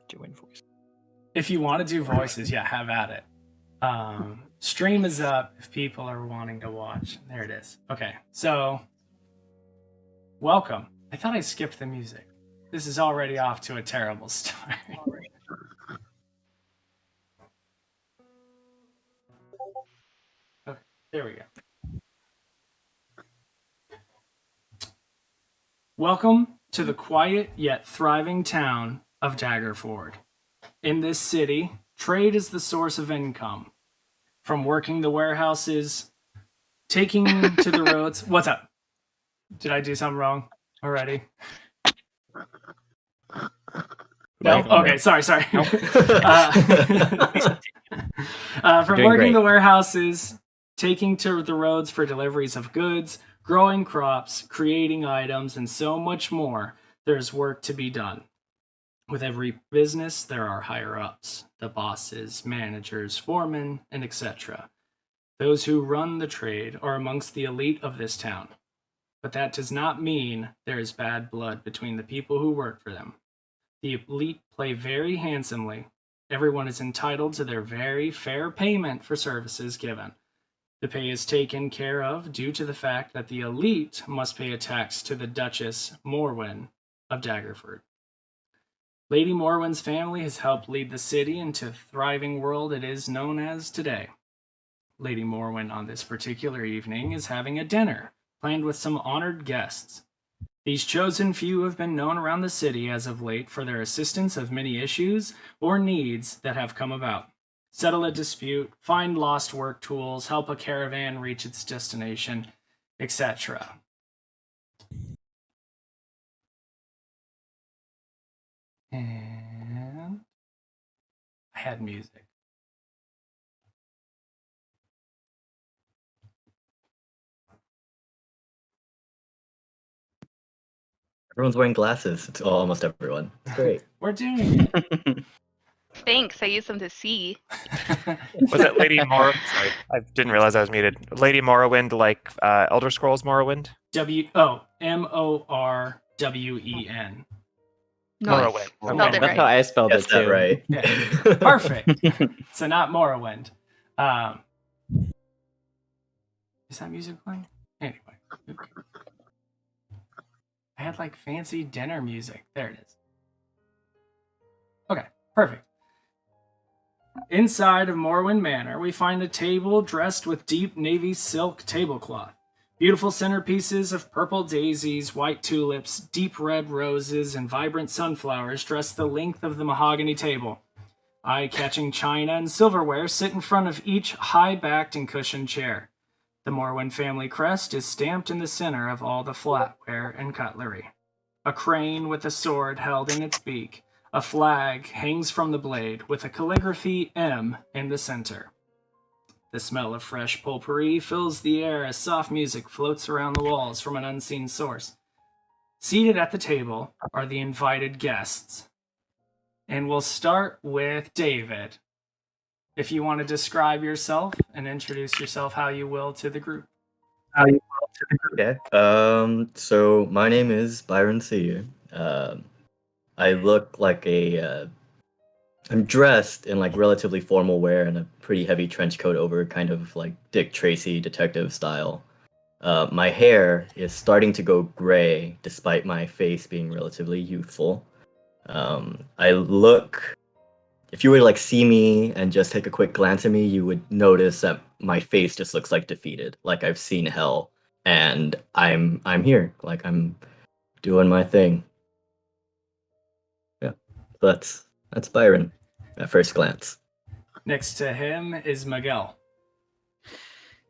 doing voices. If you want to do voices, yeah, have at it. Stream is up if people are wanting to watch. There it is. Okay, so welcome. I thought I skipped the music. This is already off to a terrible start. Okay, there we go. Welcome to the quiet yet thriving town of Daggerford. In this city, trade is the source of income. From working the warehouses, taking to the roads. What's up? Did I do something wrong already? No? Okay, sorry. From working the warehouses, taking to the roads for deliveries of goods, growing crops, creating items, and so much more, there's work to be done. With every business, there are higher-ups, the bosses, managers, foremen, and etc. Those who run the trade are amongst the elite of this town. But that does not mean there is bad blood between the people who work for them. The elite play very handsomely. Everyone is entitled to their very fair payment for services given. The pay is taken care of due to the fact that the elite must pay a tax to the Duchess Morwen of Daggerford. Lady Morwen's family has helped lead the city into the thriving world it is known as today. Lady Morwen on this particular evening is having a dinner planned with some honored guests. These chosen few have been known around the city as of late for their assistance of many issues or needs that have come about. Settle a dispute, find lost work tools, help a caravan reach its destination, etc. And I had music. Everyone's wearing glasses. It's almost everyone. It's great. We're doing it. Thanks, I used them to see. Was it Lady Morrowind? Sorry, I didn't realize I was muted. Lady Morrowind, like Elder Scrolls Morrowind? Morwen. Nice. Morrowind. Spelled That's it how right. I spelled Guess it too. that right. Yeah. Perfect. So not Morrowind. Is that music playing? Anyway. Okay. I had like fancy dinner music. There it is. Okay, perfect. Inside of Morwen Manor, we find a table dressed with deep navy silk tablecloth. Beautiful centerpieces of purple daisies, white tulips, deep red roses, and vibrant sunflowers dress the length of the mahogany table. Eye-catching china and silverware sit in front of each high-backed and cushioned chair. The Morwen family crest is stamped in the center of all the flatware and cutlery. A crane with a sword held in its beak. A flag hangs from the blade with a calligraphy M in the center. The smell of fresh potpourri fills the air as soft music floats around the walls from an unseen source. Seated at the table are the invited guests. And we'll start with David. If you want to describe yourself and introduce yourself how you will to the group. Okay. So my name is Byron Sear. I look like I'm dressed in like relatively formal wear and a pretty heavy trench coat over, kind of like Dick Tracy detective style. My hair is starting to go gray, despite my face being relatively youthful. I look. If you were to like see me and just take a quick glance at me, you would notice that my face just looks like defeated, like I've seen hell, and I'm here, like I'm doing my thing. Yeah, that's Byron at first glance. Next to him is Miguel.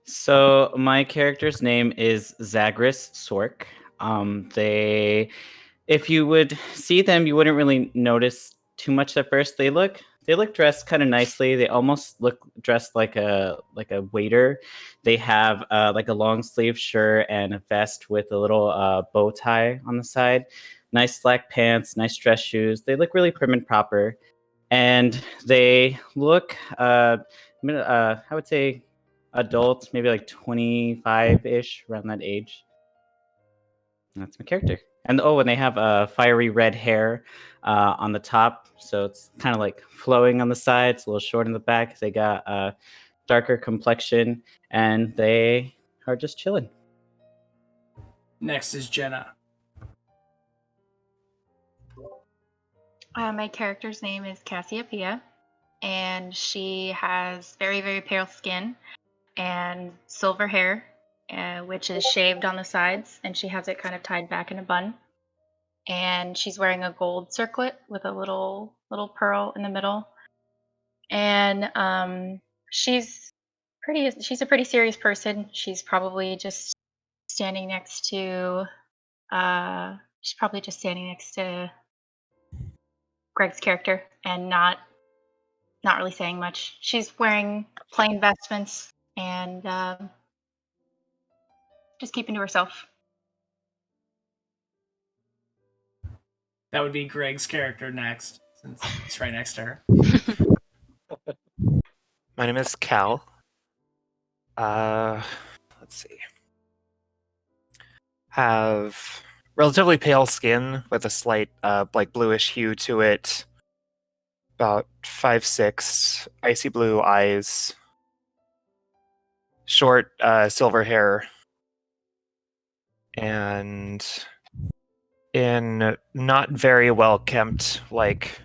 So my character's name is Zagreus Sork. If you would see them, you wouldn't really notice too much at first. They look dressed kind of nicely. They almost look dressed like a waiter. They have like a long sleeve shirt and a vest with a little bow tie on the side. Nice slack pants, nice dress shoes. They look really prim and proper, and they look I would say adult, maybe like 25-ish, around that age. And that's my character. And they have fiery red hair on the top, so it's kind of like flowing on the sides, a little short in the back. They got a darker complexion, and they are just chilling. Next is Jenna. My character's name is Cassiopeia, and she has very, very pale skin and silver hair, which is shaved on the sides, and she has it kind of tied back in a bun. And she's wearing a gold circlet with a little pearl in the middle. And she's a pretty serious person. She's probably just standing next to Greg's character and not really saying much. She's wearing plain vestments and just keeping to herself. That would be Greg's character next, since he's right next to her. My name is Cal. Let's see. Have relatively pale skin with a slight like bluish hue to it. About 5'6", icy blue eyes. Short silver hair. And in not very well kempt, like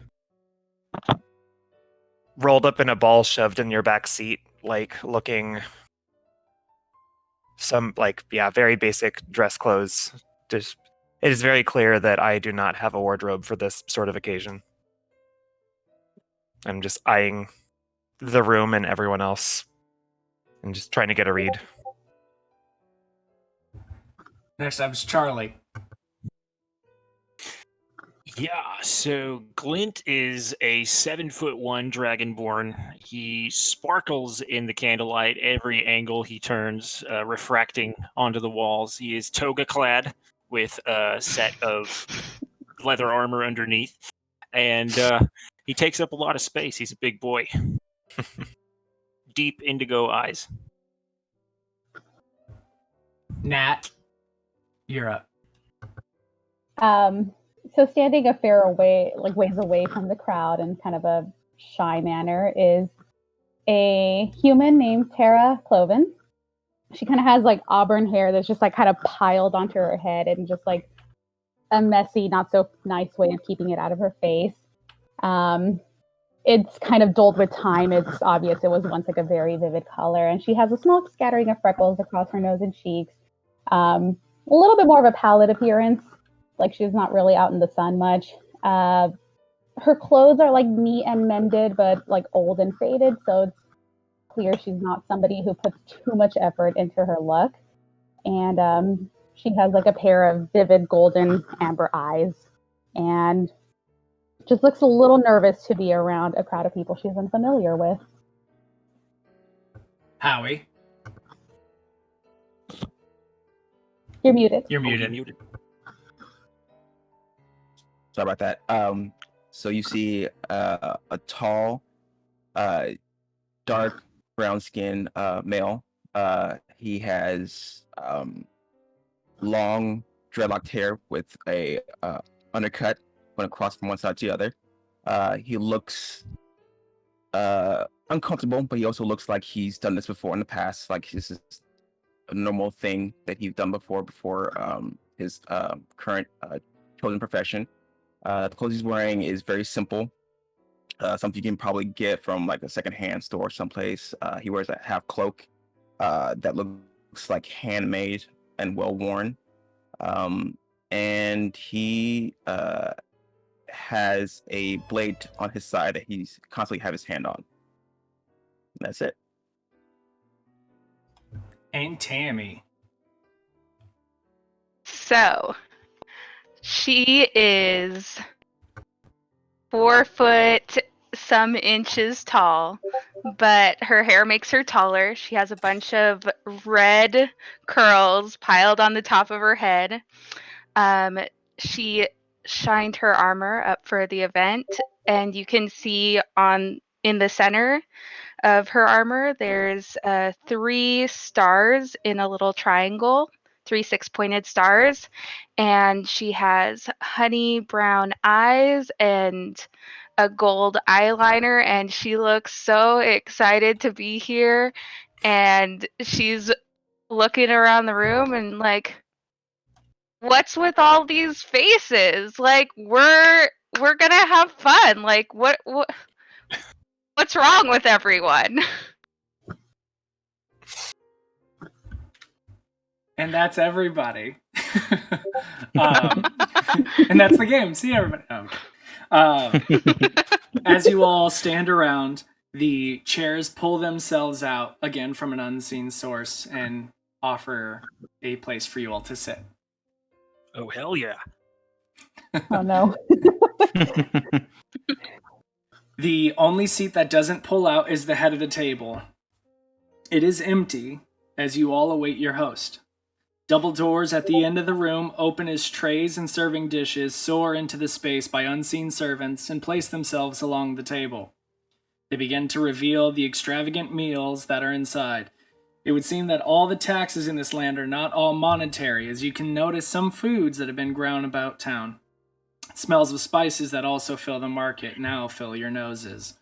rolled up in a ball shoved in your back seat, like looking some very basic dress clothes. Just it is very clear that I do not have a wardrobe for this sort of occasion. I'm just eyeing the room and everyone else and just trying to get a read. Next up is Charlie. Yeah, so Glint is a 7'1" dragonborn. He sparkles in the candlelight every angle he turns, refracting onto the walls. He is toga clad with a set of leather armor underneath, and he takes up a lot of space. He's a big boy. Deep indigo eyes. Nat, you're up. So standing a fair ways away from the crowd in kind of a shy manner is a human named Tara Cloven. She kind of has like auburn hair that's just like kind of piled onto her head and just like a messy, not so nice way of keeping it out of her face. It's kind of dulled with time. It's obvious it was once like a very vivid color, and she has a small scattering of freckles across her nose and cheeks. A little bit more of a pallid appearance. Like she's not really out in the sun much. Her clothes are like neat and mended, but like old and faded. So it's clear she's not somebody who puts too much effort into her look. And she has like a pair of vivid golden amber eyes and just looks a little nervous to be around a crowd of people she's unfamiliar with. Howie. You're muted. You're muted. Sorry about that. So you see a tall, dark brown skin male. He has long dreadlocked hair with a undercut going across from one side to the other. He looks uncomfortable, but he also looks like he's done this before in the past. Like this is a normal thing that he's done before his current chosen profession. The clothes he's wearing is very simple. Something you can probably get from like a secondhand store someplace. He wears a half cloak that looks like handmade and well worn. And he has a blade on his side that he's constantly have his hand on. And that's it. And Tammy. So, she is 4 foot some inches tall, but her hair makes her taller. She has a bunch of red curls piled on the top of her head. She shined her armor up for the event, and you can see in the center of her armor there's 3 stars in a little triangle 3 6-pointed stars, and she has honey brown eyes and a gold eyeliner, and she looks so excited to be here, and she's looking around the room and like, what's with all these faces? Like, we're gonna have fun. Like, what's wrong with everyone? And that's everybody. And that's the game. See everybody. As you all stand around, the chairs pull themselves out again from an unseen source and offer a place for you all to sit. Oh, hell yeah. Oh no. The only seat that doesn't pull out is the head of the table. It is empty as you all await your host. Double doors at the end of the room open as trays and serving dishes soar into the space by unseen servants and place themselves along the table. They begin to reveal the extravagant meals that are inside. It would seem that all the taxes in this land are not all monetary, as you can notice some foods that have been grown about town. Smells of spices that also fill the market now fill your noses.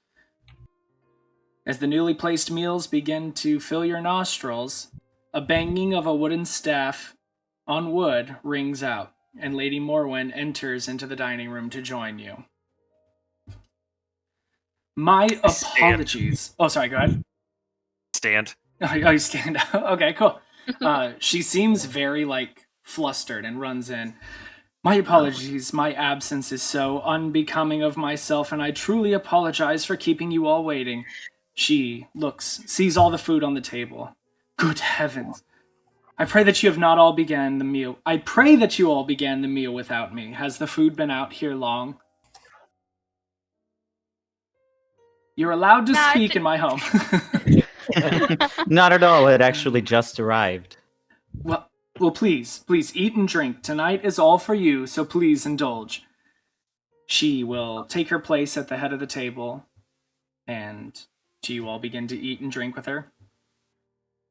As the newly placed meals begin to fill your nostrils, a banging of a wooden staff on wood rings out, and Lady Morwen enters into the dining room to join you. My apologies. Oh, sorry, go ahead. Stand. Oh, you stand up. Okay, cool. She seems very, flustered and runs in. My apologies. My absence is so unbecoming of myself, and I truly apologize for keeping you all waiting. She sees all the food on the table. Good heavens. I pray that you have not all began the meal. I pray that you all began the meal without me. Has the food been out here long? You're allowed to speak in my home. Not at all. It actually just arrived. Well, please eat and drink. Tonight is all for you, so please indulge. She will take her place at the head of the table, and do you all begin to eat and drink with her?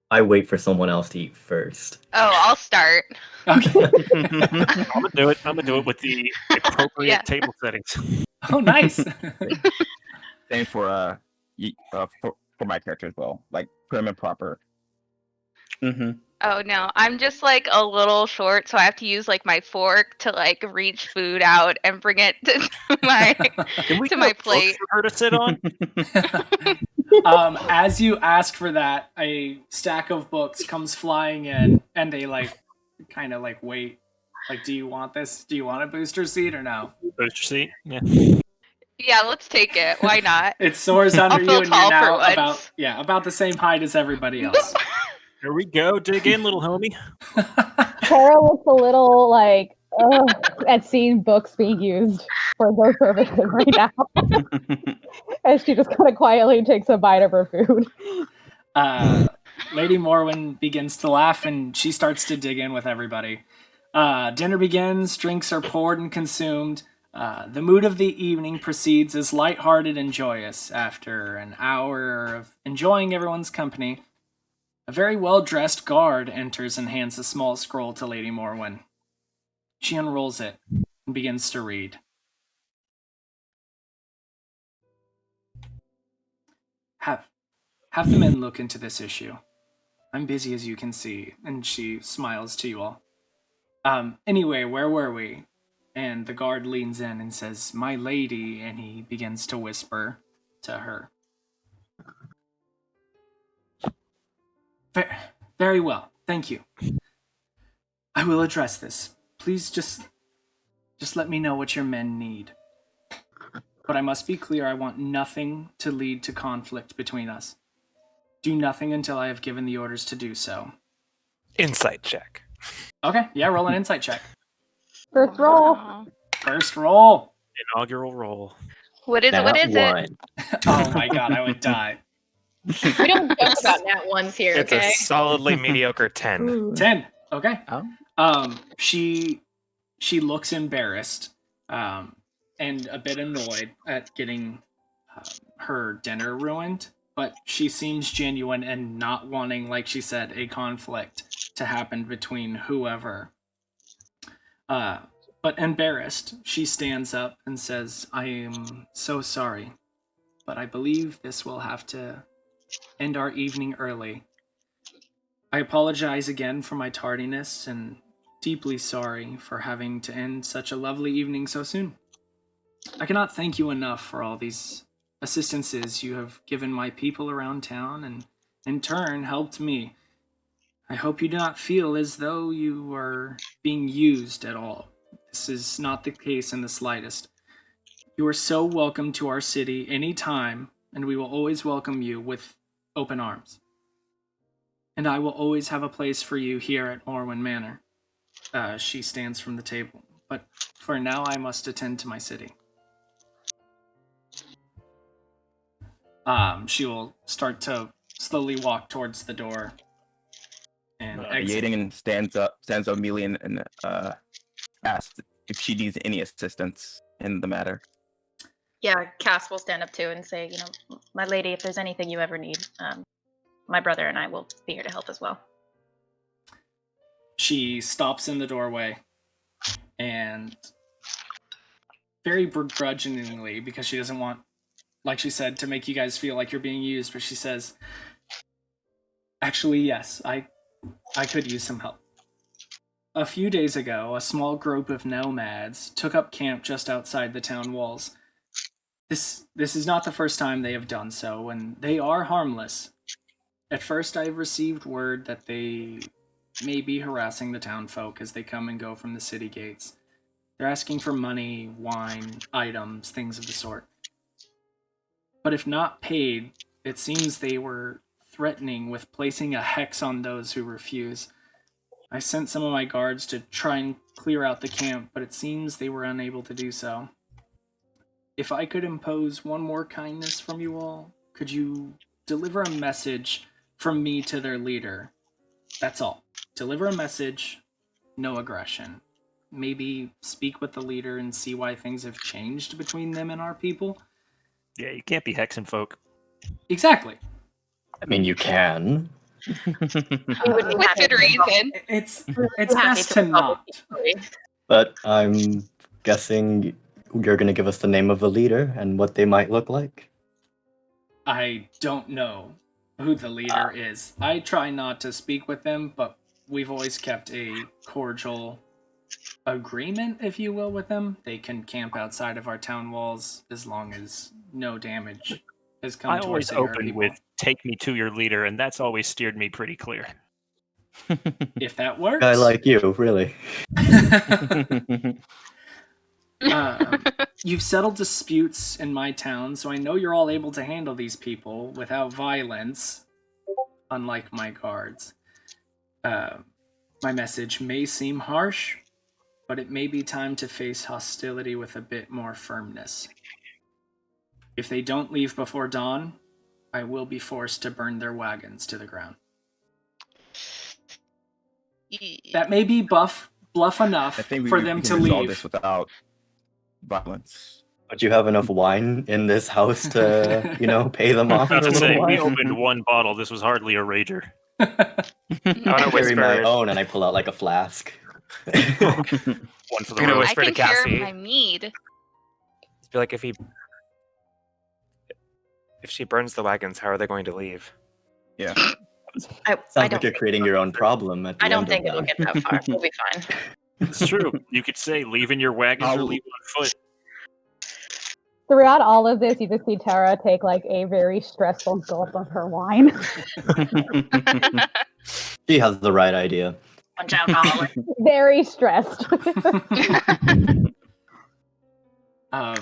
I wait for someone else to eat first. Oh, I'll start. Okay. I'm gonna do it with the appropriate table settings. Oh, nice. Same for my character as well, like prim and proper. Mm-hmm. Oh no, I'm just like a little short, so I have to use like my fork to like reach food out and bring it to my plate for her to sit on. As you ask for that, a stack of books comes flying in, and they kind of wait. Like, do you want this? Do you want a booster seat or no? Booster seat? Yeah. Yeah, let's take it. Why not? It soars under you, and you're now once. about the same height as everybody else. Here we go. Dig in, little homie. Tara looks a little at seeing books being used for those purposes right now. As she just kind of quietly takes a bite of her food. Lady Morwen begins to laugh, and she starts to dig in with everybody. Dinner begins, drinks are poured and consumed. The mood of the evening proceeds as lighthearted and joyous. After an hour of enjoying everyone's company, a very well-dressed guard enters and hands a small scroll to Lady Morwen. She unrolls it and begins to read. Have the men look into this issue. I'm busy, as you can see, and she smiles to you all. Anyway, where were we? And the guard leans in and says, "My lady," and he begins to whisper to her. Very well, thank you. I will address this. Please just let me know what your men need. But I must be clear, I want nothing to lead to conflict between us. Do nothing until I have given the orders to do so. Insight check. Okay, yeah, roll an insight check. First roll. First roll. Inaugural roll. What is it? Oh my god, I would die. We don't joke about nat ones here, It's okay? a solidly mediocre 10. 10. Okay. Oh. She looks embarrassed, and a bit annoyed at getting her dinner ruined. but she seems genuine and not wanting, like she said, a conflict to happen between whoever. But embarrassed, she stands up and says, I am so sorry, but I believe this will have to end our evening early. I apologize again for my tardiness and deeply sorry for having to end such a lovely evening so soon. I cannot thank you enough for all these assistances you have given my people around town and in turn helped me. I hope you do not feel as though you are being used at all. This is not the case in the slightest. You are so welcome to our city any time, and we will always welcome you with open arms. And I will always have a place for you here at Orwin Manor. She stands from the table. But for now, I must attend to my city. She will start to slowly walk towards the door. And Yating stands up immediately and asks if she needs any assistance in the matter. Yeah, Cass will stand up too and say, my lady, if there's anything you ever need, my brother and I will be here to help as well. She stops in the doorway and very begrudgingly, because she doesn't want, like she said, to make you guys feel like you're being used, but she says, actually, yes, I could use some help. A few days ago, a small group of nomads took up camp just outside the town walls. This is not the first time they have done so, and they are harmless. At first, I received word that they may be harassing the town folk as they come and go from the city gates. They're asking for money, wine, items, things of the sort. But if not paid, it seems they were threatening with placing a hex on those who refuse. I sent some of my guards to try and clear out the camp, but it seems they were unable to do so. If I could impose one more kindness from you all, could you deliver a message from me to their leader? That's all. Deliver a message, no aggression. Maybe speak with the leader and see why things have changed between them and our people. Yeah, you can't be hexing folk. Exactly. I mean, you can. With good reason. It's best to not. But I'm guessing you're going to give us the name of the leader and what they might look like? I don't know who the leader is. I try not to speak with them, but we've always kept a cordial agreement, if you will, with them. They can camp outside of our town walls as long as no damage has come to our city. I always open with "Take me to your leader," and that's always steered me pretty clear. If that works. I like you, really. You've settled disputes in my town, so I know you're all able to handle these people without violence, unlike my guards. My message may seem harsh, but it may be time to face hostility with a bit more firmness. If they don't leave before dawn, I will be forced to burn their wagons to the ground. That may be bluff enough for them to leave. This without violence. But you have enough wine in this house to, pay them off. I was to say, we opened one bottle. This was hardly a rager. I carry my own, and I pull out like a flask. One for the road. I can share my mead. I feel like if she burns the wagons, how are they going to leave? Yeah. Sounds like you're creating your own problem. I don't think it'll get that far. We'll be fine. It's true. You could say leaving your wagons or leaving on foot. Throughout all of this, you just see Tara take like a very stressful gulp of her wine. She has the right idea. Punch alcoholic. Very stressed. How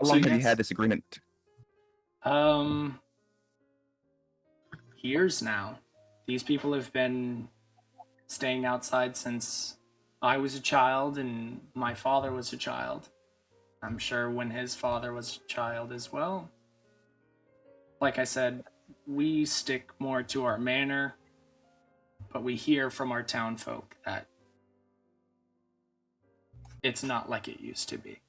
long have you had this agreement? Years now. These people have been staying outside since I was a child and my father was a child. I'm sure when his father was a child as well. Like I said, we stick more to our manor, but we hear from our town folk that it's not like it used to be.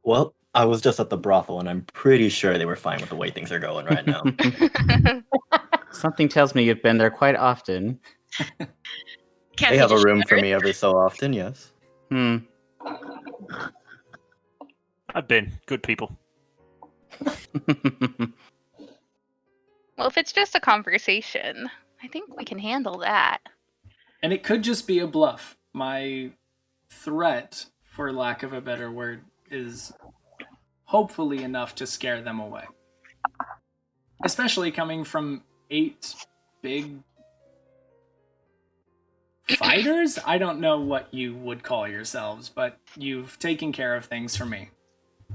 Well, I was just at the brothel, and I'm pretty sure they were fine with the way things are going right now. Something tells me you've been there quite often. They have a room for me every so often, yes. I've been. Good people. Well, if it's just a conversation, I think we can handle that. And it could just be a bluff. My threat, for lack of a better word, is hopefully enough to scare them away. Especially coming from 8 big fighters? I don't know what you would call yourselves, but you've taken care of things for me.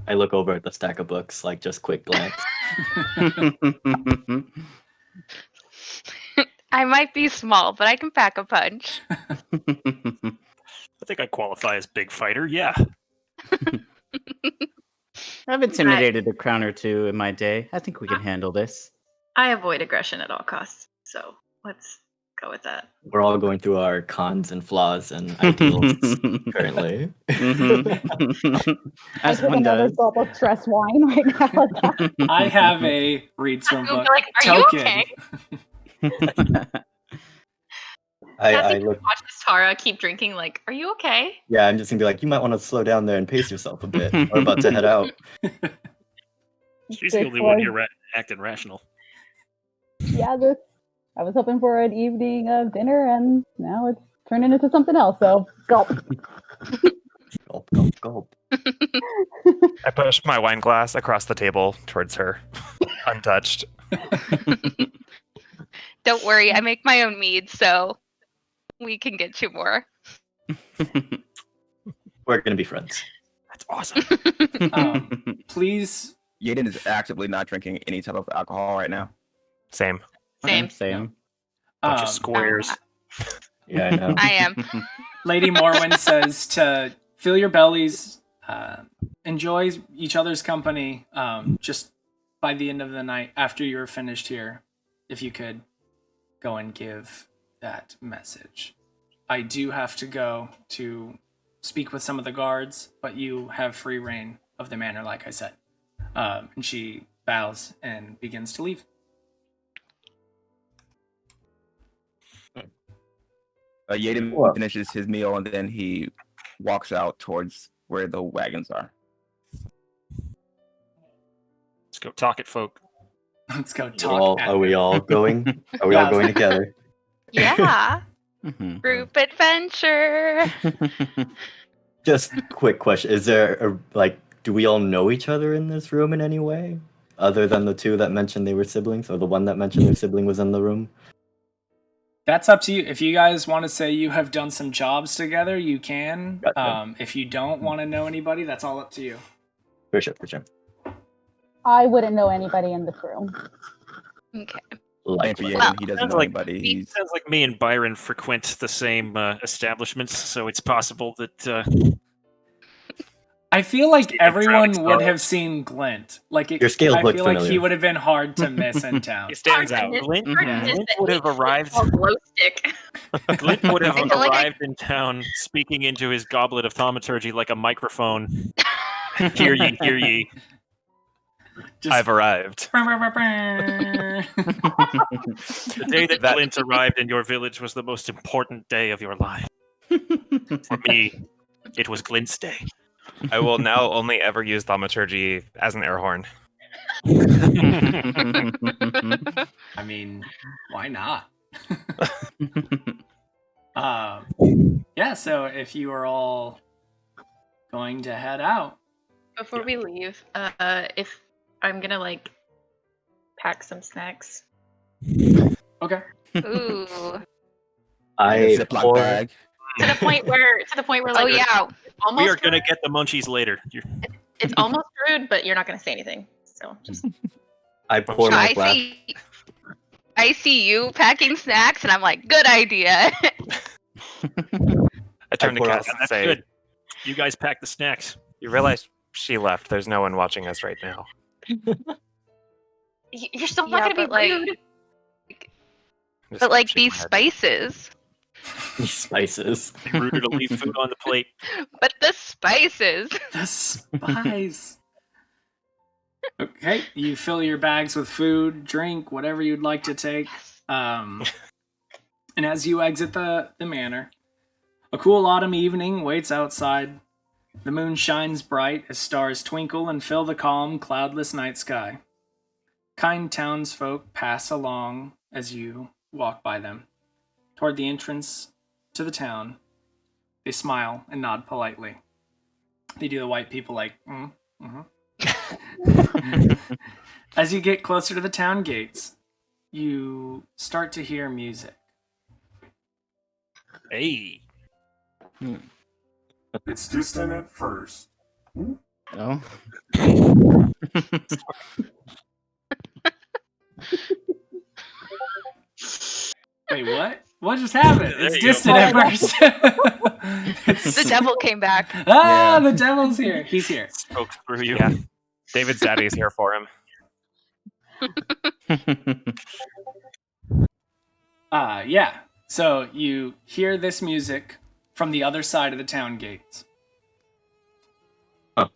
I look over at the stack of books, like just quick glance. I might be small, but I can pack a punch. I think I qualify as big fighter, yeah. I've intimidated a crown or two in my day. I think we can handle this. I avoid aggression at all costs, so let's go with that. We're all going through our cons and flaws and ideals currently. As I take one another does. gulp of stress wine right now. I have a read some book Like, are you token. okay? I look. Watch this Tara keep drinking. Like, are you okay? Yeah, I'm just gonna be like, you might want to slow down there and pace yourself a bit. We're about to head out. She's the only one here acting rational. Yeah, I was hoping for an evening of dinner, and now it's turning into something else. So gulp. Gulp, gulp, gulp. I push my wine glass across the table towards her, untouched. Don't worry, I make my own mead, so we can get you more. We're gonna be friends. That's awesome. Please. Yaden is actively not drinking any type of alcohol right now. Same. Same. Bunch of squares. Yeah, I know. I am. Lady Morwen says to fill your bellies, enjoy each other's company. Just by the end of the night, after you're finished here, if you could go and give that message. I do have to go to speak with some of the guards, but you have free reign of the manor, like I said. And she bows and begins to leave. Yaden finishes his meal and then he walks out towards where the wagons are. Let's go talk it, folk. Let's go talk. Are we all going? Are we all going together? Yeah. Group adventure. Just quick question: is there do we all know each other in this room in any way, other than the two that mentioned they were siblings, or the one that mentioned their sibling was in the room? That's up to you. If you guys want to say you have done some jobs together, you can. Gotcha. If you don't want to know anybody, that's all up to you. For sure. I wouldn't know anybody in this room. Okay. And for Yaden, he doesn't know anybody. Sounds like me and Byron frequent the same establishments, so it's possible that. I feel like everyone would have seen Glint. Your scales I look feel like familiar. he would have been hard to miss in town. He stands out. Glint would have arrived. Glow stick. Glint would have I feel like arrived in town, speaking into his goblet of thaumaturgy like a microphone. Hear ye, hear ye. I've arrived. The day that Glint arrived in your village was the most important day of your life. For me, it was Glint's day. I will now only ever use thaumaturgy as an air horn. I mean, why not? Yeah, so if you are all going to head out. Before we leave, if I'm gonna pack some snacks. Okay. Ooh. I Ziploc bag. To the point where Oh yeah. almost We are going to get the munchies later. it's almost rude, but you're not gonna say anything. So just I pour my glass. I see you packing snacks, and I'm like, good idea. I turn to Cass and That's say, good. You guys pack the snacks. you realize she left. There's no one watching us right now. you're still not gonna be rude. Just But shake these my head. spices. Spices. Be rude to leave food on the plate. But the spices. The spice. Okay, you fill your bags with food, drink, whatever you'd like to take. And as you exit the manor, a cool autumn evening waits outside. The moon shines bright as stars twinkle and fill the calm, cloudless night sky. Kind townsfolk pass along as you walk by them. Toward the entrance to the town, they smile and nod politely. They do the white people like, As you get closer to the town gates, you start to hear music. Hey. It's distant at first. Oh. Wait, what? What just happened? There It's you go. distant at first. The devil came back. Ah, Yeah. the devil's here. He's here. Spoke through you. Yeah. David's daddy's here for him. Yeah. So you hear this music from the other side of the town gates. Huh.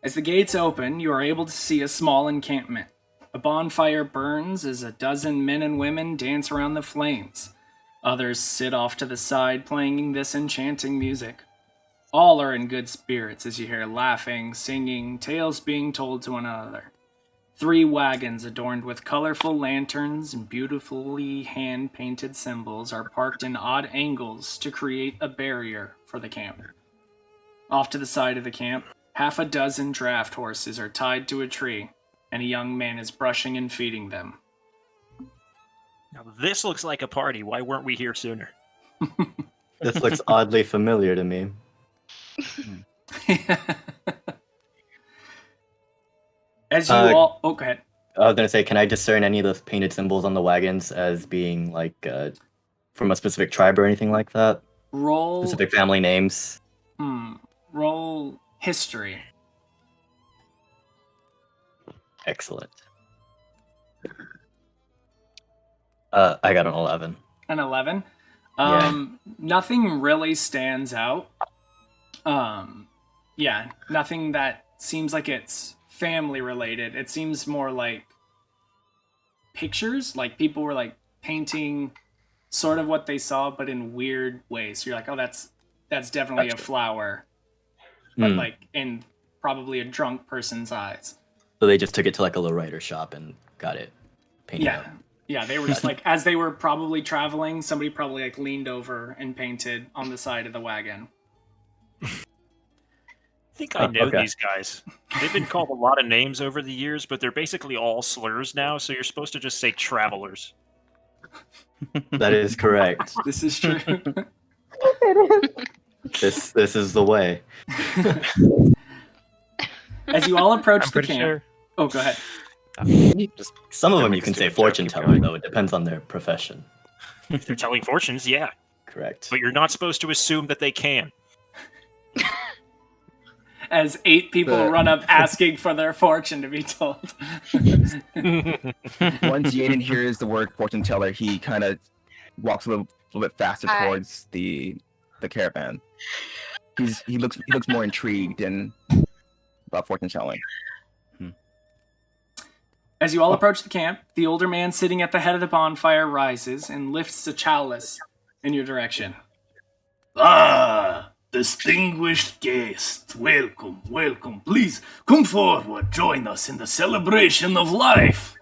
As the gates open, you are able to see a small encampment. A bonfire burns as a dozen men and women dance around the flames. Others sit off to the side playing this enchanting music. All are in good spirits as you hear laughing, singing, tales being told to one another. 3 wagons adorned with colorful lanterns and beautifully hand-painted symbols are parked in odd angles to create a barrier for the camp. Off to the side of the camp, half a dozen draft horses are tied to a tree, and a young man is brushing and feeding them. Now this looks like a party. Why weren't we here sooner? This looks oddly familiar to me. As you all... Oh, go ahead. I was gonna say, can I discern any of those painted symbols on the wagons as being like from a specific tribe or anything like that? Roll... Specific family names? Roll history. Excellent. I got an 11. An 11. Yeah. Nothing really stands out. Yeah, nothing that seems like it's family related. It seems more like pictures, like people were like painting sort of what they saw, but in weird ways. So you're like, oh, that's definitely Gotcha. a flower, but like in probably a drunk person's eyes. So they just took it to like a lowrider shop and got it painted up. Yeah, they were just like, as they were probably traveling, somebody probably like leaned over and painted on the side of the wagon. I think I know okay. these guys. They've been called a lot of names over the years, but they're basically all slurs now, so you're supposed to just say travelers. That is correct. This is true. It is. This is the way. As you all approach I'm the pretty camp. sure. Oh, go ahead. Just Some of them Everybody's you can say doing a joke, fortune keep teller, going. though. It depends on their profession. If they're telling fortunes, yeah. Correct. But you're not supposed to assume that they can. As 8 people run up asking for their fortune to be told. Once Yaden hears the word fortune teller, he kind of walks a little bit faster Hi. towards the caravan. He looks more intrigued about fortune telling. As you all approach the camp, the older man sitting at the head of the bonfire rises and lifts a chalice in your direction. Ah, distinguished guest, welcome, welcome. Please come forward, join us in the celebration of life.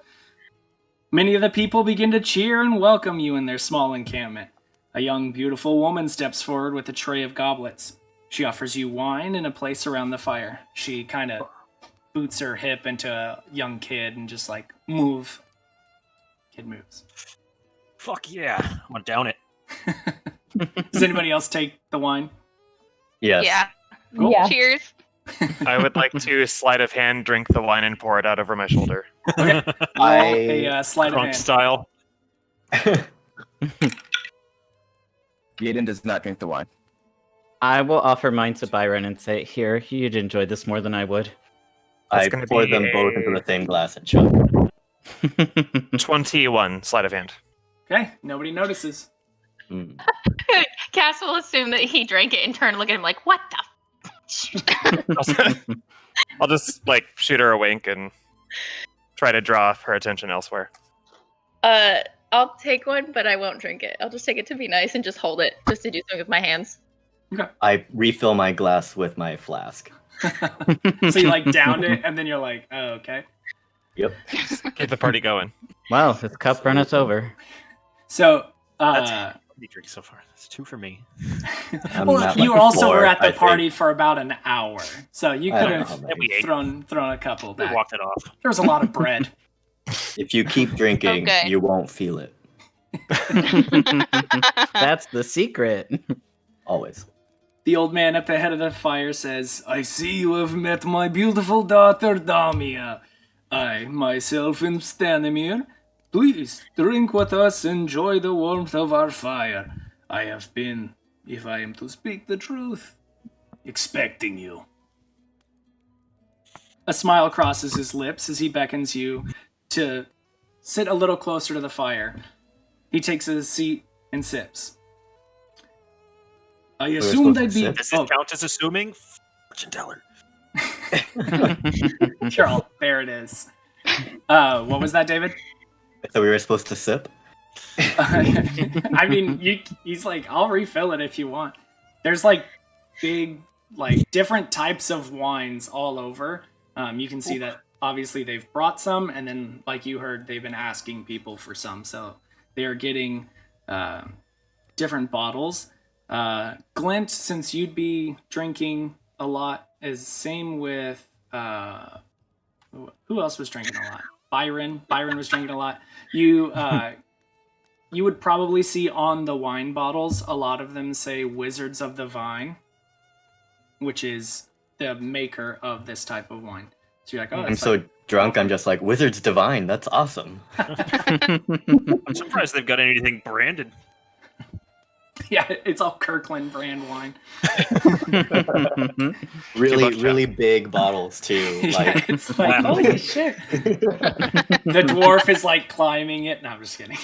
Many of the people begin to cheer and welcome you in their small encampment. A young, beautiful woman steps forward with a tray of goblets. She offers you wine and a place around the fire. She kind of boots her hip into a young kid and just like, move. Kid moves. Fuck yeah. I'm gonna down it. Does anybody else take the wine? Yes. Yeah. Cool. Yeah. Cheers. I would like to sleight of hand drink the wine and pour it out over my shoulder. Okay. Roll a sleight of Drunk hand. style. Yaden does not drink the wine. I will offer mine to Byron and say, here, you'd enjoy this more than I would. I It's gonna pour be them both a- into the same glass and chug. 21 sleight of hand. Okay, nobody notices. Mm. Cass will assume that he drank it and turn and look at him like, what the? I'll just like shoot her a wink and try to draw her attention elsewhere. I'll take one, but I won't drink it. I'll just take it to be nice and just hold it, just to do something with my hands. Okay. I refill my glass with my flask. So you like downed it, and then you're like, oh, okay. Yep. Keep the party going. Wow, this cup runneth over. So, That's drink so far. That's 2 for me. well, you also were at the party for about an hour, so you could have thrown a couple back. We walked it off. There was a lot of bread. If you keep drinking, you won't feel it. That's the secret. Always. The old man at the head of the fire says, I see you have met my beautiful daughter, Damia. I, myself, am Stanimir. Please, drink with us, enjoy the warmth of our fire. I have been, if I am to speak the truth, expecting you. A smile crosses his lips as he beckons you to sit a little closer to the fire. He takes a seat and sips. I assumed I'd be... Does it count as assuming? Fortune teller. Sure, there it is. What was that, David? So we were supposed to sip? I mean, he's like, I'll refill it if you want. There's like big, like different types of wines all over. You can see that obviously they've brought some, and then like you heard, they've been asking people for some. So they are getting different bottles. Glint, since you'd be drinking a lot, is same with who else was drinking a lot? Byron was drinking a lot. You would probably see on the wine bottles, a lot of them say Wizards of the Vine, which is the maker of this type of wine. So you're like, oh, I'm so drunk, I'm just like, Wizards Divine, that's awesome. I'm surprised they've got anything branded. Yeah, it's all Kirkland brand wine. really big bottles too. Yeah, it's like, holy shit. The dwarf is like climbing it. No, I'm just kidding.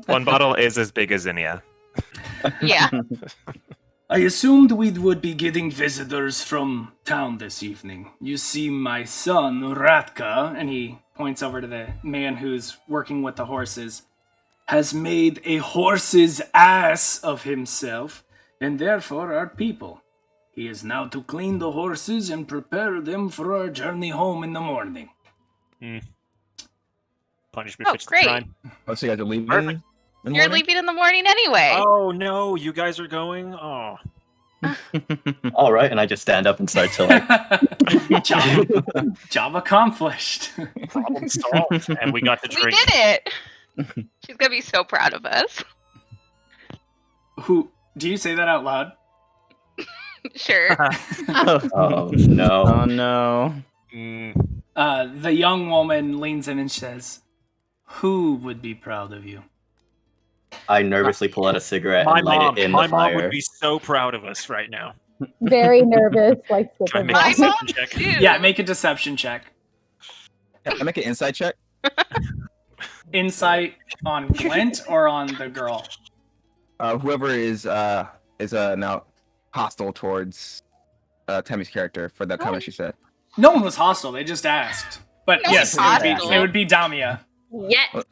One bottle is as big as Zinnia. Yeah. I assumed we would be getting visitors from town this evening. You see, my son, Ratka, And he points over to the man who's working with the horses, has made a horse's ass of himself, and therefore our people. He is now to clean the horses and prepare them for our journey home in the morning. Punishment fits the great. crime. Oh, so you guys are leaving? Perfect. You're leaving in the morning anyway. Oh no, you guys are going? Oh. All right, and I just stand up and start to like... Job accomplished. Problem solved. And we got to drink. We did it. She's gonna be so proud of us. Who? Do you say that out loud? Sure. Oh no. Oh no. The young woman leans in and says, "Who would be proud of you?" I nervously pull out a cigarette My and light mom. it in My the mom fire. would be so proud of us right now. Very nervous, like Can I super make a My deception mom check? too. Yeah, make a deception check. I make an insight check. Insight on Glint or on the girl? Whoever is now hostile towards Tammy's character for that comment she said. No one was hostile. They just asked. But No yes, one's it hostile. would be Damia. Yes.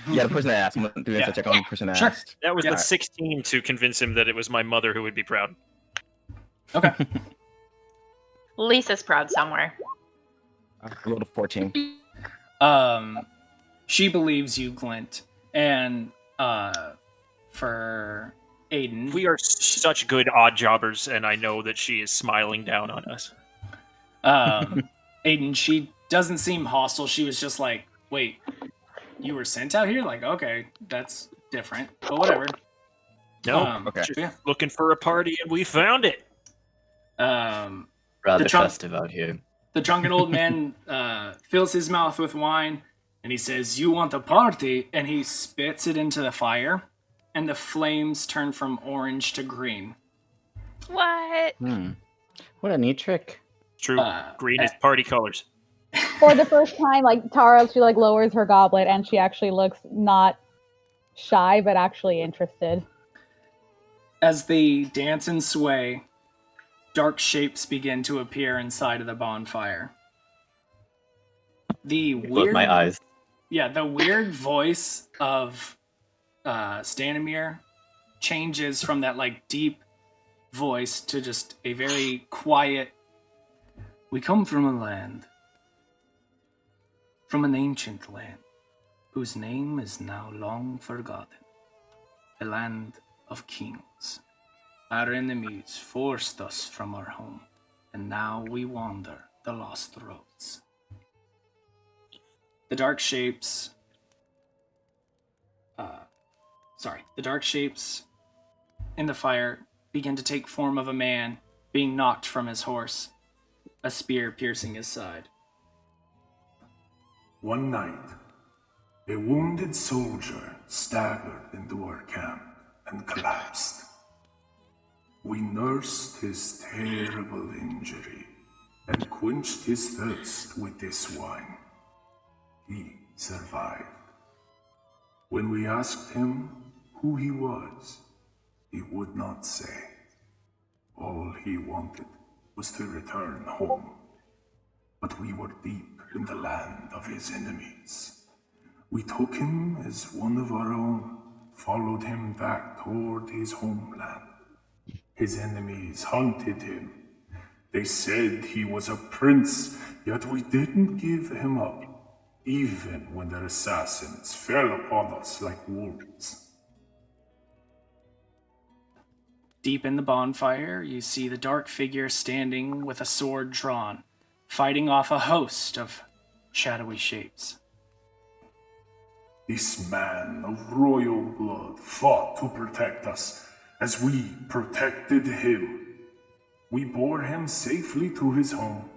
Yeah, the person that asked. I'm gonna do an insight check on the person that Sure. asked. That was Yeah. the 16 to convince him that it was my mother who would be proud. Okay. Lisa's proud somewhere. I rolled a 14. She believes you, Glint, and for Aiden, We are such good odd jobbers, and I know that she is smiling down on us. Aiden, she doesn't seem hostile. She was just like, "Wait, you were sent out here? Like, okay, that's different, but whatever." No, okay. just Yeah. looking for a party, and we found it. The Rather trunk- festive out here. The drunken old man fills his mouth with wine, and he says, "You want a party?" And he spits it into the fire, and the flames turn from orange to green. What? What a neat trick. True, green is party colors. For the first time, like Tara, she like lowers her goblet and she actually looks not shy, but actually interested. As they dance and sway, dark shapes begin to appear inside of the bonfire. The Close my eyes. Yeah, the weird voice of Stanimir changes from that like deep voice to just a very quiet. We come from a land, from an ancient land, whose name is now long forgotten. A land of kings. Our enemies forced us from our home, and now we wander the lost roads. The dark shapes in the fire begin to take form of a man being knocked from his horse, a spear piercing his side. One night, a wounded soldier staggered into our camp and collapsed. We nursed his terrible injury and quenched his thirst with this wine. He survived. When we asked him who he was, he would not say. All he wanted was to return home. But we were deep in the land of his enemies. We took him as one of our own, followed him back toward his homeland. His enemies hunted him. They said he was a prince, yet we didn't give him up, even when their assassins fell upon us like wolves. Deep in the bonfire, you see the dark figure standing with a sword drawn, fighting off a host of shadowy shapes. This man of royal blood fought to protect us as we protected him. We bore him safely to his home,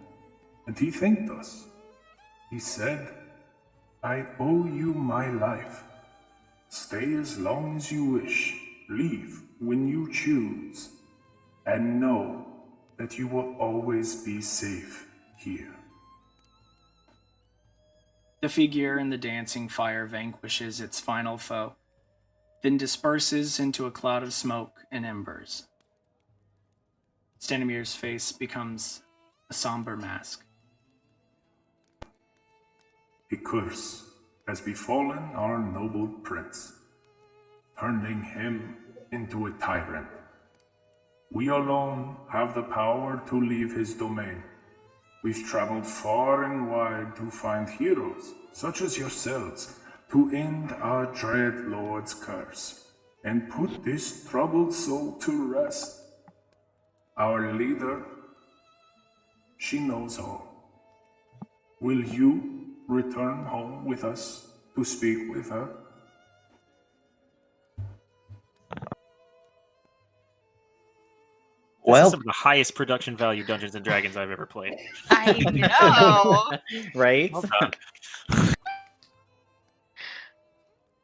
and he thanked us. He said, I owe you my life. Stay as long as you wish. Leave when you choose. And know that you will always be safe here. The figure in the dancing fire vanquishes its final foe, then disperses into a cloud of smoke and embers. Stanimir's face becomes a somber mask. A curse has befallen our noble prince, turning him into a tyrant. We alone have the power to leave his domain. We've traveled far and wide to find heroes, such as yourselves, to end our dread lord's curse and put this troubled soul to rest. Our leader, she knows all. Will you return home with us to speak with her? This is some of the highest production value Dungeons and Dragons I've ever played. I know. Right? Well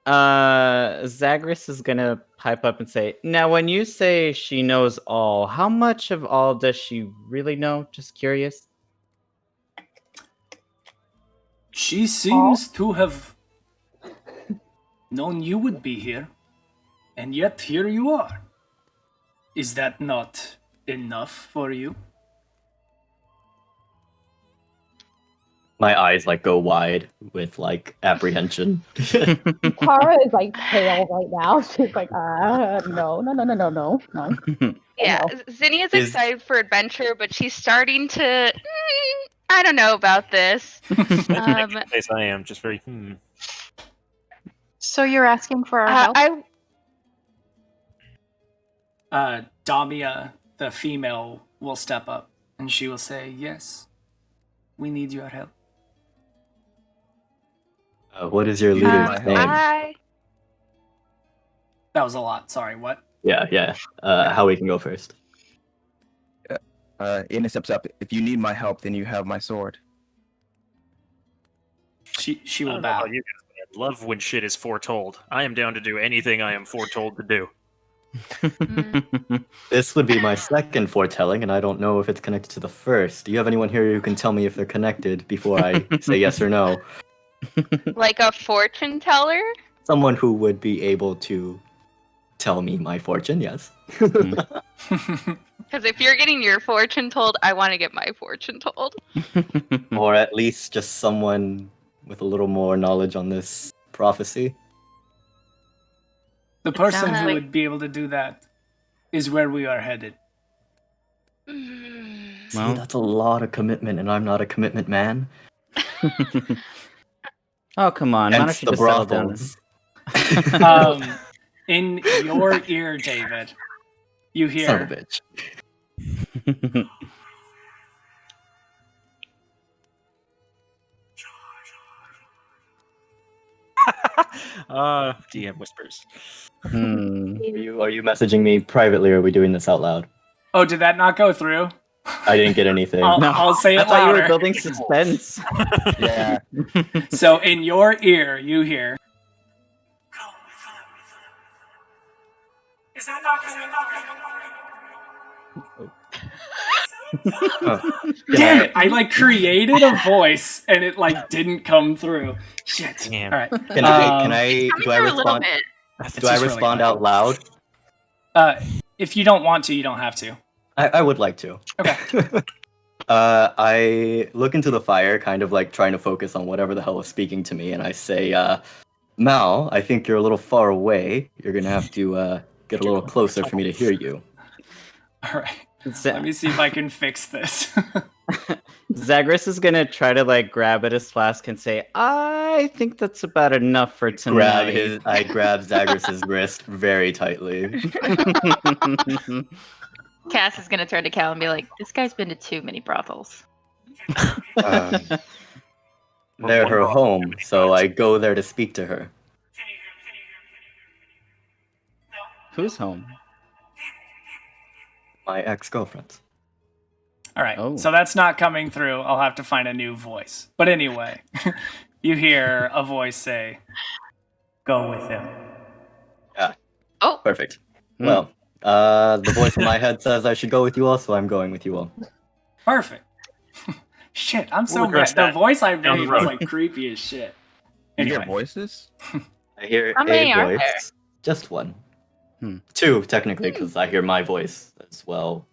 done. Zagreus is gonna pipe up and say, now when you say she knows all, how much of all does she really know? Just curious. She seems to have known you would be here, and yet here you are. Is that not enough for you? My eyes like go wide with like apprehension. Tara is like pale right now. She's like, no. Yeah, No. Zinnia's excited for adventure, but she's starting to. I don't know about this. Yes, I am just very. So you're asking for our help? Damia, the female, will step up and she will say, yes, we need your help. What is your leader's name? That was a lot. Sorry, what? Yeah. Howie can go first. Ina steps up. If you need my help, then you have my sword. She I will don't know bow. about you guys, but I love when shit is foretold. I am down to do anything I am foretold to do. This would be my second foretelling, and I don't know if it's connected to the first. Do you have anyone here who can tell me if they're connected before I say yes or no? Like a fortune teller? Someone who would be able to tell me my fortune, yes. Because if you're getting your fortune told, I want to get my fortune told. Or at least just someone with a little more knowledge on this prophecy. The person sounds who like- would be able to do that is where we are headed. See, that's a lot of commitment, and I'm not a commitment man. Oh, come on. Why Hence don't you the just settle down? brothels. In your ear, David, you hear... Son of a bitch. DM whispers. Are you messaging me privately, or are we doing this out loud? Oh, did that not go through? I didn't get anything. I'll say it I thought you louder. were building suspense. Yeah. So in your ear, you hear... Is that not... Damn it! I created a voice and it didn't come through. Shit. Damn. All right. Can I? Do I Through a little respond? bit. Do I respond out loud? If you don't want to, you don't have to. I would like to. Okay. I look into the fire, kind of trying to focus on whatever the hell is speaking to me, and I say, Mal, I think you're a little far away. You're gonna have to get a little closer for me to hear you. All right. Let me see if I can fix this. Zagreus is gonna try to grab at his flask and say, "I think that's about enough for tonight." I grab Zagreus's wrist very tightly. Cass is gonna turn to Cal and be like, "This guy's been to too many brothels." They're her home, so I go there to speak to her. Who's home? My ex-girlfriend. All right. Oh. So that's not coming through. I'll have to find a new voice. But anyway, you hear a voice say, "Go with him." Yeah. Oh. Perfect. Well, the voice in my head says I should go with you all, so I'm going with you all. Perfect. Shit, I'm so We'll address mad. The that voice I down the made was road. creepy as shit. You hear Anyway. voices? I hear How many a are voice. there? Just one. Two, technically, because I hear my voice as well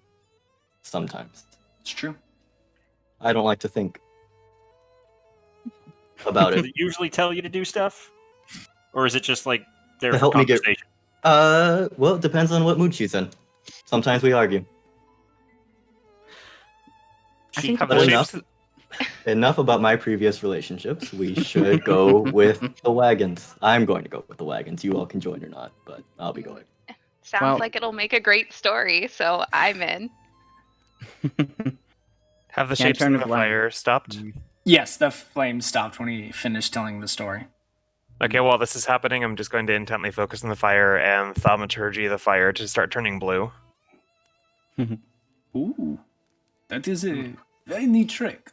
sometimes. It's true. I don't like to think about Does it. it usually tell you to do stuff? Or is it just there To for help me get- conversation? Well, it depends on what mood she's in. Sometimes we argue. I think Have the the voice- shapes- Enough about my previous relationships. We should go with the wagons. I'm going to go with the wagons. You all can join or not, but I'll be going. Sounds Well- like it'll make a great story, so I'm in. Have the Can't shapes turn in the it blind. fire stopped? Yes, the flame stopped when he finished telling the story. Okay, while this is happening, I'm just going to intently focus on the fire and thaumaturgy the fire to start turning blue. Ooh. That is a very neat trick.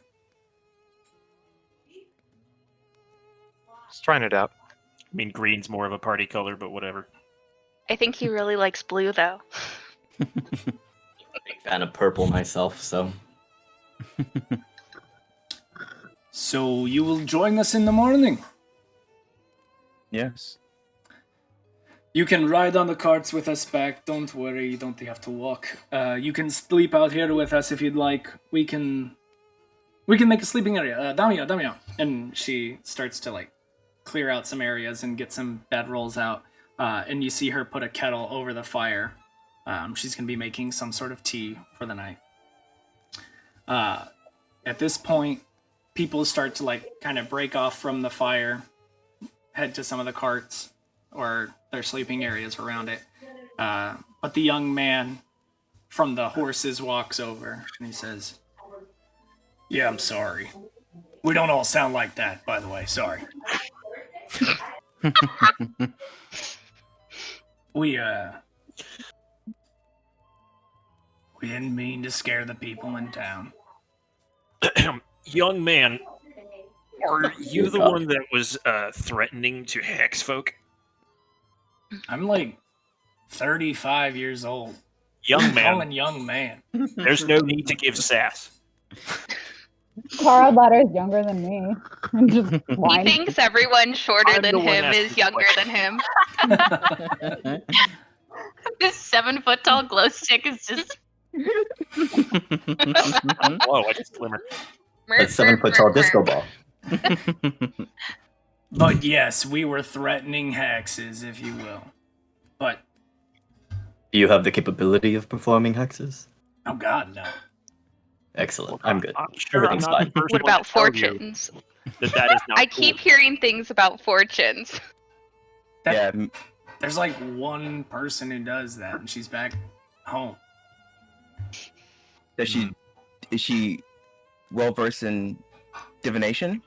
Just trying it out. I mean, green's more of a party color, but whatever. I think he really likes blue, though. Big fan of purple myself, so. So you will join us in the morning. Yes. You can ride on the carts with us back. Don't worry, you don't have to walk. You can sleep out here with us if you'd like. We can make a sleeping area. Damia. And she starts to clear out some areas and get some bedrolls out. And you see her put a kettle over the fire. She's gonna be making some sort of tea for the night. At this point, people start to kind of break off from the fire, head to some of the carts or their sleeping areas around it. But the young man from the horses walks over and he says, "Yeah, I'm sorry. We don't all sound like that, by the way. Sorry. We didn't mean to scare the people in town." Young man, are you the one that was threatening to hex folk? I'm 35 years old. Young Calling man, young man. there's no need to give sass. Cara Butter is younger than me. And just He whine. thinks everyone shorter I'm than the one him asking is the younger than him. This 7 foot tall glow stick is just Whoa, I just glimmer. A 7-foot tall disco ball. But yes, we were threatening hexes, if you will. But Do you have the capability of performing hexes? oh god, no. Excellent. I'm good. I'm sure I'm Everything's not the fine. first What one to about tell you fortunes? that is not I cool. keep hearing things about fortunes. Yeah, There's like one person who does that, and she's back home. is she well versed in divination?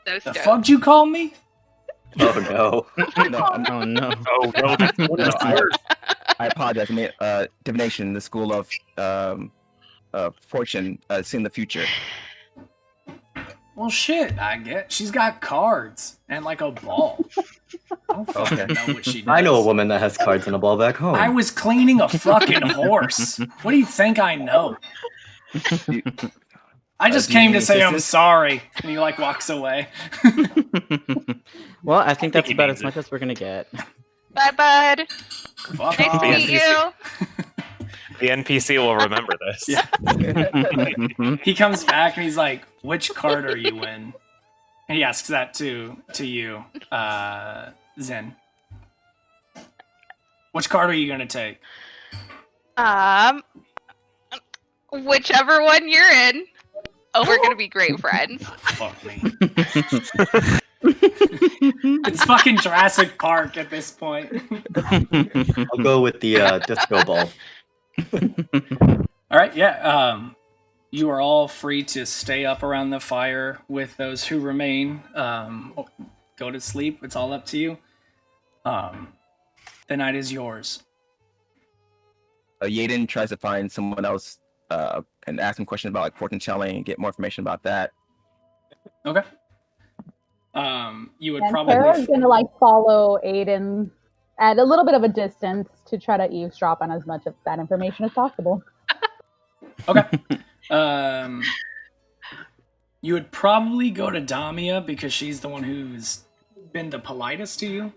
So The stoked. fuck you call me? Oh no. No, Oh no. Oh no, that's one of No, the worst. I apologize. I mean, divination, the school of fortune, seeing the future. Well, shit, I get. She's got cards and like a ball. I don't fucking Okay. know what she does. I know a woman that has cards and a ball back home. I was cleaning a fucking horse. What do you think I know? I just do you came need to say I'm assistance? sorry. And he like walks away. Well, I think that's he about means as much as we're gonna get. Bye, bud. Fuck Nice off. to meet you. The NPC will remember this. He comes back and he's like, "Which card are you in?" And he asks that to you, Zen. Which card are you gonna take? Whichever one you're in. Oh, we're gonna be great friends. Fuck me. It's fucking Jurassic Park at this point. I'll go with the disco ball. All right, yeah. You are all free to stay up around the fire with those who remain. Go to sleep. It's all up to you. The night is yours. Yaden tries to find someone else and ask him questions about like fortune telling and get more information about that. Okay. You would And probably. Tara's gonna like follow Aiden at a little bit of a distance to try to eavesdrop on as much of that information as possible. Okay. You would probably go to Damia because she's the one who's been the politest to you.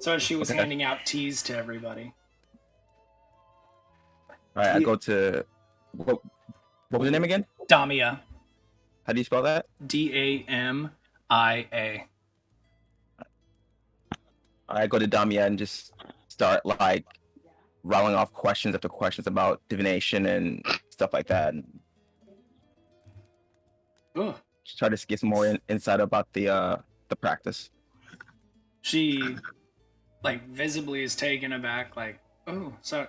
So she was Okay. handing out teas to everybody. All right, I go to what was the name again? Damia. How do you spell that? Damia. I go to Damia and just start like rattling off questions after questions about divination and stuff like that. And Ugh. just try to get some more insight about the practice. She, like, visibly is taken aback, like, oh, so,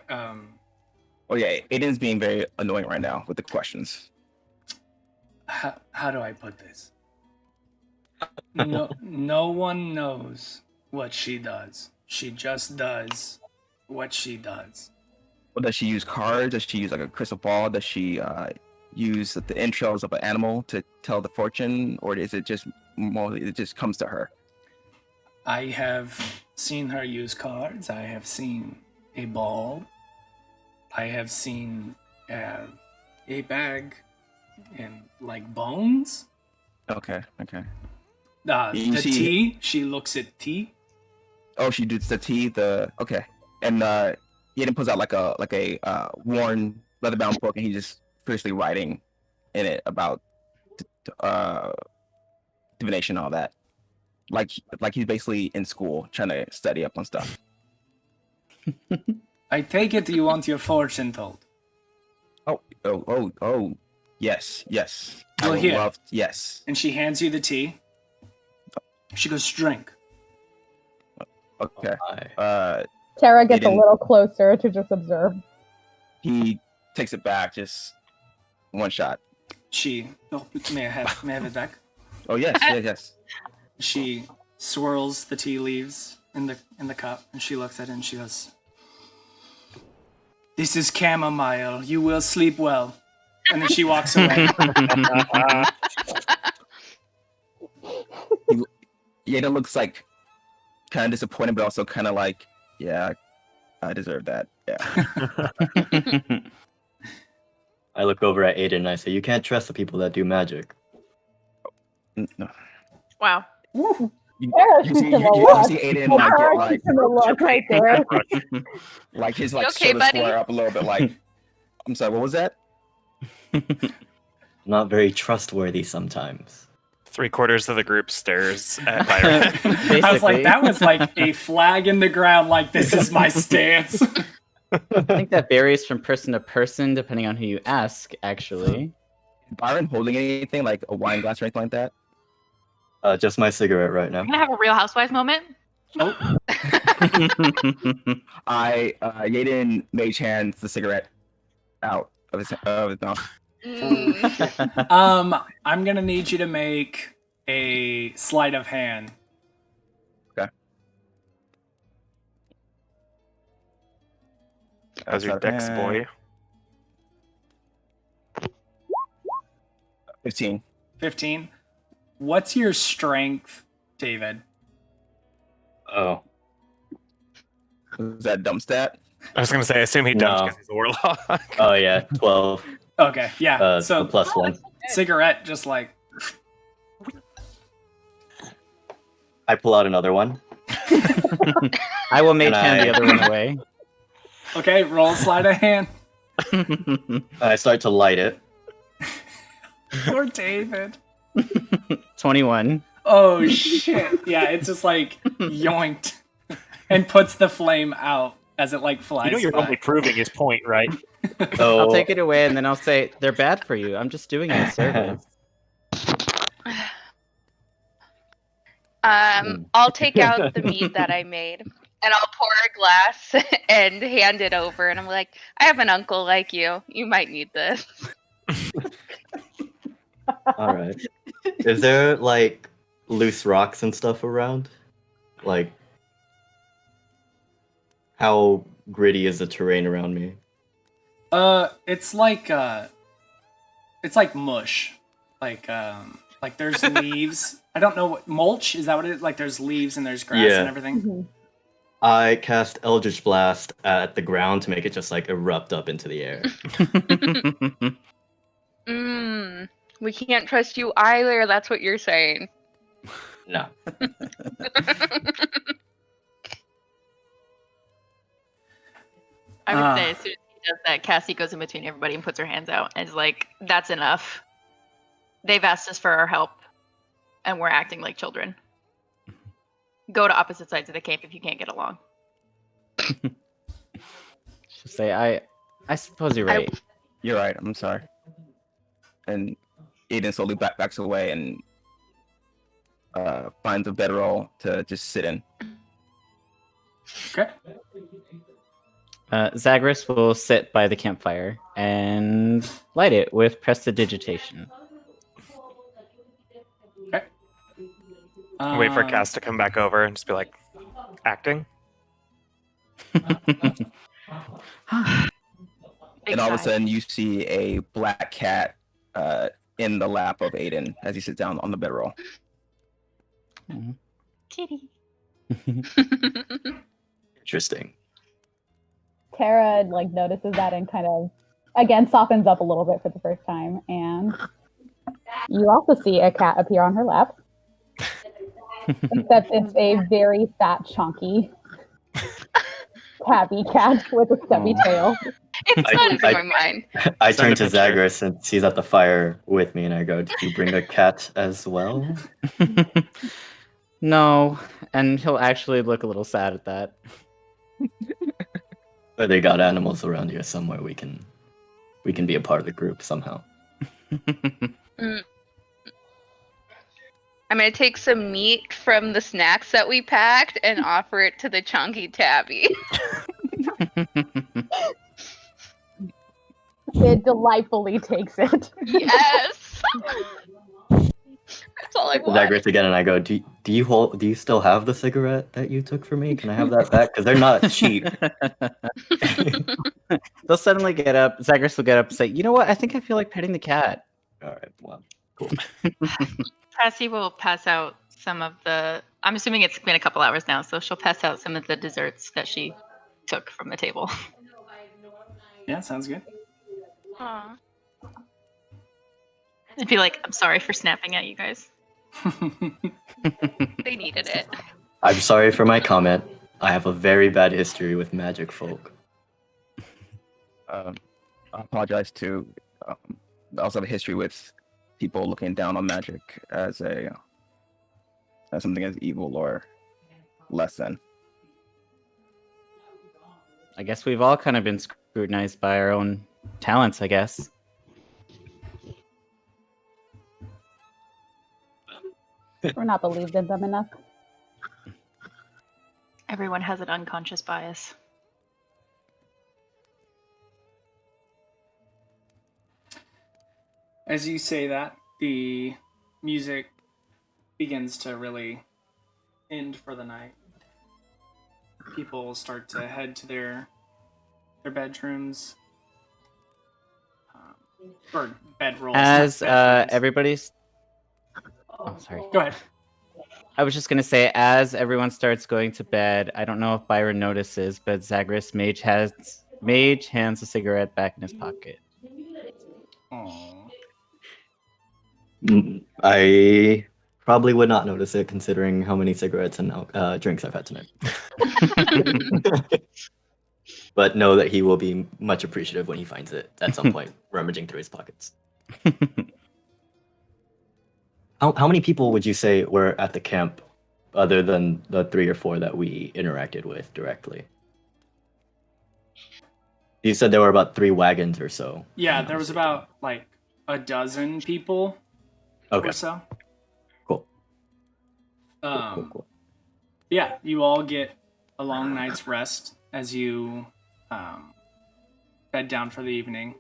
Oh yeah, Aiden's being very annoying right now with the questions. how do I put this? No one knows what she does. She just does what she does. Well, does she use cards? Does she use like a crystal ball? Does she use the entrails of an animal to tell the fortune, or is it just more? It just comes to her. I have seen her use cards. I have seen a ball. I have seen a bag and like bones. Okay. The tea. She looks at tea. Oh, she does the tea. Okay, and Yaden pulls out like a worn leather-bound book, and he's just fiercely writing in it about divination and all that. Like he's basically in school trying to study up on stuff. I take it you want your fortune told. Oh, yes. I Well, would here. love, yes. And she hands you the tea. She goes, drink. Okay. Tara gets a Aiden- little closer to just observe. He takes it back, just one shot. May I have it back? Oh yes. She swirls the tea leaves in the cup, and she looks at it and she goes, "This is chamomile. You will sleep well." And then she walks away. Yaden looks like kind of disappointed, but also kind of like, yeah, I deserve that. Yeah. I look over at Aiden and I say, "You can't trust the people that do magic." No. Wow. Tara You shoots see him a look. Aiden like Tara get like shoots him a look right there. like his like You okay, shoulders buddy? square up a little bit, like, I'm sorry, what was that? Not very trustworthy sometimes. 3/4 of the group stares at Byron. I was like, that was like a flag in the ground, like, this is my stance. I think that varies from person to person, depending on who you ask, actually. Is Byron holding anything, like a wine glass or anything like that? Just my cigarette right now. I'm gonna have a Real Housewives moment. Yaden mage hands the cigarette out of his mouth. I'm gonna need you to make a sleight of hand. Okay. How's your dex, boy? 15. 15. What's your strength, David? Oh. Was that dumb stat? I was gonna say, I assume he dumps because he's a warlock. Oh yeah, 12. Okay, yeah. So +1. Cigarette, just like. I pull out another one. I will mage hand the other one away. Okay, roll sleight of hand. I start to light it. Poor David. 21. Oh shit! Yeah, it's just like yoinked, and puts the flame out as it like flies. You know, you're by. only proving his point, right? So I'll take it away and then I'll say, they're bad for you. I'm just doing you a service. I'll take out the mead that I made and I'll pour a glass and hand it over. And I'm like, I have an uncle like you. You might need this. All right. Is there like loose rocks and stuff around? Like, how gritty is the terrain around me? It's like mush. Like there's leaves. I don't know what mulch is that what it is? Like there's leaves and there's grass and everything. Mm-hmm. I cast Eldritch Blast at the ground to make it just like erupt up into the air. We can't trust you either. That's what you're saying. No. I would say as soon as he does that, Cassie goes in between everybody and puts her hands out and is like, that's enough. They've asked us for our help, and we're acting like children. Go to opposite sides of the camp if you can't get along. Just say, I suppose you're right. You're right, I'm sorry. And Aiden slowly backs away and finds a bedroll to just sit in. Okay. Zagreus will sit by the campfire and light it with prestidigitation. Okay. Wait for Cass to come back over and just be like, acting? And all of a sudden you see a black cat in the lap of Aiden as he sits down on the bedroll. Kitty. Interesting. Tara notices that and kind of again softens up a little bit for the first time, and you also see a cat appear on her lap. Except it's a very fat, chunky tabby cat with a stubby tail. It's not in my mind. I turn to Zagreus since he's at the fire with me, and I go, "Did you bring a cat as well?" No, and he'll actually look a little sad at that. But they got animals around here somewhere. We can be a part of the group somehow. I'm gonna take some meat from the snacks that we packed and offer it to the chunky tabby. It delightfully takes it. Yes. That's all I want. Zagreus again, and I go, "Do you still have the cigarette that you took from me? Can I have that back? Because they're not cheap." They'll suddenly get up. Zagreus will get up and say, "You know what? I think I feel like petting the cat." All right, well, cool. Cassie will pass out some of the... I'm assuming it's been a couple hours now, so she'll pass out some of the desserts that she took from the table. Yeah, sounds good. Aww. I'd be like, I'm sorry for snapping at you guys. They needed it. I'm sorry for my comment. I have a very bad history with magic folk. apologize to. I also have a history with people looking down on magic as something as evil or less than. I guess we've all kind of been scrutinized by our own talents, I guess. We're not believed in them enough. Everyone has an unconscious bias. As you say that, the music begins to really end for the night. People start to head to their bedrooms. Or bedrolls. As everybody's... Oh, sorry. Go ahead. I was just going to say, as everyone starts going to bed, I don't know if Byron notices, but Zagreus Mage hands a cigarette back in his pocket. Aww. I probably would not notice it, considering how many cigarettes and drinks I've had tonight. But know that he will be much appreciative when he finds it at some point, rummaging through his pockets. How many people would you say were at the camp, other than the 3 or 4 that we interacted with directly? You said there were about 3 wagons or so. Yeah, there was about like a dozen people or so. Cool. Cool. Yeah, you all get a long night's rest as you bed down for the evening.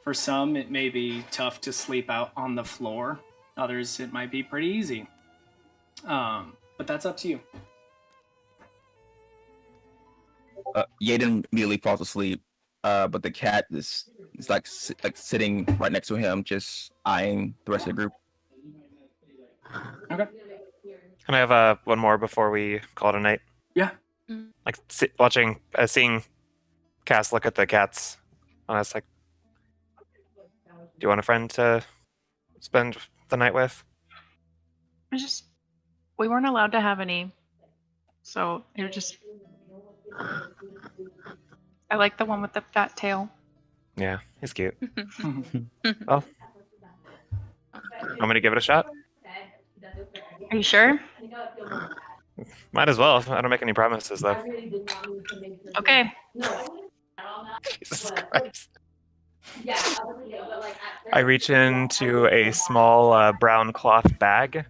For some, it may be tough to sleep out on the floor. Others, it might be pretty easy. But that's up to you. Yaden immediately falls asleep, but the cat is like sitting right next to him, just eyeing the rest of the group. Okay. Can I have one more before we call it a night? Yeah. Like seeing Cass look at the cats, and I was like, "Do you want a friend to spend the night with?" We weren't allowed to have any, so it was just. I like the one with the fat tail. Yeah, he's cute. Well, I'm gonna give it a shot. Are you sure? Might as well. I don't make any promises, though. Okay. Jesus Christ. I reach into a small brown cloth bag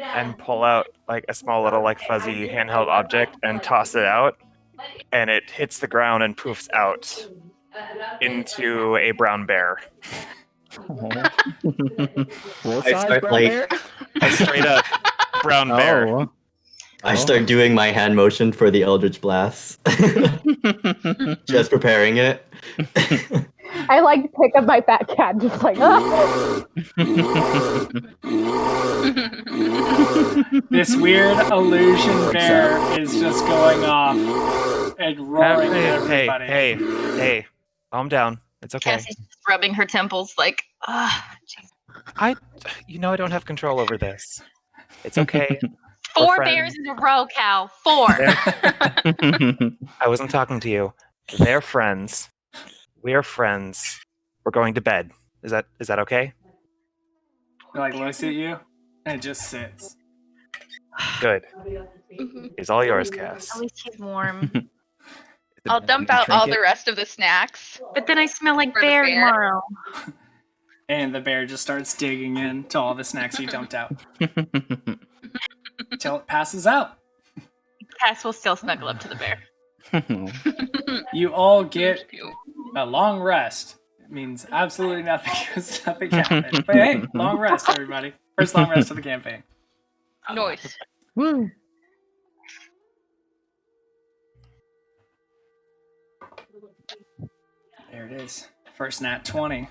and pull out like a small little like fuzzy handheld object and toss it out, and it hits the ground and poofs out into a brown bear. Full-size brown bear? A straight up brown bear. I start doing my hand motion for the Eldritch Blast. Just preparing it. I like to pick up my fat cat, just like, ah. This weird illusion bear is just going off and roaring at everybody. Hey, calm down. It's okay. Cassie's just rubbing her temples like, jeez. I don't have control over this. It's okay. 4 bears in a row, Cal. 4. I wasn't talking to you. They're friends. We are friends. We're going to bed. Is that okay? He like looks at you and just sits. Good. He's all yours, Cass. At least he's warm. I'll dump out all the rest of the snacks. But then I smell like For the bear bear. tomorrow. And the bear just starts digging into all the snacks you dumped out. Until it passes out. Cass will still snuggle up to the bear. You all get a long rest. It means absolutely nothing because nothing happened. But hey, long rest, everybody. First long rest of the campaign. Noise. Woo. There it is. First nat 20.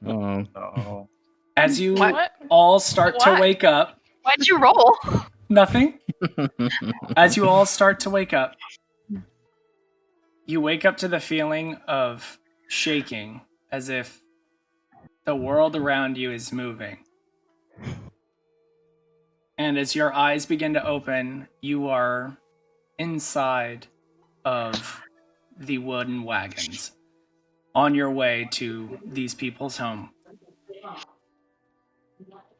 Oh. As you What? all start to What? wake up. Why'd you roll? Nothing. As you all start to wake up, you wake up to the feeling of shaking, as if the world around you is moving. And as your eyes begin to open, you are inside of the wooden wagons on your way to these people's home.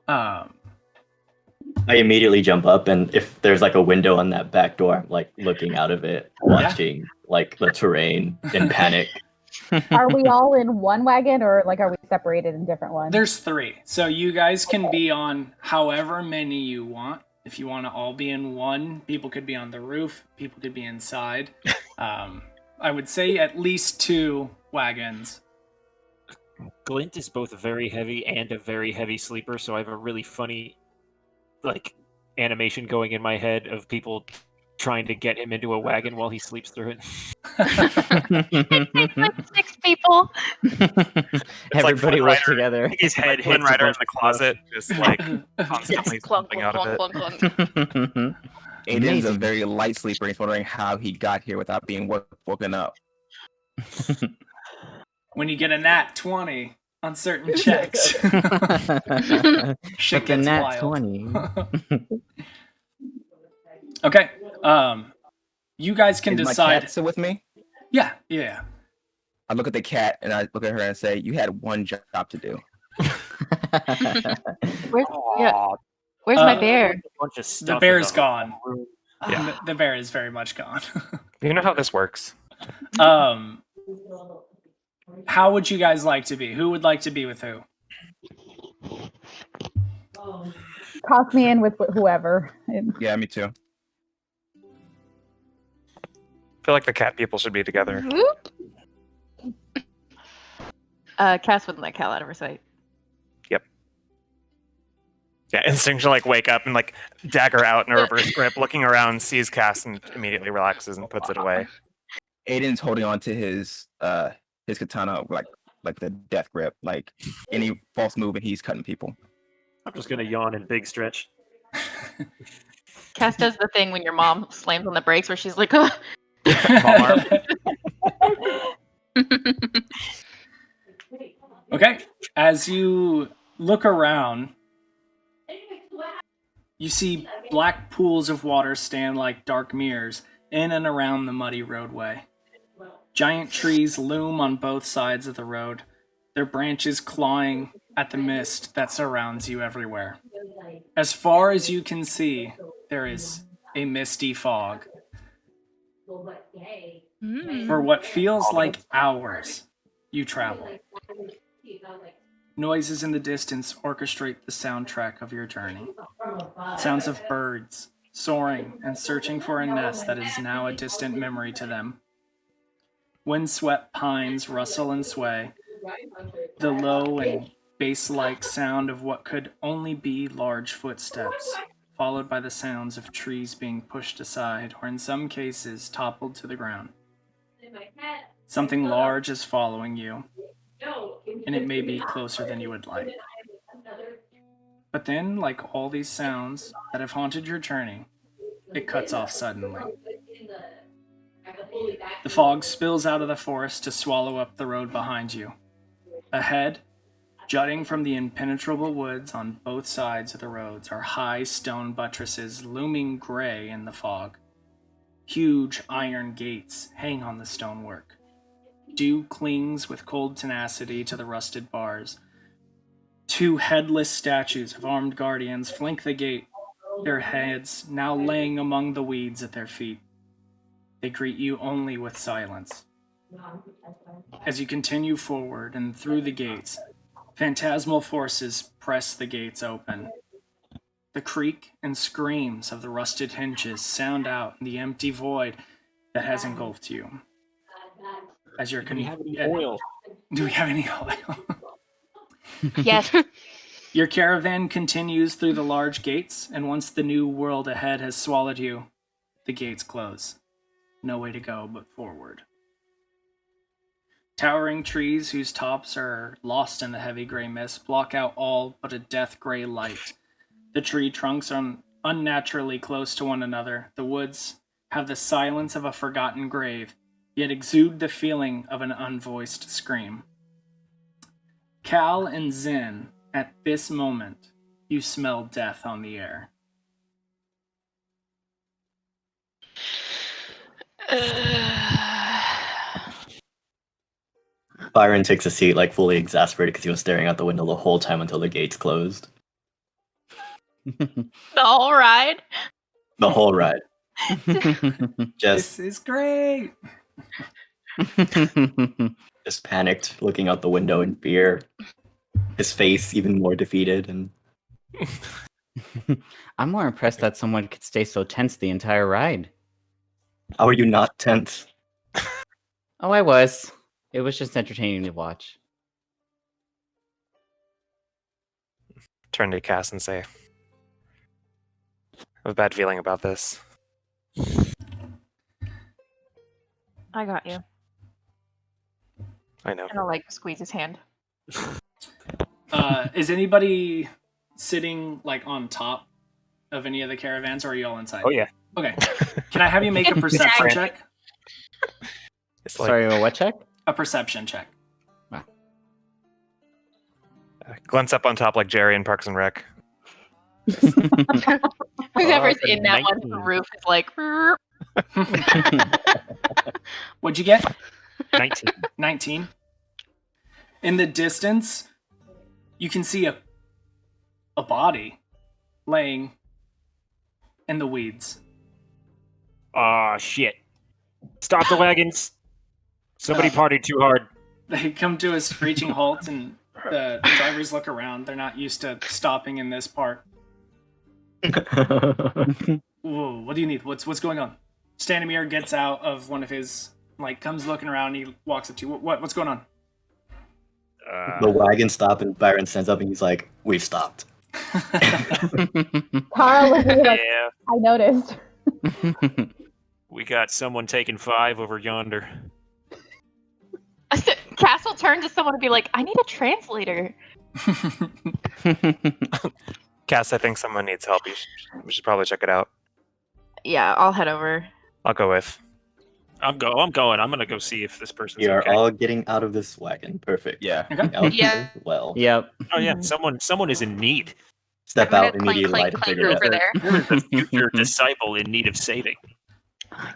I immediately jump up, and if there's like a window on that back door, I'm like looking out of it, watching like the terrain in panic. Are we all in one wagon, or like are we separated in different ones? There's 3, so you guys can be on however many you want. If you want to all be in one, people could be on the roof, people could be inside. I would say at least 2 wagons. Glint is both very heavy and a very heavy sleeper, so I have a really funny like animation going in my head of people trying to get him into a wagon while he sleeps through it. Like 6 people. Everybody like work together. His head hits Rider in the closet, just like constantly something out of it. Aiden's a very light sleeper. He's wondering how he got here without being woken up. When you get a nat 20 on certain checks, shit gets nat wild. 20. Okay, you guys can Is decide. My cat still with me? Yeah. I look at the cat and I look at her and say, "You had one job to do." Where's my bear? The bear's gone. Yeah. The bear is very much gone. You know how this works. How would you guys like to be? Who would like to be with who? Toss me in with whoever. Yeah, me too. I feel like the cat people should be together. Cass wouldn't let Cal out of her sight. Yep. Yeah, instinctually like wake up and like dagger out in a reverse grip, looking around, sees Cass and immediately relaxes and puts it away. Aiden's holding on to his katana like the death grip. Like any false move and he's cutting people. I'm just gonna yawn and big stretch. Cass does the thing when your mom slams on the brakes where she's like, "Oh." Okay, as you look around, you see black pools of water stand like dark mirrors in and around the muddy roadway. Giant trees loom on both sides of the road, their branches clawing at the mist that surrounds you everywhere. As far as you can see, there is a misty fog. For what feels like hours, you travel. Noises in the distance orchestrate the soundtrack of your journey. Sounds of birds, soaring and searching for a nest that is now a distant memory to them. Windswept pines rustle and sway. The low and bass-like sound of what could only be large footsteps, followed by the sounds of trees being pushed aside, or in some cases, toppled to the ground. Something large is following you, and it may be closer than you would like. But then, like all these sounds that have haunted your journey, it cuts off suddenly. The fog spills out of the forest to swallow up the road behind you. Ahead, jutting from the impenetrable woods on both sides of the roads, are high stone buttresses looming gray in the fog. Huge iron gates hang on the stonework. Dew clings with cold tenacity to the rusted bars. 2 headless statues of armed guardians flank the gate, their heads now laying among the weeds at their feet. They greet you only with silence. As you continue forward and through the gates, phantasmal forces press the gates open. The creak and screams of the rusted hinges sound out in the empty void that has engulfed you. As you're Do we have any oil? Do we have any oil? Yes. Your caravan continues through the large gates, and once the new world ahead has swallowed you, the gates close. No way to go but forward. Towering trees whose tops are lost in the heavy gray mist block out all but a death gray light. The tree trunks are unnaturally close to one another. The woods have the silence of a forgotten grave, yet exude the feeling of an unvoiced scream. Cal and Zen, at this moment, you smell death on the air. Byron takes a seat, like fully exasperated because he was staring out the window the whole time until the gates closed. The whole ride. The whole ride. This is great. Just panicked, looking out the window in fear. His face even more defeated, and I'm more impressed that someone could stay so tense the entire ride. how are you not tense? Oh, I was. It was just entertaining to watch. Turn to Cass and say, I have a bad feeling about this. I got you. I know. And I'll like squeeze his hand. Is anybody sitting like on top of any of the caravans, or are you all inside? Oh yeah. Okay. Can I have you make a perception check? It's like, Sorry, a what check? A perception check. Glint's up on top like Jerry in Parks and Rec. Whoever's in that 19. one roof is like. What'd you get? 19. 19. In the distance, you can see a body laying in the weeds. Aw, shit. Stop the wagons. Somebody partied too hard. They come to a screeching halt, and the drivers look around. They're not used to stopping in this part. Whoa, what do you need? What's going on? Stanimir gets out of one of his, like, comes looking around, and he walks up to you. What's going on? The wagon stopped, and Byron stands up, and he's like, "We've stopped." Carl was really like, Yeah, I noticed. we got someone taking 5 over yonder. Castle turns to someone and be like, I need a translator. Cass, I think someone needs help. We should probably check it out. Yeah, I'll head over. I'll go with. I'm going. I'm gonna go see if this person's We are okay. all getting out of this wagon. Perfect. Yeah. Out Yeah. Well. Yep. Oh yeah, someone is in need. Step I'm out gonna clink, immediately. clink, Light clink figure out. over there. There is a future disciple in need of saving. Oh my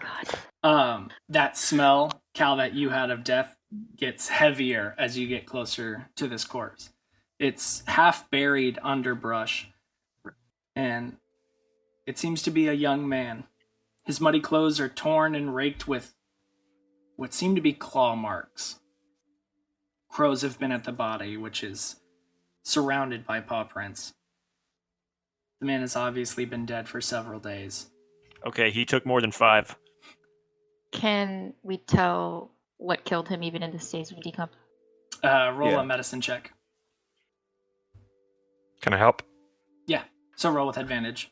god. That smell, Cal, that you had of death gets heavier as you get closer to this corpse. It's half buried under brush, and it seems to be a young man. His muddy clothes are torn and raked with what seem to be claw marks. Crows have been at the body, which is surrounded by paw prints. The man has obviously been dead for several days. Okay, he took more than 5. Can we tell what killed him even in the states of decomp? Roll Yeah. a medicine check. Can I help? Yeah, so roll with advantage.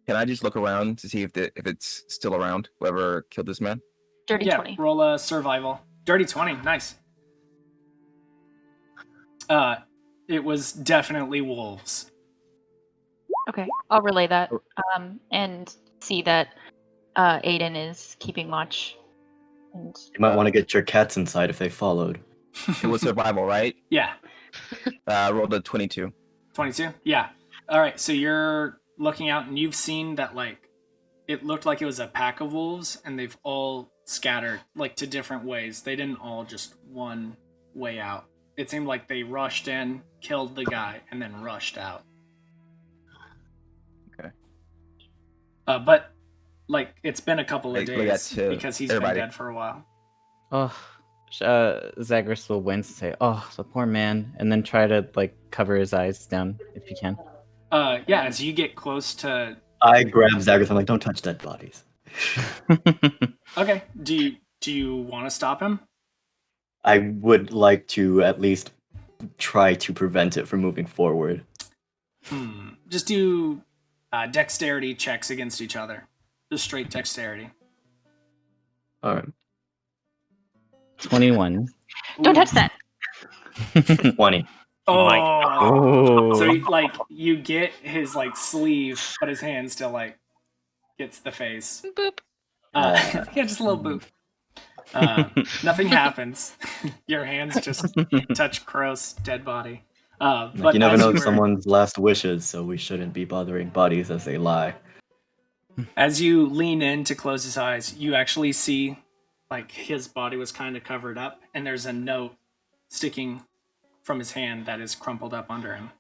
Can I just look around to see if it's still around? Whoever killed this man. Dirty Yeah, 20. roll a survival. Dirty 20, nice. It was definitely wolves. Okay, I'll relay that. And see that Aiden is keeping watch. And You might want to get your cats inside if they followed. It was survival, right? Yeah, Rolled a 22. 22? Yeah. All right, so you're looking out and you've seen that, like, it looked like it was a pack of wolves and they've all scattered, like, to different ways. They didn't all just one way out. It seemed like they rushed in, killed the guy, and then rushed out. Okay. But, like, it's been a couple of Like, look at days to because he's everybody. been dead for a while. Oh, Zagreus will wince and say, "Oh, the poor man," and then try to like cover his eyes down if you can. Yeah, as you get close to... I grab Zagreus. I'm like, "Don't touch dead bodies." Okay, do you want to stop him? I would like to at least try to prevent it from moving forward. Just do dexterity checks against each other. Just straight dexterity. All right. 21. don't touch that. 20. Oh, so you get his like sleeve, but his hand still like gets the face. Boop. Yeah, just a little boop. Nothing happens. Your hands just touch Crow's dead body. But You never as know you were- someone's last wishes, so we shouldn't be bothering bodies as they lie. As you lean in to close his eyes, you actually see like his body was kind of covered up, and there's a note sticking from his hand that is crumpled up under him.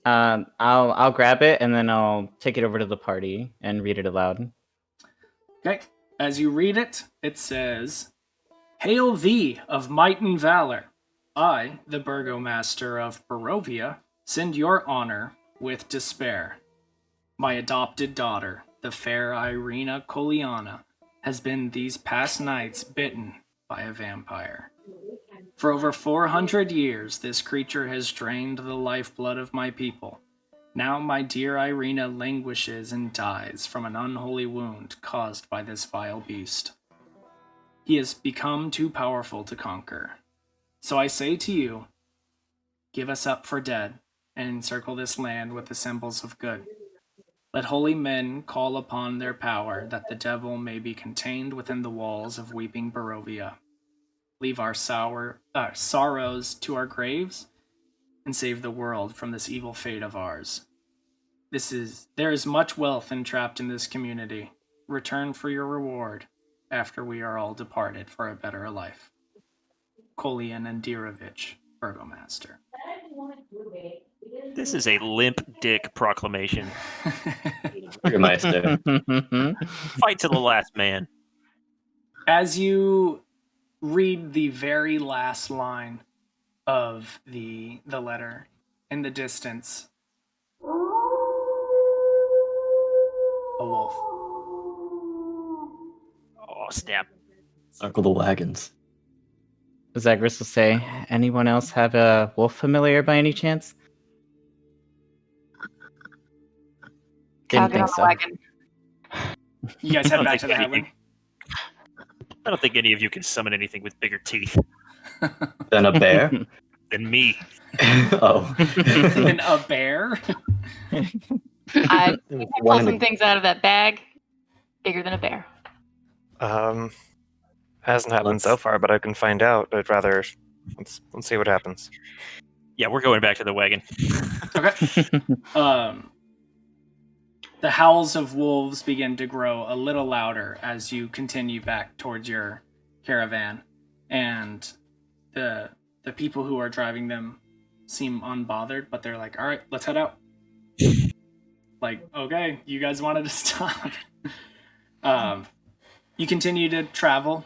I'll grab it and then I'll take it over to the party and read it aloud. Okay. As you read it, it says, "Hail thee of might and valor. I, the burgomaster of Barovia, send your honor with despair. My adopted daughter, the fair Irina Koliana, has been these past nights bitten by a vampire. For over 400 years, this creature has drained the lifeblood of my people. Now my dear Irina languishes and dies from an unholy wound caused by this vile beast. He has become too powerful to conquer. So I say to you, give us up for dead and encircle this land with the symbols of good. Let holy men call upon their power that the devil may be contained within the walls of weeping Barovia. Leave our sorrows to our graves and save the world from this evil fate of ours. There is much wealth entrapped in this community. Return for your reward after we are all departed for a better life. Kolian and Dirovich, Burgomaster." This is a limp dick proclamation. Burgomaster. Fight to the last man. As you read the very last line of the letter, in the distance, a wolf. Oh, snap. Circle the wagons. Zagreus will say, anyone else have a wolf familiar by any chance? Didn't think so. Wagon. You guys head back to the Headland? I don't think any of you can summon anything with bigger teeth Then a bear? than me. Oh. Than a bear? I pulled some things out of that bag bigger than a bear. Hasn't happened so far, but I can find out. I'd rather let's see what happens. Yeah, we're going back to the wagon. Okay. The howls of wolves begin to grow a little louder as you continue back towards your caravan, and the people who are driving them seem unbothered, but they're like, "All right, let's head out." Like, okay, you guys wanted to stop. You continue to travel.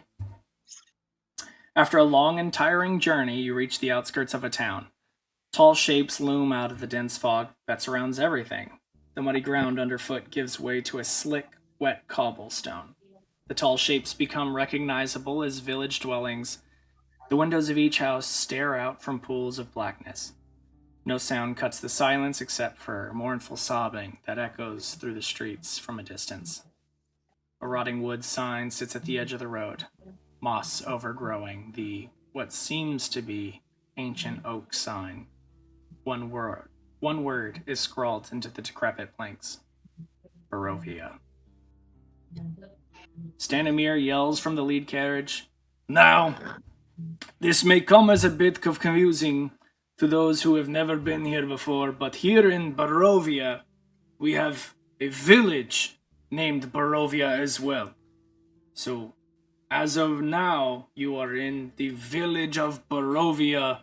After a long and tiring journey, you reach the outskirts of a town. Tall shapes loom out of the dense fog that surrounds everything. The muddy ground underfoot gives way to a slick, wet cobblestone. The tall shapes become recognizable as village dwellings. The windows of each house stare out from pools of blackness. No sound cuts the silence except for mournful sobbing that echoes through the streets from a distance. A rotting wood sign sits at the edge of the road, moss overgrowing the what seems to be ancient oak sign. One word is scrawled into the decrepit planks. Barovia. Stanimir yells from the lead carriage, "Now, this may come as a bit of confusing to those who have never been here before, but here in Barovia, we have a village named Barovia as well. So, as of now, you are in the village of Barovia,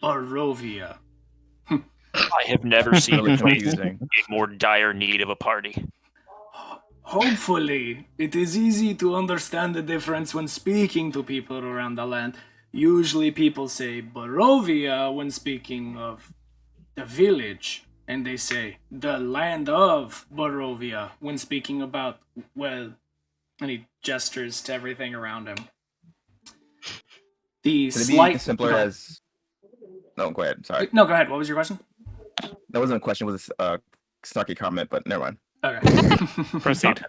Barovia." I have never seen Really a place confusing. in more dire need of a party. Hopefully, it is easy to understand the difference when speaking to people around the land. Usually people say Barovia when speaking of the village, and they say the land of Barovia when speaking about, well, and he gestures to everything around him. The Could it slight... be simpler as... No, go ahead. Sorry. No, go ahead. What was your question? That wasn't a question. It was a snarky comment, but never mind. Okay. Proceed.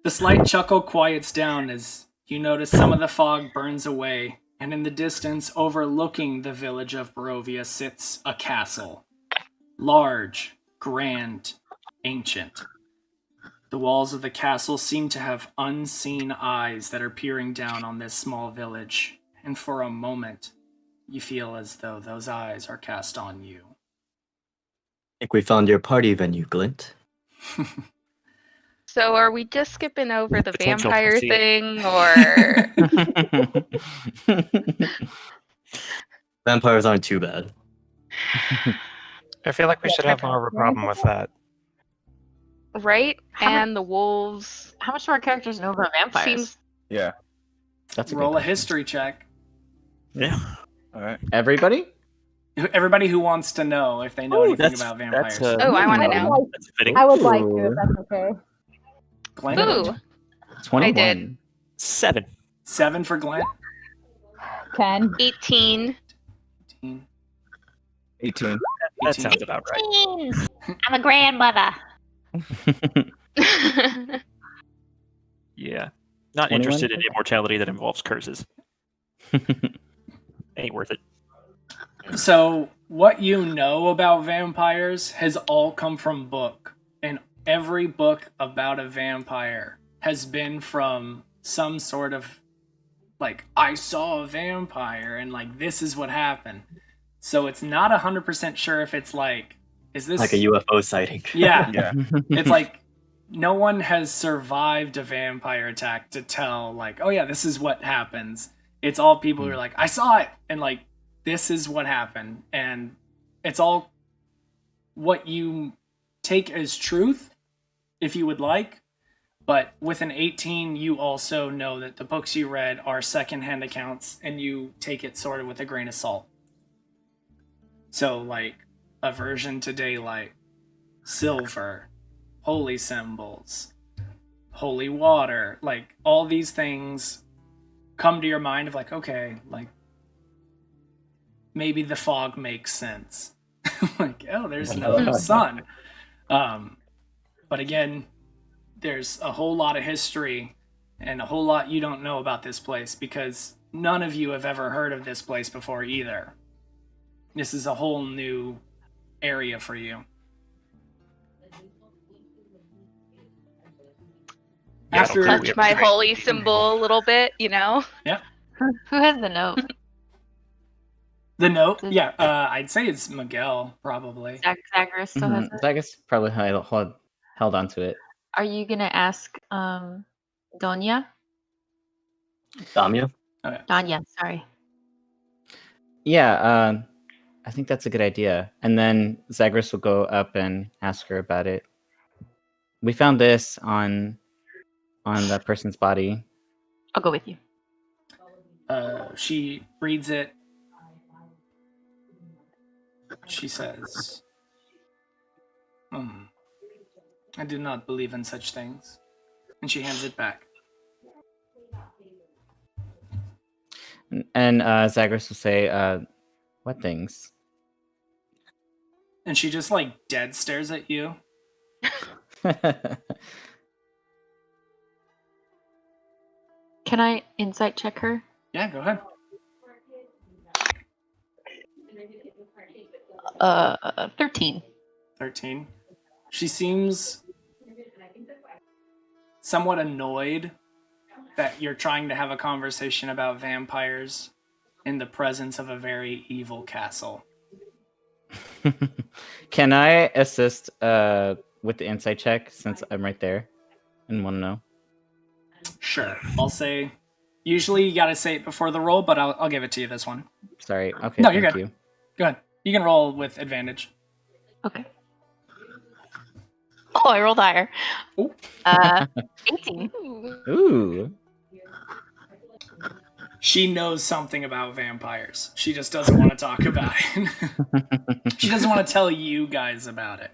The slight chuckle quiets down as you notice some of the fog burns away, and in the distance, overlooking the village of Barovia, sits a castle. Large, grand, ancient. The walls of the castle seem to have unseen eyes that are peering down on this small village, and for a moment, you feel as though those eyes are cast on you. I think we found your party venue, Glint. So are we just skipping over the Potential vampire pussy. thing, or Vampires aren't too bad. I feel like we should have more of a problem with that. right? How And the wolves How much do our characters know about vampires? seems Yeah. That's a Roll good a question. history check. Yeah. All right. Everybody? Everybody who wants to know if they know anything that's- about vampires. Oh, I want to know. That's fitting. I would like to, if that's okay. Glenn? Ooh, 21. did. 7. 7 for Glenn. 10. 18. 18. 18. That sounds about right. I'm a grandmother. Yeah. Not 21? interested in immortality that involves curses. Ain't worth it. So, what you know about vampires has all come from book. And every book about a vampire has been from some sort of, like, I saw a vampire and, like, this is what happened. So it's not 100% sure if it's like, is this... Like a UFO sighting. Yeah. Yeah. It's like, no one has survived a vampire attack to tell, like, oh yeah, this is what happens. It's all people who are like, I saw it, and like, this is what happened. And it's all what you take as truth, if you would like. But with an 18, you also know that the books you read are secondhand accounts, and you take it sort of with a grain of salt. So, like, aversion to daylight, silver, holy symbols, holy water, like, all these things come to your mind of like, okay, like, maybe the fog makes sense. Like, oh, there's no sun. But again, there's a whole lot of history and a whole lot you don't know about this place because none of you have ever heard of this place before either. This is a whole new area for you. After touch my holy symbol a little bit, you know? Yeah. Who has the note? The note? Yeah, I'd say it's Miguel, probably. Zagreus still has it. I guess probably held on to it. Are you gonna ask Donya? Damia? Donya, sorry. Yeah, I think that's a good idea. And then Zagreus will go up and ask her about it. We found this on that person's body. I'll go with you. She reads it. She says, I do not believe in such things. And she hands it back. And Zagreus will say, what things? And she just, like, dead stares at you. Can I insight check her? Yeah, go ahead. 13. 13. She seems somewhat annoyed that you're trying to have a conversation about vampires in the presence of a very evil castle. Can I assist with the insight check since I'm right there and want to know? Sure. I'll say, usually you gotta say it before the roll, but I'll give it to you this one. Sorry. Okay, No, you're thank good. you. Go ahead. You can roll with advantage. Okay. Oh, I rolled higher. Ooh. 18. Ooh. She knows something about vampires. She just doesn't want to talk about it. She doesn't want to tell you guys about it.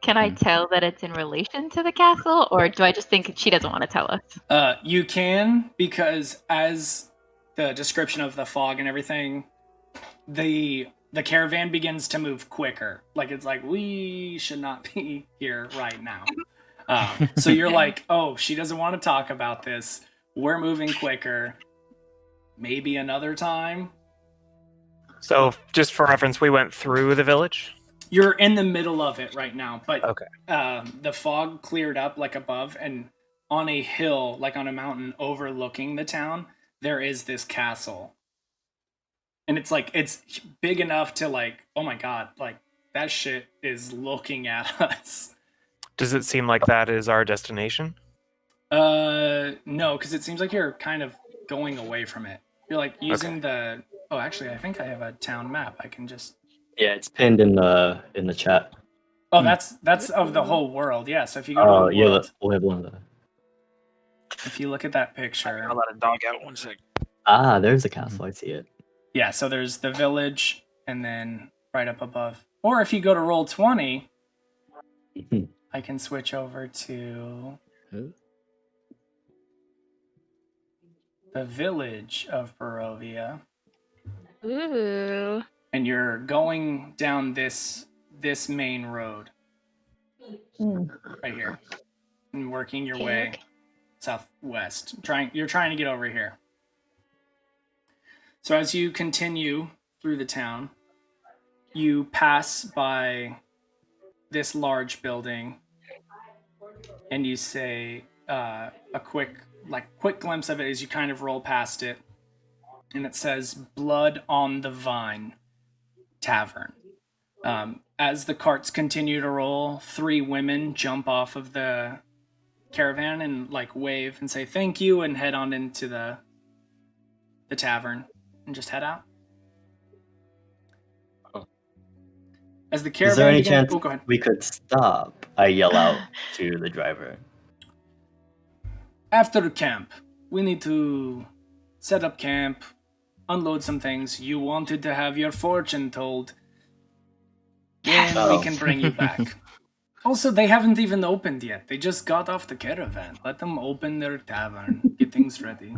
Can I tell that it's in relation to the castle, or do I just think she doesn't want to tell us? You can, because as the description of the fog and everything, the caravan begins to move quicker. Like, it's like, we should not be here right now. So you're like, oh, she doesn't want to talk about this. We're moving quicker. Maybe another time. So, just for reference, we went through the village? You're in the middle of it right now, but Okay. The fog cleared up, like, above, and on a hill, like on a mountain overlooking the town, there is this castle. And it's like, it's big enough to, like, oh my god, like, that shit is looking at us. Does it seem like that is our destination? No, because it seems like you're kind of going away from it. You're like using the. Oh, actually, I think I have a town map. I can just. Yeah, it's pinned in the chat. Oh, that's of the whole world. Yeah. So if you go Oh, to the yeah, world, we'll have one of that. if you look at that picture, I'll let a dog out 1 sec. Ah, there's the castle. I see it. yeah. So there's the village, and then right up above. Or if you go to roll 20, I can switch over to the village of Barovia. Ooh. And you're going down this main road right here, and working your way southwest. You're trying to get over here. So as you continue through the town, you pass by this large building, and you say a quick glimpse of it as you kind of roll past it, and it says "Blood on the Vine Tavern." As the carts continue to roll, 3 women jump off of the caravan and like wave and say thank you and head on into the tavern and just head out. As the caravan Is there any begins, chance go ahead. we could stop? I yell out to the driver. After camp, we need to set up camp, unload some things. You wanted to have your fortune told. Then we can bring you back. Also, they haven't even opened yet. They just got off the caravan. Let them open their tavern, get things ready.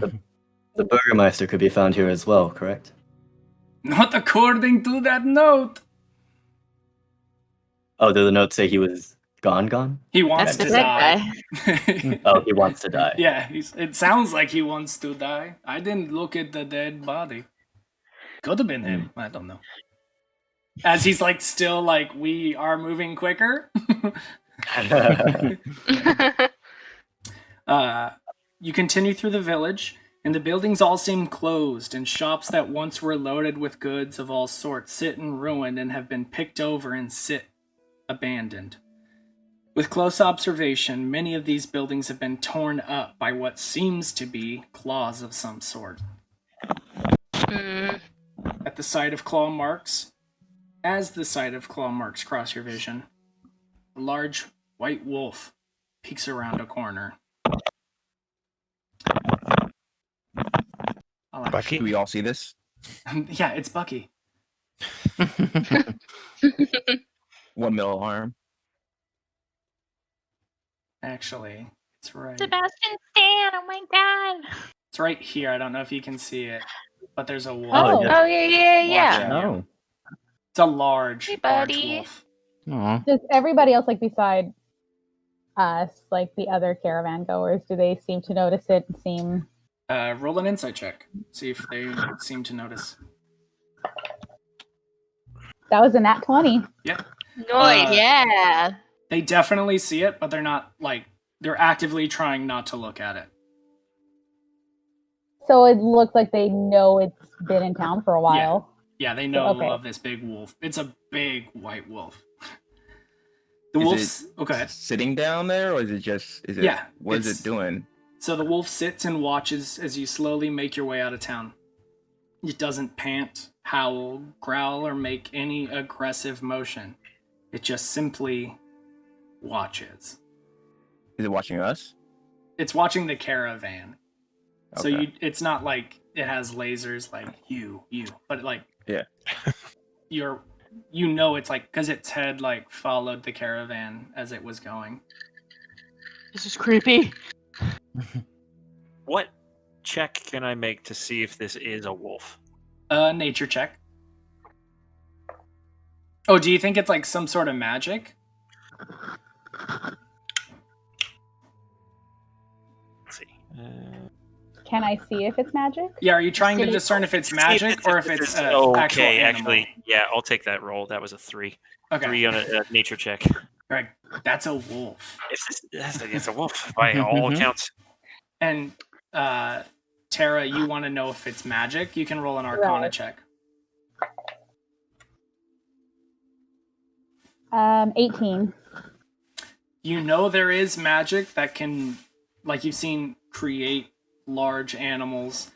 The Burgermeister could be found here as well, correct? Not according to that note. Oh, did the note say he was gone? He wants to die. Oh, he wants to die. Yeah, it sounds like he wants to die. I didn't look at the dead body. Could have been him. I don't know. As he's like still like, we are moving quicker. You continue through the village, and the buildings all seem closed, and shops that once were loaded with goods of all sorts sit in ruin and have been picked over and sit abandoned. With close observation, many of these buildings have been torn up by what seems to be claws of some sort. At the sight of claw marks, as the sight of claw marks cross your vision, a large white wolf peeks around a corner. Bucky, do we all see this? Yeah, it's Bucky. 1 mil arm. Actually, it's right. Sebastian Stan, oh my god. It's right here. I don't know if you can see it, but there's a wolf. Oh yeah. No. It's a large wolf. Aww. Does everybody else, like beside us, like the other caravan goers, do they seem to notice it and seem... Roll an insight check. See if they seem to notice. That was a nat 20. Yeah. Nice. Yeah. They definitely see it, but they're not, like, they're actively trying not to look at it. So it looks like they know it's been in town for a while. Yeah, they know of this big wolf. It's a big white wolf. The wolf's sitting down there, or is it just? What is it doing? So the wolf sits and watches as you slowly make your way out of town. It doesn't pant, howl, growl, or make any aggressive motion. It just simply watches. Is it watching us? It's watching the caravan. So it's not like it has lasers like you, but like it's like because its head like followed the caravan as it was going. This is creepy. What check can I make to see if this is a wolf? Nature check. Oh, do you think it's like some sort of magic? Let's see. Can I see if it's magic? Yeah, are you trying to discern if it's magic or if it's actual animal? Actually, yeah, I'll take that roll. That was a 3. Okay. 3 on a nature check. Right, that's a wolf. It's a wolf by all accounts. And Tara, you want to know if it's magic? You can roll an Arcana check. 18. You know there is magic that can, like you've seen, create large animals,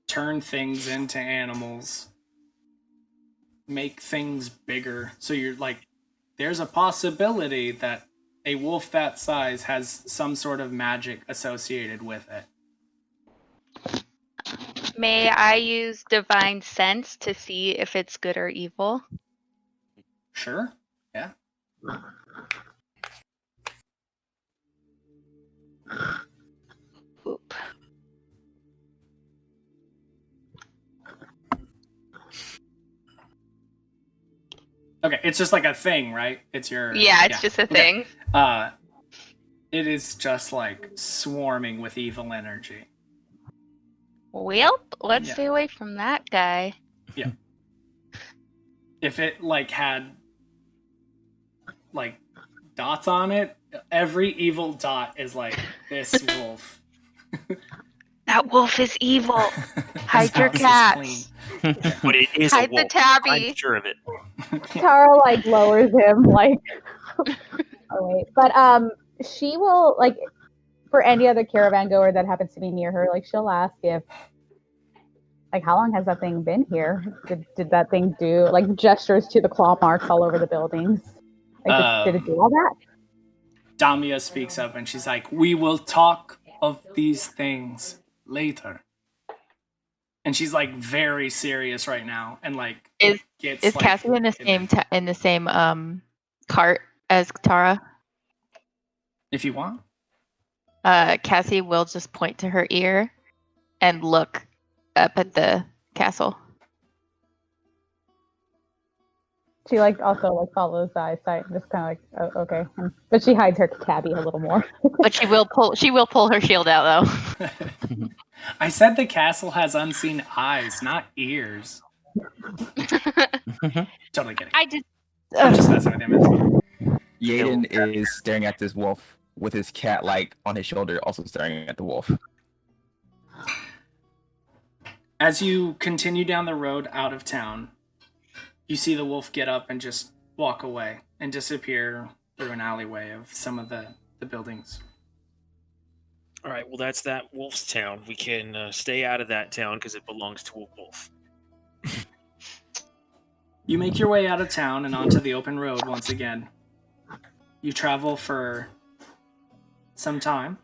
turn things into animals, make things bigger. So you're like, there's a possibility that a wolf that size has some sort of magic associated with it. May I use divine sense to see if it's good or evil? Sure. Yeah. Oop. Okay, it's just like a thing, right? It's your... Yeah, it's just a thing. It is just like swarming with evil energy. Well, let's stay away from that guy. Yeah. If it like had like dots on it, every evil dot is like this wolf. That wolf is evil. Hide your cats. But it is Hide a wolf. the tabby. I'm sure of it. Tara like lowers him like. Oh wait, but she will like for any other caravan goer that happens to be near her, like she'll ask if like how long has that thing been here? Did that thing do like gestures to the claw marks all over the buildings? Like did it do all that? Damia speaks up and she's like, "We will talk of these things later." And she's like very serious right now, and like Is like, Cassie in the same cart as Tara? If you want. Cassie will just point to her ear and look up at the castle. She like also like follows the eyesight, just kind of like, oh, okay, but she hides her tabby a little more. But she will pull her shield out though. I said the castle has unseen eyes, not ears. Totally kidding. I'm just messing with him. Yaden is staring at this wolf with his cat like on his shoulder, also staring at the wolf. As you continue down the road out of town, you see the wolf get up and just walk away and disappear through an alleyway of some of the buildings. All right, well, that's that wolf's town. We can stay out of that town because it belongs to a wolf. You make your way out of town and onto the open road once again. You travel for some time.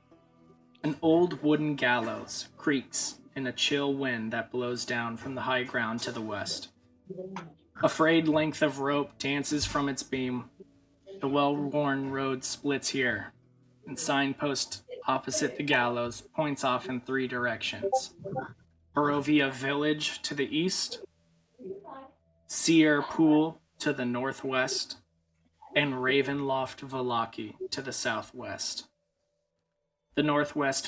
An old wooden gallows creaks in a chill wind that blows down from the high ground to the west. A frayed length of rope dances from its beam. The well-worn road splits here, and signpost opposite the gallows points off in 3 directions. Barovia Village to the east, Seer Pool to the northwest, and Ravenloft Valaki to the southwest. The northwest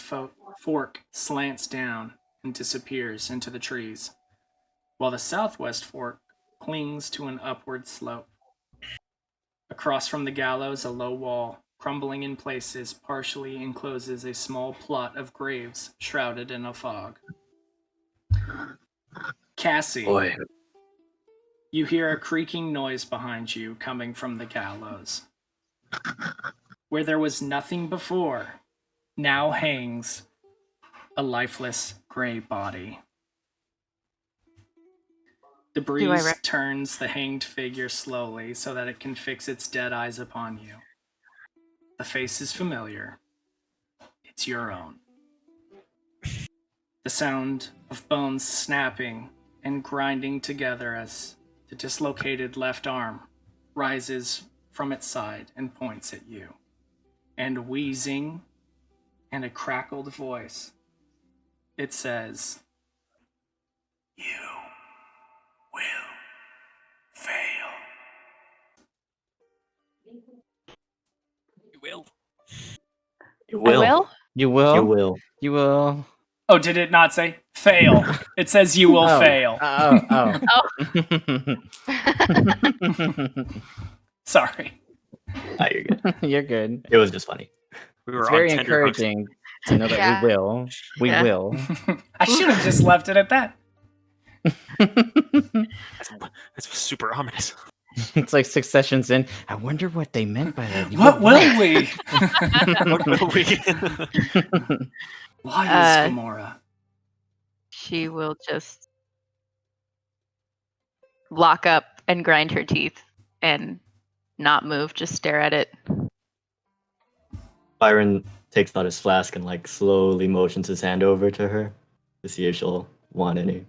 fork slants down and disappears into the trees, while the southwest fork clings to an upward slope. Across from the gallows, a low wall, crumbling in places, partially encloses a small plot of graves shrouded in a fog. Cassie, Boy. You hear a creaking noise behind you coming from the gallows. Where there was nothing before, now hangs a lifeless gray body. The breeze turns the hanged figure slowly so that it can fix its dead eyes upon you. The face is familiar. It's your own. The sound of bones snapping and grinding together as the dislocated left arm rises from its side and points at you. And wheezing and a crackled voice, it says, "You will fail." You will. You will. You will. You will. You will. Oh, did it not say fail? It says you will fail. Oh. Sorry. Oh, you're good. You're good. It was just funny. We were It's on very tenterhooks. encouraging to know that we will. We will. I should have just left it at that. That's super ominous. It's like 6 sessions in. I wonder what they meant by that. What will we? What will we? Why is Gamora? She will just lock up and grind her teeth and not move, just stare at it. Byron takes out his flask and like slowly motions his hand over to her to see if she'll want any.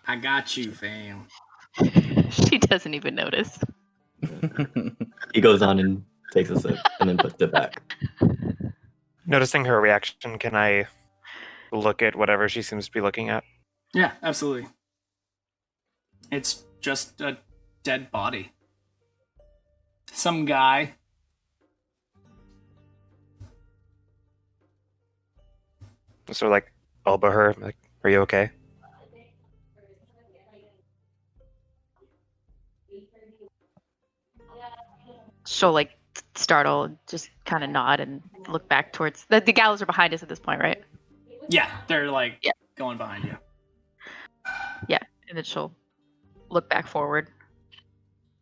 I got you, fam. She doesn't even notice. He goes on and takes a sip and then puts it back. Noticing her reaction, can I look at whatever she seems to be looking at? Yeah, absolutely. It's just a dead body. Some guy. So like elbow her, like, are you okay? She'll like startle, just kind of nod and look back towards the gallows are behind us at this point, right? Yeah, they're like going behind you. Yeah, and then she'll look back forward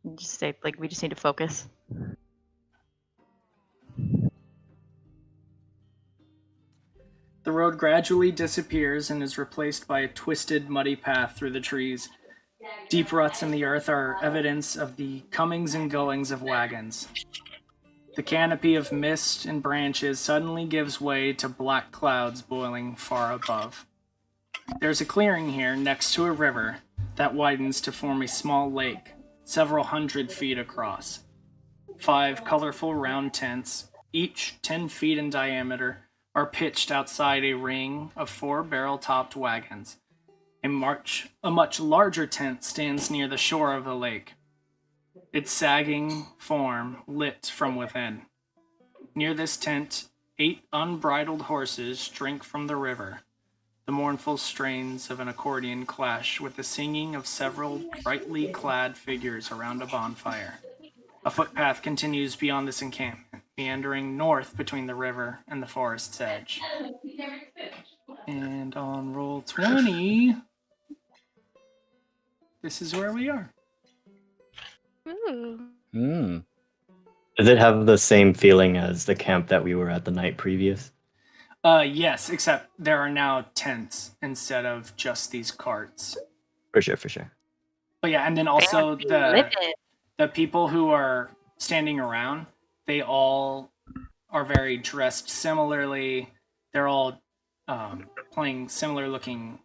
and just say, like, we just need to focus. The road gradually disappears and is replaced by a twisted, muddy path through the trees. Deep ruts in the earth are evidence of the comings and goings of wagons. The canopy of mist and branches suddenly gives way to black clouds boiling far above. There's a clearing here next to a river that widens to form a small lake, several 100 feet across. 5 colorful round tents, each 10 feet in diameter, are pitched outside a ring of 4 barrel-topped wagons. A much larger tent stands near the shore of the lake, its sagging form lit from within. Near this tent, 8 unbridled horses drink from the river. The mournful strains of an accordion clash with the singing of several brightly clad figures around a bonfire. A footpath continues beyond this encampment, meandering north between the river and the forest's edge. And on roll 20, this is where we are. Ooh. Does it have the same feeling as the camp that we were at the night previous? Yes, except there are now tents instead of just these carts. For sure. But yeah, and then also the people who are standing around, they all are very dressed similarly. They're all playing similar looking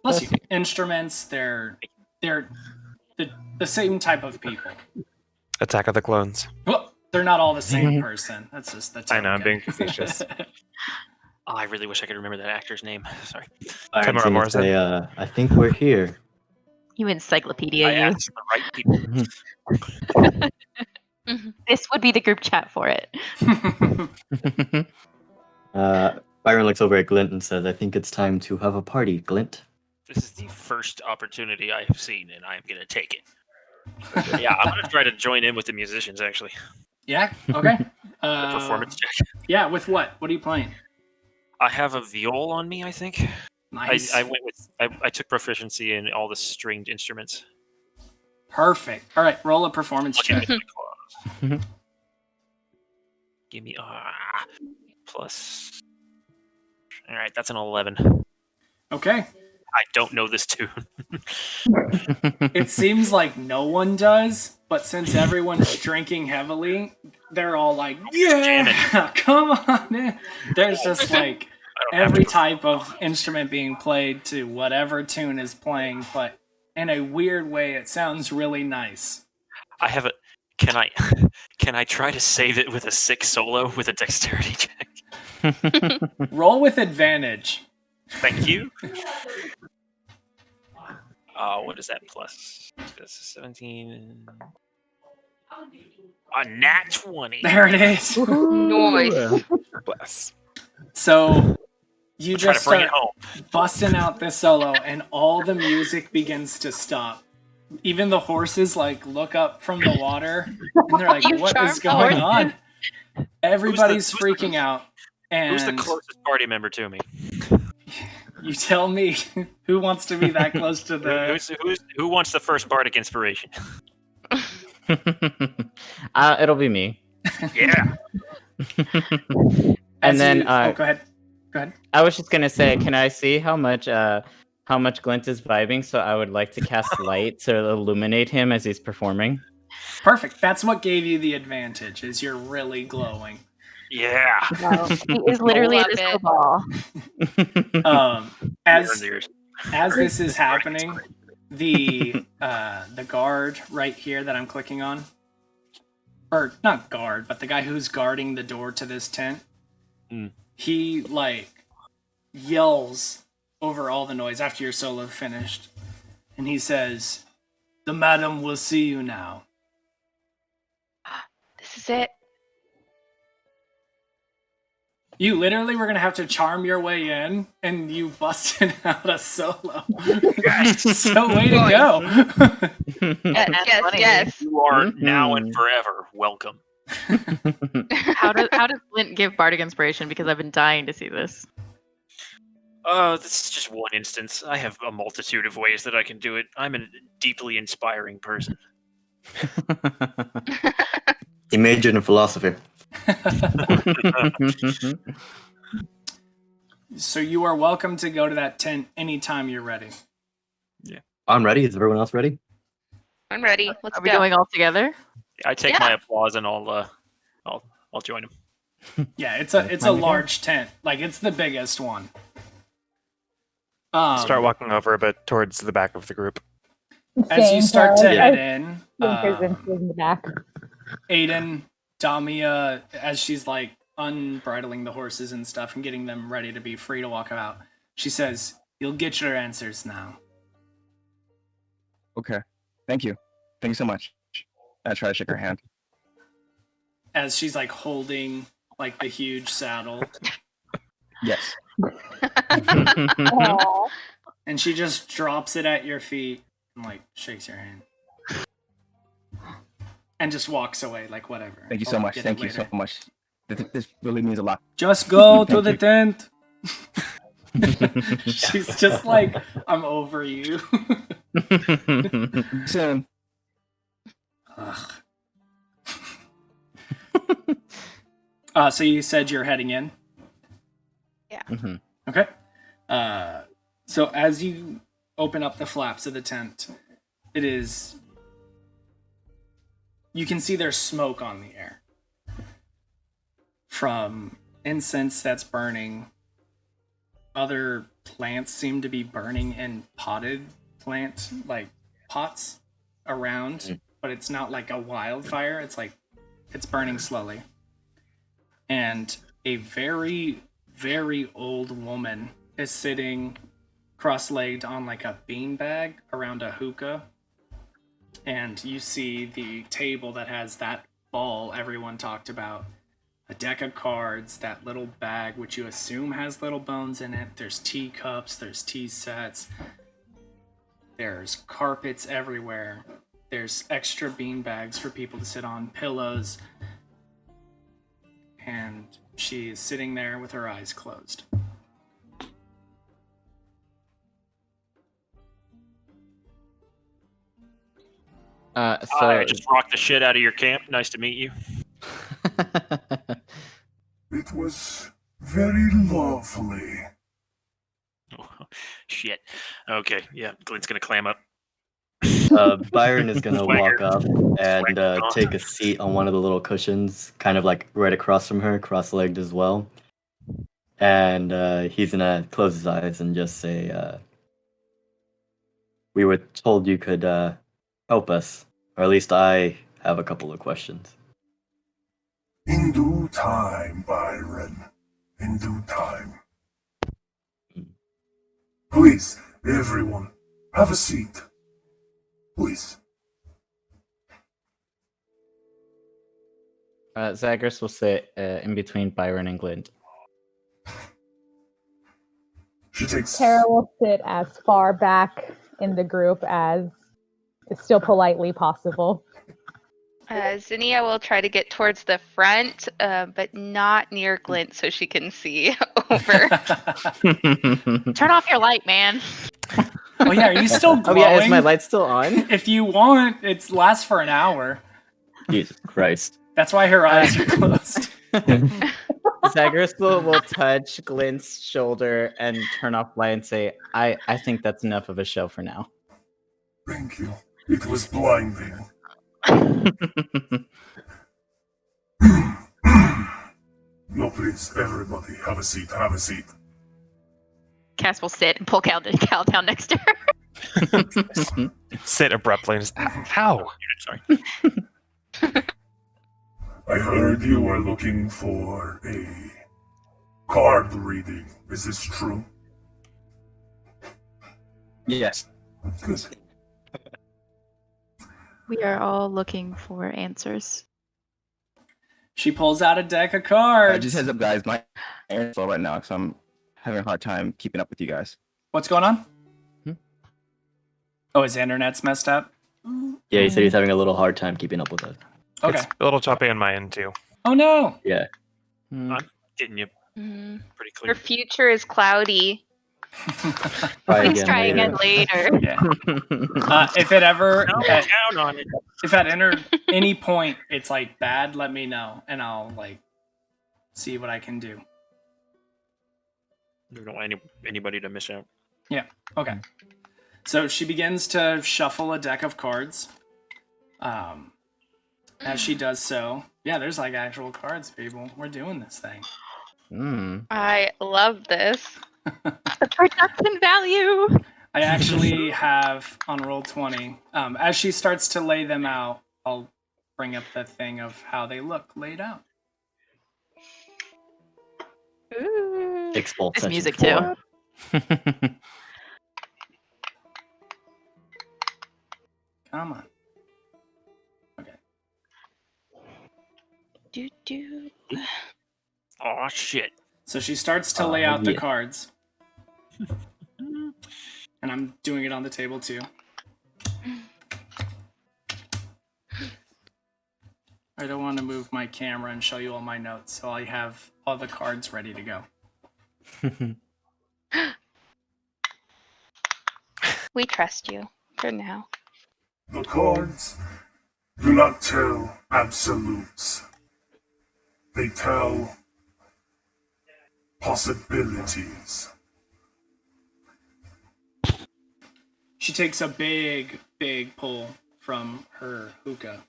bless you, instruments. They're the same type of people. Attack of the Clones. Well, they're not all the same person. That's just the I know, I'm being facetious. Oh, I really wish I could remember that actor's name. Sorry. Tamara Morrison. I think we're here. You encyclopedia, I you. asked the right people. This would be the group chat for it. Byron looks over at Glint and says, I think it's time to have a party, Glint. This is the first opportunity I have seen, and I am going to take it. Yeah, I'm going to try to join in with the musicians, actually. Yeah, okay. Performance check. Yeah, with what? What are you playing? I have a viol on me, I think. Nice. I went with. I took proficiency in all the stringed instruments. Perfect. All right, roll a performance check. Give me plus. All right, that's an 11. Okay. I don't know this tune. It seems like no one does, but since everyone's drinking heavily, they're all like, yeah, come on in. There's just like every type of instrument being played to whatever tune is playing, but in a weird way, it sounds really nice. I have a. Can I try to save it with a 6 solo with a dexterity check? Roll with advantage. Thank you. What is that plus? This is 17. A nat 20. There it is. Nice. Bless. So you just try to bring start it home. busting out this solo, and all the music begins to stop. Even the horses like look up from the water, and they're like, "What is going on?" Everybody's freaking out. And who's the closest party member to me? You tell me. Who wants to be that close to the... Who wants the first bardic inspiration? It'll be me. Yeah. And then, go ahead. Go ahead. I was just gonna say, can I see how much Glint is vibing? So I would like to cast light to illuminate him as he's performing. Perfect. That's what gave you the advantage. Is you're really glowing. Yeah. Wow. He is literally a disco ball. As this is happening, the guard right here that I'm clicking on, or not guard, but the guy who's guarding the door to this tent, he like yells over all the noise after your solo finished, and he says, "The madam will see you now." This is it. You literally were gonna have to charm your way in, and you busted out a solo. So way to go! Yes. You are now and forever welcome. How does Flint give bardic inspiration? Because I've been dying to see this. This is just one instance. I have a multitude of ways that I can do it. I'm a deeply inspiring person. He majored in philosophy. So you are welcome to go to that tent anytime you're ready. Yeah. I'm ready. Is everyone else ready? I'm ready. Let's Are we going all together? I take my applause and I'll join him. Yeah, it's a large tent. Like, it's the biggest one. Start walking over a bit towards the back of the group. As you start to head in, in the back. Aiden, Damia, as she's like unbridling the horses and stuff and getting them ready to be free to walk out, she says, "You'll get your answers now." Okay. Thank you. Thank you so much. I try to shake her hand. As she's like holding like the huge saddle. Yes. And she just drops it at your feet and like shakes your hand. And just walks away, like, whatever. Thank you so much. Thank you so much. This really means a lot. Just go to the tent. She's just like, I'm over you. Soon. So you said you're heading in? Yeah. Mm-hmm. Okay. So as you open up the flaps of the tent, you can see there's smoke on the air from incense that's burning. Other plants seem to be burning in potted plant, like pots around, but it's not like a wildfire. It's like it's burning slowly. And a very, very old woman is sitting cross-legged on like a beanbag around a hookah. And you see the table that has that ball everyone talked about, a deck of cards, that little bag, which you assume has little bones in it. There's teacups, there's tea sets, there's carpets everywhere. There's extra bean bags for people to sit on, pillows. And she is sitting there with her eyes closed. I just rocked the shit out of your camp. Nice to meet you. It was very lovely. Oh, shit. Okay, yeah, Glenn's gonna clam up. Byron is gonna walk up and take a seat on one of the little cushions, kind of like right across from her, cross-legged as well. And he's gonna close his eyes and just say, "We were told you could help us, or at least I have a couple of questions." In due time, Byron. In due time. Please, everyone, have a seat. Please. Zagreus will sit in between Byron and Glint. Tara will sit as far back in the group as is still politely possible. Zinnia will try to get towards the front, but not near Glint so she can see over. Turn off your light, man. Oh yeah, are you still glowing? Oh yeah, is my light still on? If you want, it lasts for an hour. Jesus Christ. That's why her eyes are closed. Zagreus will touch Glint's shoulder and turn off light and say, I think that's enough of a show for now. Thank you. It was blinding. No, please, everybody, have a seat, have a seat. Cass will sit and pull Cal down next to her. Sit abruptly and just, how? Sorry. I heard you were looking for a card reading. Is this true? Yes. Good. We are all looking for answers. She pulls out a deck of cards. Just heads up, guys. My internet's slow right now, so I'm having a hard time keeping up with you guys. What's going on? Oh, his internet's messed up? Yeah, he said he's having a little hard time keeping up with it. Okay. It's a little choppy on my end, too. Oh, no. Yeah. I'm getting you Mhm. pretty clear. Her future is cloudy. Please try again later. Yeah. If it ever, Down on it. if at any point it's like bad, let me know and I'll like see what I can do. You don't want anybody to miss out. Yeah. Okay. So she begins to shuffle a deck of cards. As she does so, yeah, there's like actual cards, people. We're doing this thing. I love this. The production value. I actually have on roll 20. As she starts to lay them out, I'll bring up the thing of how they look laid out. Ooh. Expulse This session music 4. too. Come on. Okay. Do. Oh shit. So she starts to lay out the yeah. cards. And I'm doing it on the table too. I don't want to move my camera and show you all my notes, so I have all the cards ready to go. We trust you for now. The cards do not tell absolutes. They tell possibilities. She takes a big pull from her hookah,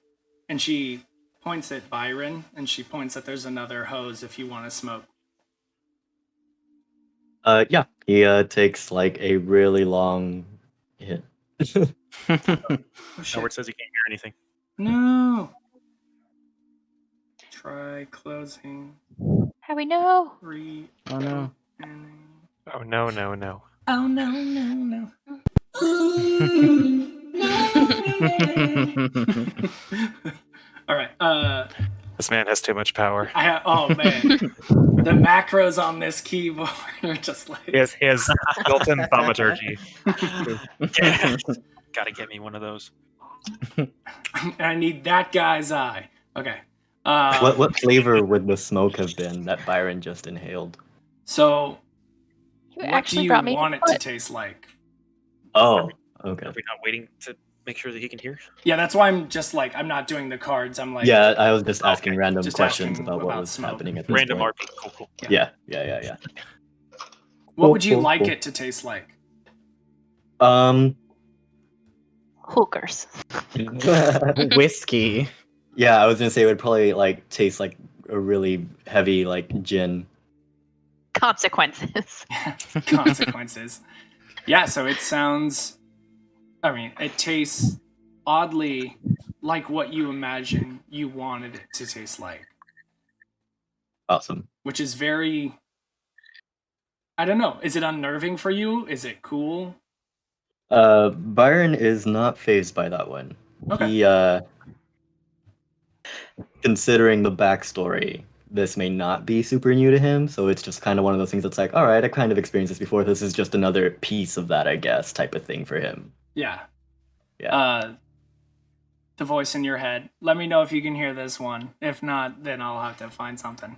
and she points at Byron, and she points that there's another hose if you want to smoke. Yeah, he takes like a really long hit. Oh, shit. Howard says he can't hear anything. No. Try closing. How we know? Oh no. Oh, no, no, no. Oh no. All right. This man has too much power. Oh man, the macros on this keyboard are just like. He has built-in thaumaturgy. Yeah. Gotta get me one of those. I need that guy's eye. Okay. What flavor would the smoke have been that Byron just inhaled? So, You what actually do you brought me want it foot. to taste like? Oh, okay. Are we not waiting to make sure that he can hear? Yeah, that's why I'm just like I'm not doing the cards. I'm like Yeah, I was just asking Okay, random just questions asking about what about was smoke. happening at this Random point. RP. Cool. Yeah. What would you Cool, like cool. it to taste like? Hookers. Whiskey. Yeah, I was gonna say it would probably like taste like a really heavy like gin. Consequences. Consequences. Yeah, so it sounds. I mean, it tastes oddly like what you imagine you wanted it to taste like, Awesome. which is very. I don't know. Is it unnerving for you? Is it cool? Byron is not phased by that one. Okay. He considering the backstory, this may not be super new to him, so it's just kind of one of those things that's like, all right, I kind of experienced this before. This is just another piece of that, I guess, type of thing for him. Yeah. Yeah. the voice in your head. Let me know if you can hear this one. If not, then I'll have to find something.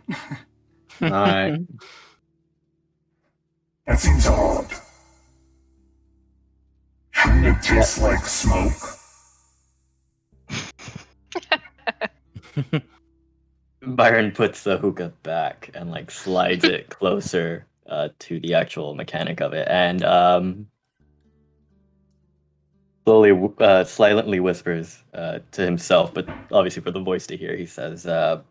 Alright. That seems odd. Shouldn't it taste like smoke? Byron puts the hookah back and like slides it closer to the actual mechanic of it, and slowly, silently whispers to himself, but obviously for the voice to hear. He says, "Are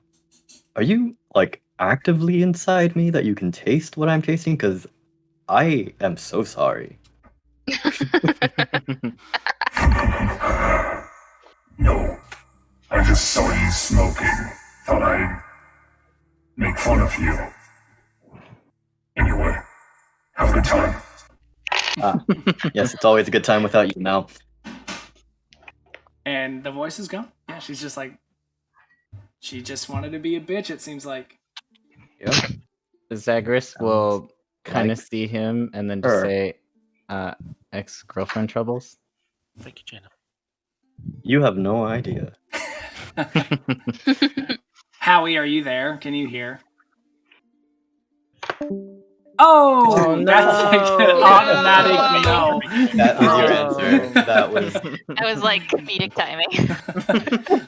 you like actively inside me that you can taste what I'm tasting? Because I am so sorry." No, I just saw you smoking. Thought I'd make fun of you. Anyway, have a good time. Yes, it's always a good time without you now. And the voice is gone. Yeah, she's just like, she just wanted to be a bitch, it seems like. Yep. Zagreus will kind of like see him and then just her. say, ex-girlfriend troubles. Thank you, Jenna. You have no idea. Howie, are you there? Can you hear? Oh, no. that's like an automatic no. That was your answer. That was. That was like comedic timing.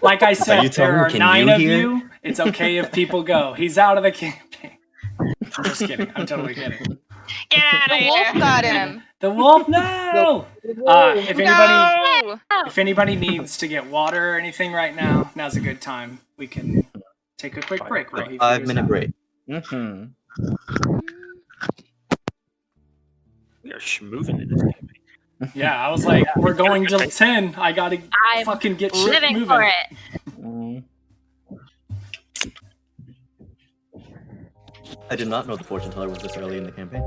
Like I said, you there telling me, are can 9 you of hear? you. It's okay if people go. He's out of the campaign. I'm just kidding. I'm totally kidding. Get out The of wolf here. got him. The wolf, no! If anybody No! needs to get water or anything right now, now's a good time. We can take a quick break while he Like figures 5-minute out. break. Mm-hmm. We are schmoving in this campaign. Yeah, I was like, we're going till 10. I gotta I'm fucking get shit living moving. for it. I did not know the fortune teller was this early in the campaign.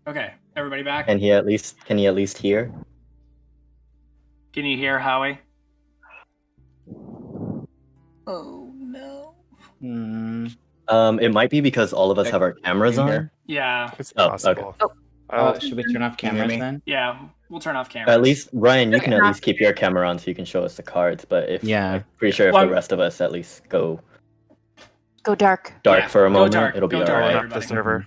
Okay, everybody back? Can he at least hear? Can you hear Howie? Oh no. It might be because all of us have our cameras Can you on. hear? Yeah. It's Oh, possible. Should we turn off Can you hear cameras me? then? Yeah, we'll turn off cameras. At least Ryan, you can at Okay. least keep your camera on so you can show us the cards. But if Yeah. I'm pretty sure if Well, the rest of us at least go Go dark. dark Yeah, for a go moment, dark, it'll be go dark, alright. Up the everybody. server.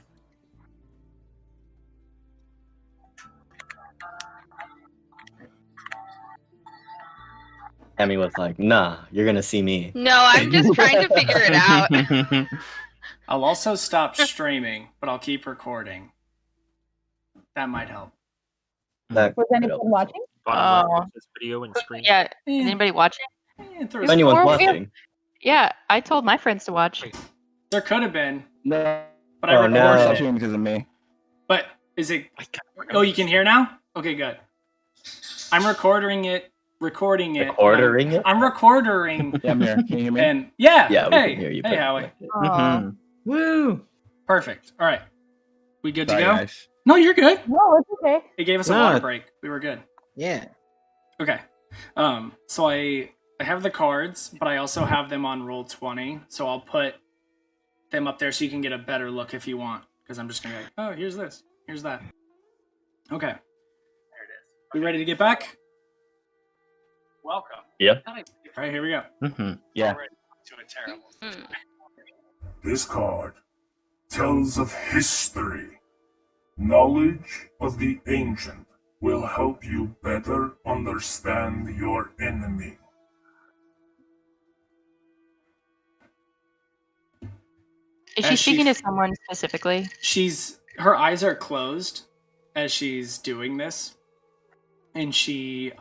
Emmy was like, "Nah, you're gonna see me." No, I'm just trying to figure it out. I'll also stop streaming, but I'll keep recording. That might help. That Was could anyone help. watching? Bottom left Oh. of this video and screen. Yeah. Is Eh, anybody watching? eh, If anyone's Or we have- watching. Yeah, I told my friends to watch. there could have been, No. but I Oh, recorded no. Stop it. streaming because of me. But is it? I can't Oh, you can hear now? Okay, good. I'm recording it. Recording it? I'm recording. Yeah, I'm here. Can you hear me? And yeah, Yeah, we hey, can hear you. hey, Howie. Aw. Woo! Perfect. All right, we good to Sorry, go? guys. No, you're good. No, it's okay. It gave us a No. water break. We were good. Yeah. Okay. So I have the cards, but I also have them on roll 20. So I'll put them up there so you can get a better look if you want. Because I'm just gonna be like, oh, here's this, here's that. Okay. There it is. We ready to get back? Welcome. Yeah. All right, here we go. Yeah. To a terrible. This card tells of history. Knowledge of the ancient will help you better understand your enemy. Is she speaking to someone specifically? Her eyes are closed as she's doing this, and she's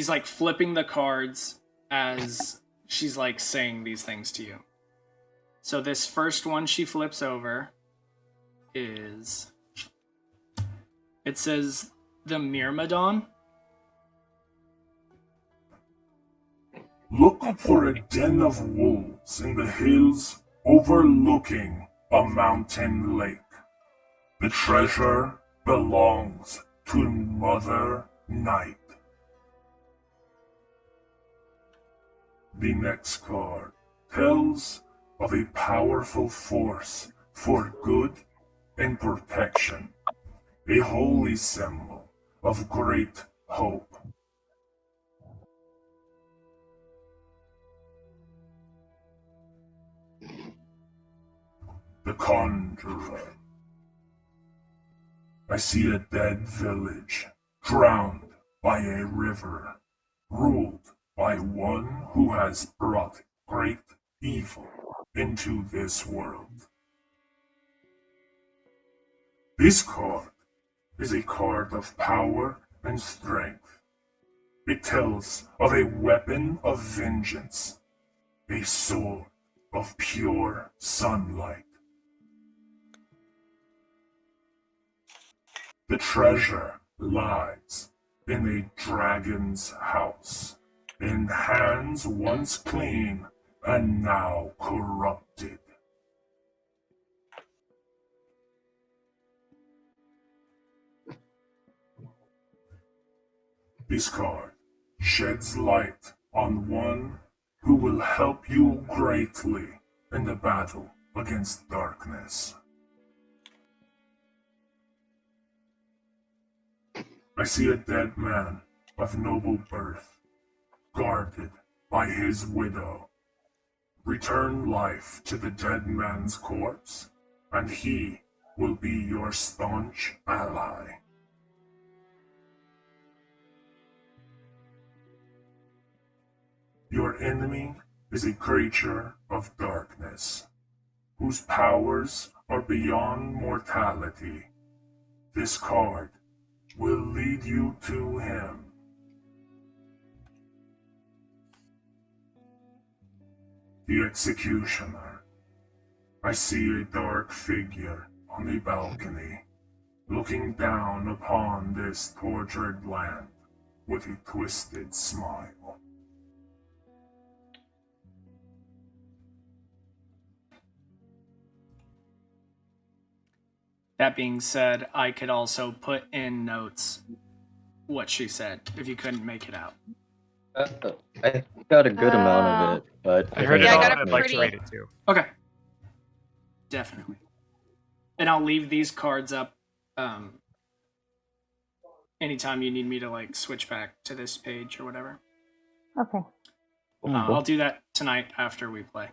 like flipping the cards as she's like saying these things to you. So this first one she flips over is, it says the Myrmidon. Look for a den of wolves in the hills overlooking a mountain lake. The treasure belongs to Mother Night. The next card tells of a powerful force for good and protection, a holy symbol of great hope. The Conjurer. I see a dead village, drowned by a river, ruled by one who has brought great evil into this world. This card is a card of power and strength. It tells of a weapon of vengeance, a sword of pure sunlight. The treasure lies in a dragon's house, in hands once clean and now corrupted. This card sheds light on one who will help you greatly in the battle against darkness. I see a dead man of noble birth, guarded by his widow. Return life to the dead man's corpse, and he will be your staunch ally. Your enemy is a creature of darkness, whose powers are beyond mortality. This card will lead you to him. The Executioner. I see a dark figure on a balcony, looking down upon this tortured land with a twisted smile. That being said, I could also put in notes what she said if you couldn't make it out. I got a good amount of it, but I heard it Yeah, I all. got a I'd like to pretty- read it too. Okay. Definitely. And I'll leave these cards up anytime you need me to like switch back to this page or whatever. Okay. I'll do that tonight after we play.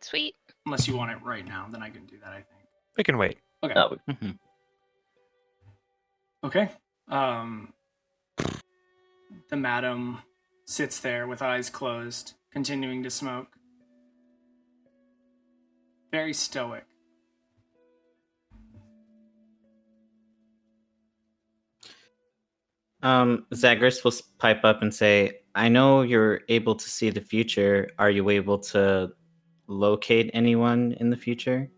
Sweet. Unless you want it right now, then I can do that, I think. We can wait. Okay. No, Okay. The madam sits there with eyes closed, continuing to smoke. Very stoic. Zagreus will pipe up and say, I know you're able to see the future. Are you able to locate anyone in the future?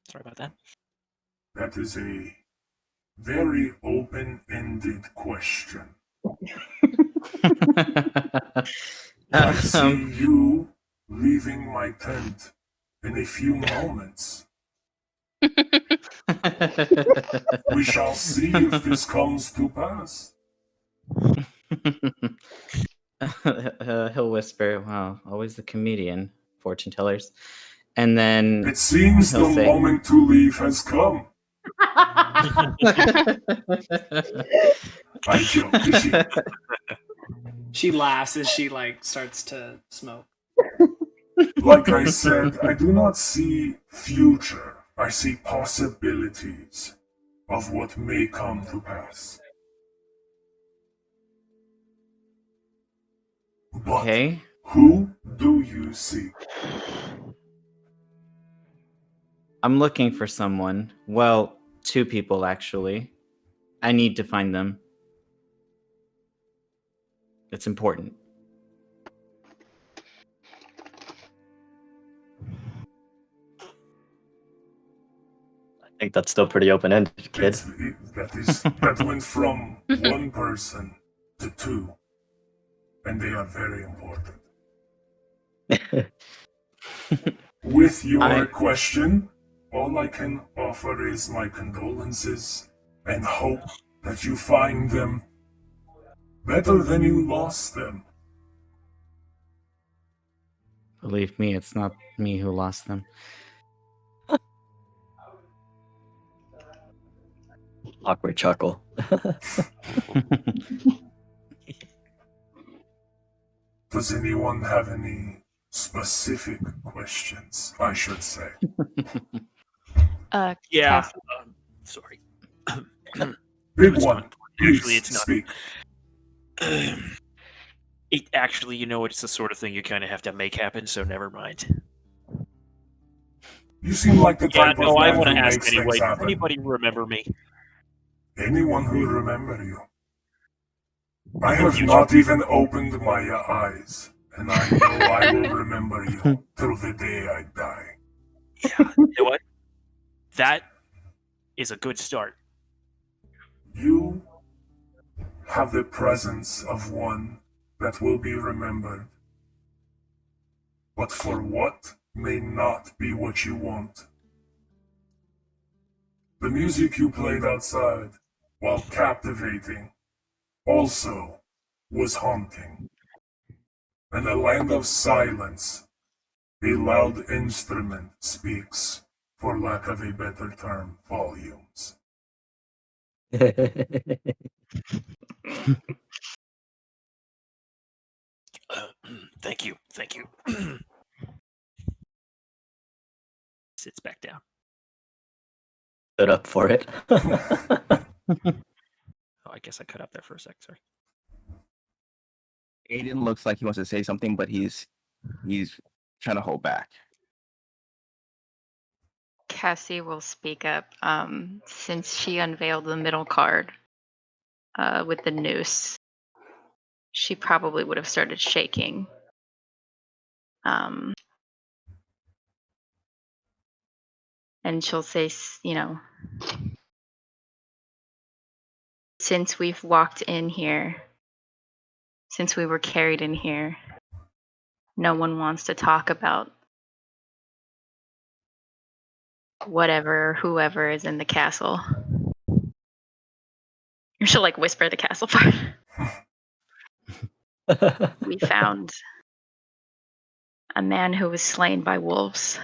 Sorry about that. That is a very open-ended question. I see you leaving my tent in a few moments. We shall see if this comes to pass. He'll whisper, wow, always the comedian, fortune tellers. And then It seems the he'll say, moment to leave has come. I joke. She laughs as she like starts to smoke. Like I said, I do not see future. I see possibilities of what may come to pass. But okay. who do you seek? I'm looking for someone. Well, 2 people actually. I need to find them. It's important. I think that's still pretty open-ended, kid. That went from 1 person to 2, and they are very important. With your question, all I can offer is my condolences and hope that you find them better than you lost them. Believe me, it's not me who lost them. Awkward chuckle. Does anyone have any specific questions, I should say? Yeah. Cassie. Sorry. Big It's one. not- Please Actually, it's not. speak. It actually, it's the sort of thing you kind of have to make happen. So never mind. You seem like the Yeah, type no, of I man want who to ask makes anyway. things Does happen. anybody remember me? Anyone who remember you. I In the have future. not even opened my eyes, and I know I will remember you till the day I die. Yeah, you know what? That is a good start. You have the presence of one that will be remembered, but for what may not be what you want. The music you played outside, while captivating, also was haunting. In a land of silence, a loud instrument speaks, for lack of a better term, volumes. Thank you. Sits back down. Stood up for it. Oh, I guess I cut out there for a sec. Sorry. Aiden looks like he wants to say something, but he's trying to hold back. Cassie will speak up. Since she unveiled the middle card with the noose, she probably would have started shaking. And she'll say, since we've walked in here, since we were carried in here, no one wants to talk about whatever, whoever is in the castle. She'll like whisper the castle part. We found a man who was slain by wolves.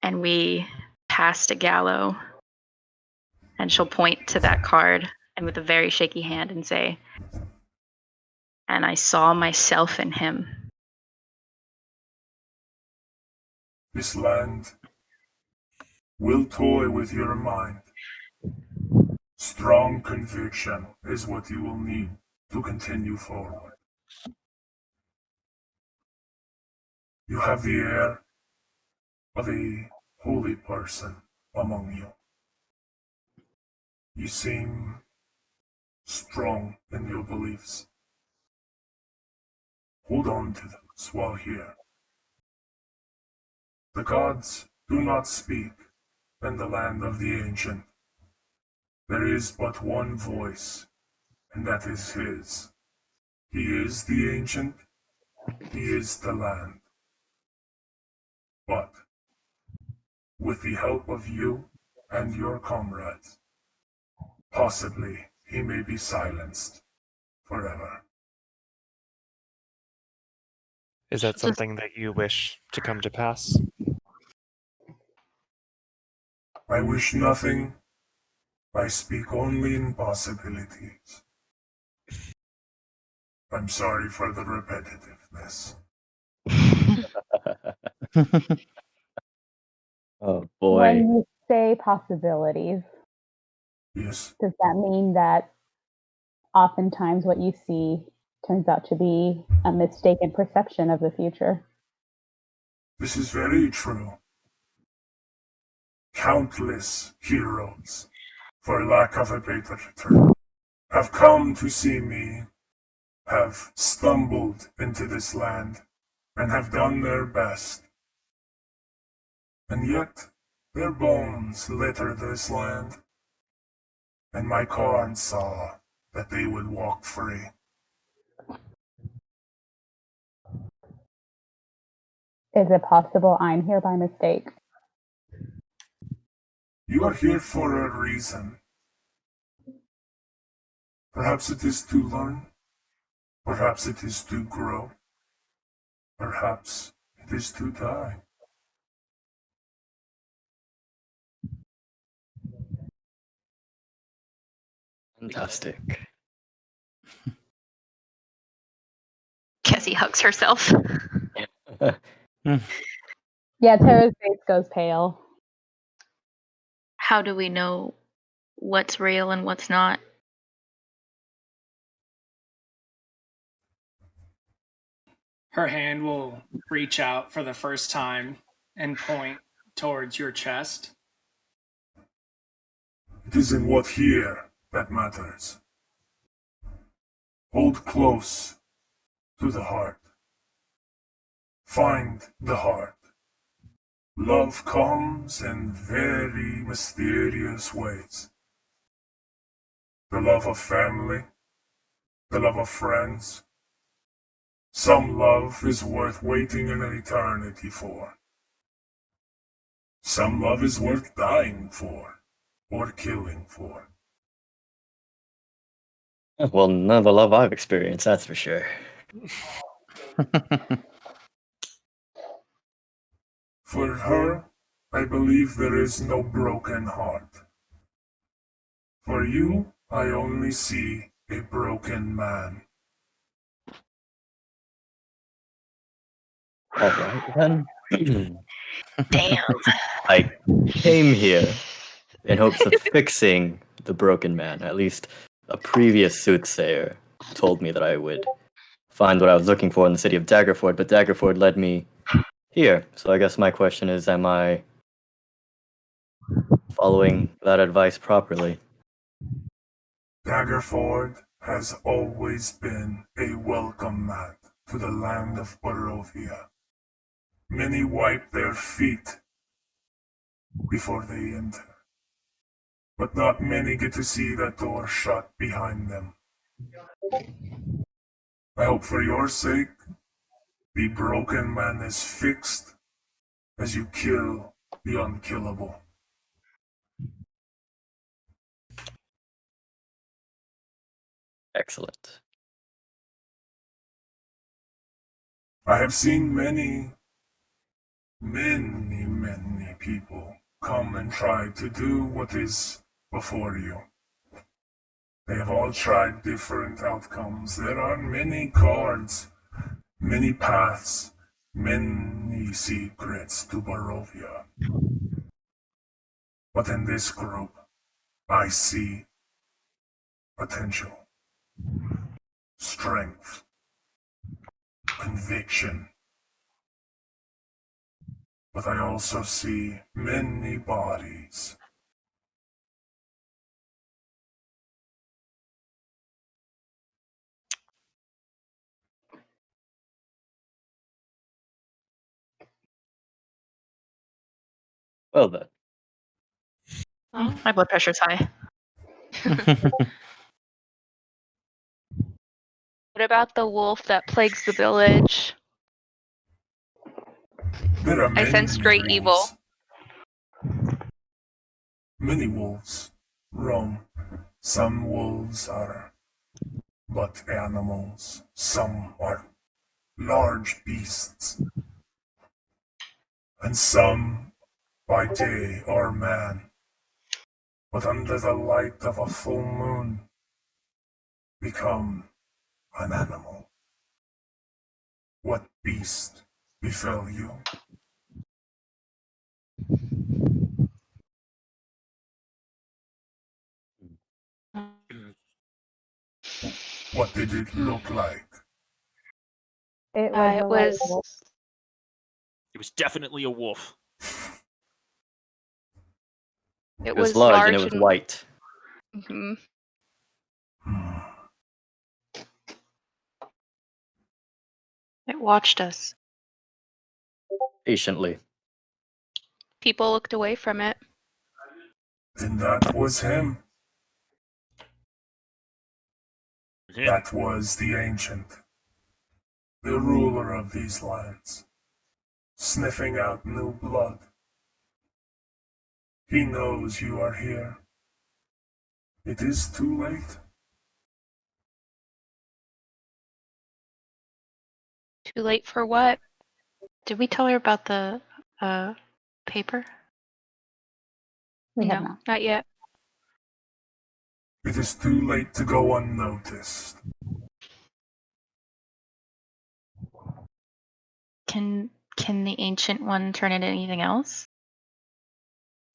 And we passed a gallows. And she'll point to that card and with a very shaky hand and say, and I saw myself in him. This land will toy with your mind. Strong conviction is what you will need to continue forward. You have the air of a holy person among you. You seem strong in your beliefs. Hold on to those while here. The gods do not speak in the land of the ancient. There is but one voice, and that is his. He is the ancient, he is the land. But, with the help of you and your comrades, possibly he may be silenced forever. Is that something that you wish to come to pass? I wish nothing. I speak only in possibilities. I'm sorry for the repetitiveness. Oh boy. When you say possibilities, Yes. does that mean that oftentimes what you see turns out to be a mistaken perception of the future? This is very true. Countless heroes, for lack of a better term, have come to see me, have stumbled into this land, and have done their best. And yet, their bones litter this land, and my cards saw that they would walk free. Is it possible I'm here by mistake? You are here for a reason. Perhaps it is to learn. Perhaps it is to grow. Perhaps it is to die. Fantastic. Cassie hugs herself. Yeah, Tara's face goes pale. How do we know what's real and what's not? Her hand will reach out for the first time and point towards your chest. It is in what here that matters. Hold close to the heart. Find the heart. Love comes in very mysterious ways. The love of family, the love of friends. Some love is worth waiting an eternity for. Some love is worth dying for, or killing for. Well, none of the love I've experienced, that's for sure. For her, I believe there is no broken heart. For you, I only see a broken man. All right, then. Damn. I came here in hopes of fixing the broken man. At least a previous soothsayer told me that I would find what I was looking for in the city of Daggerford, but Daggerford led me here. So I guess my question is, am I following that advice properly? Daggerford has always been a welcome mat to the land of Barovia. Many wipe their feet before they enter, but not many get to see that door shut behind them. I hope for your sake, the broken man is fixed as you kill the unkillable. Excellent. I have seen many people come and try to do what is before you. They have all tried different outcomes. There are many cards, many paths, many secrets to Barovia. But in this group, I see potential, strength, conviction. But I also see many bodies. Well then. My blood pressure's high. What about the wolf that plagues the village? There are I many sense straight evil. Many wolves roam. Some wolves are but animals. Some are large beasts, and some by day are man, but under the light of a full moon become an animal. What beast befell you? What did it look like? It was It a was werewolf. It was definitely a wolf. It was large and it was white. Mhm. It watched us. Patiently. People looked away from it. Then that was him. That was the ancient, the ruler of these lands, sniffing out new blood. He knows you are here. It is too late. Too late for what? Did we tell her about the paper? We have No, not yet. It is too late to go unnoticed. Can the ancient one turn into anything else?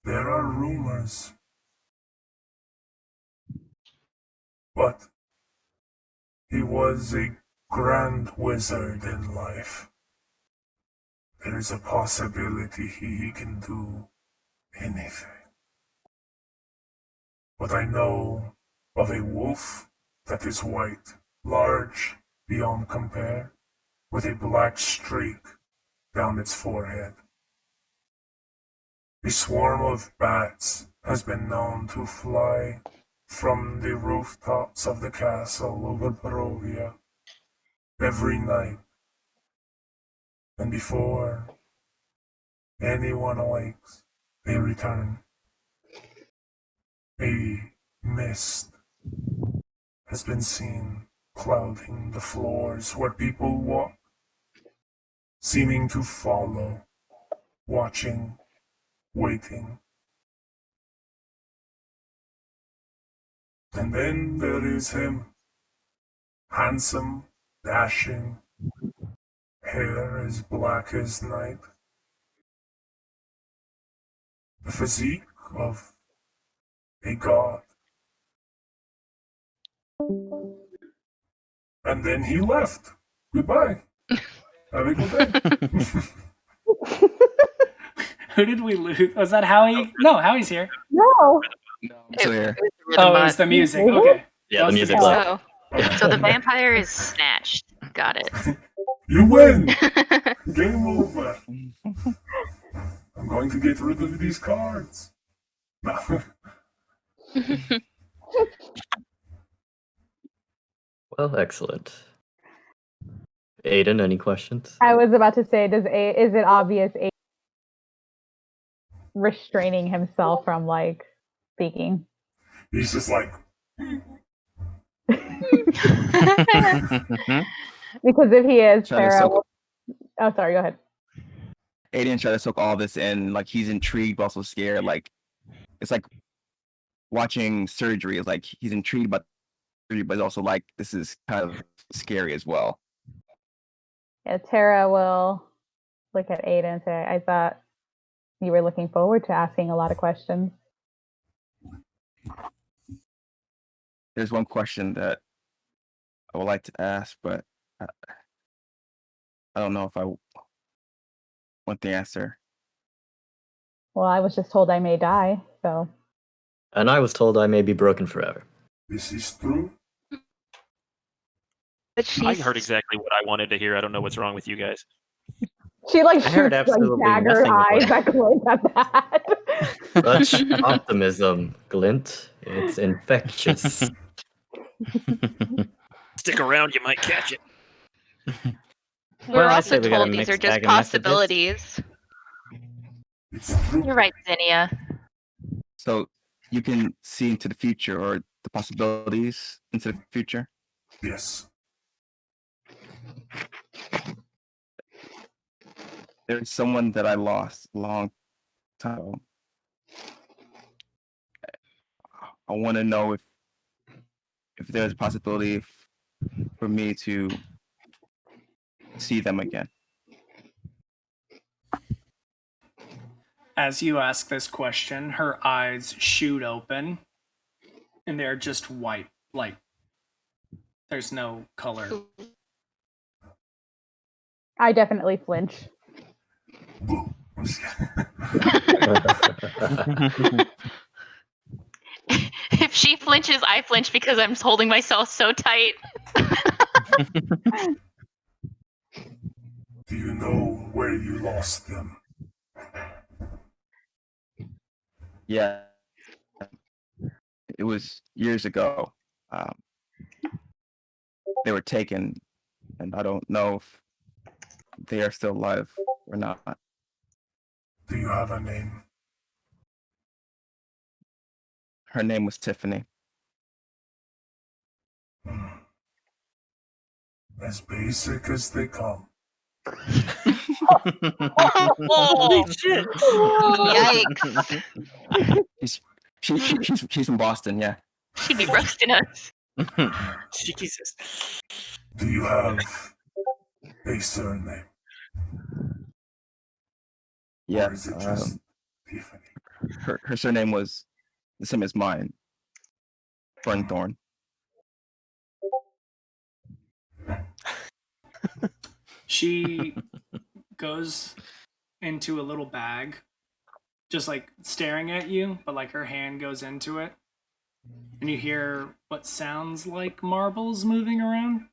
There are rumors. But he was a grand wizard in life. There is a possibility he can do anything. But I know of a wolf that is white, large beyond compare, with a black streak down its forehead. A swarm of bats has been known to fly from the rooftops of the castle over Barovia every night. And before anyone awakes, they return. A mist has been seen clouding the floors where people walk, seeming to follow, watching, waiting. And then there is him, handsome, dashing, hair as black as night, the physique of a god. And then he left. Goodbye. Have a good day. Who did we lose? Was that Howie? No, Howie's here. No. No, I'm still here. Oh, it was the music. Okay. Yeah, the Lost music left. Oh. So the vampire is snatched. Got it. You win! Game over. I'm going to get rid of these cards. No. Well, excellent. Aiden, any questions? I was about to say, is it obvious restraining himself from like speaking? He's just like, Because if he is, Trying to Sarah. soak- Oh, sorry. Go ahead. Aiden try to soak all this in. Like he's intrigued, but also scared. Like it's like watching surgery. It's like he's intrigued by surgery, but also like this is kind of scary as well. Yeah, Tara will look at Ada and say, I thought you were looking forward to asking a lot of questions. There's one question that I would like to ask, but I don't know if I want the answer. Well, I was just told I may die, so. And I was told I may be broken forever. this is true. But I she's heard exactly what I wanted to hear. I don't know what's wrong with you guys. She like I heard shoots like absolutely dagger nothing of eyes what- at Clint at that. Such optimism, Glint. It's infectious. Stick around, you might catch it. we're Well, I also say we got a told these are mixed just bag of messages. possibilities. It's true. You're right, Zinnia. So you can see into the future or the possibilities into the future. Yes. There's someone that I lost a long time ago. I want to know if there's a possibility for me to see them again. As you ask this question, her eyes shoot open, and they're just white, like there's no color. I definitely flinch. If she flinches, I flinch because I'm holding myself so tight. Do you know where you lost them? Yeah, it was years ago. They were taken, and I don't know if they are still alive or not. Do you have a name? Her name was Tiffany. As basic as they come. Holy shit! Yikes! She's from Boston, yeah. She'd be roasting us. Jesus. Do you have a surname? Yeah. Or is it just Tiffany? Her surname was the same as mine. Burnthorn. She goes into a little bag, just like staring at you, but like her hand goes into it, and you hear what sounds like marbles moving around.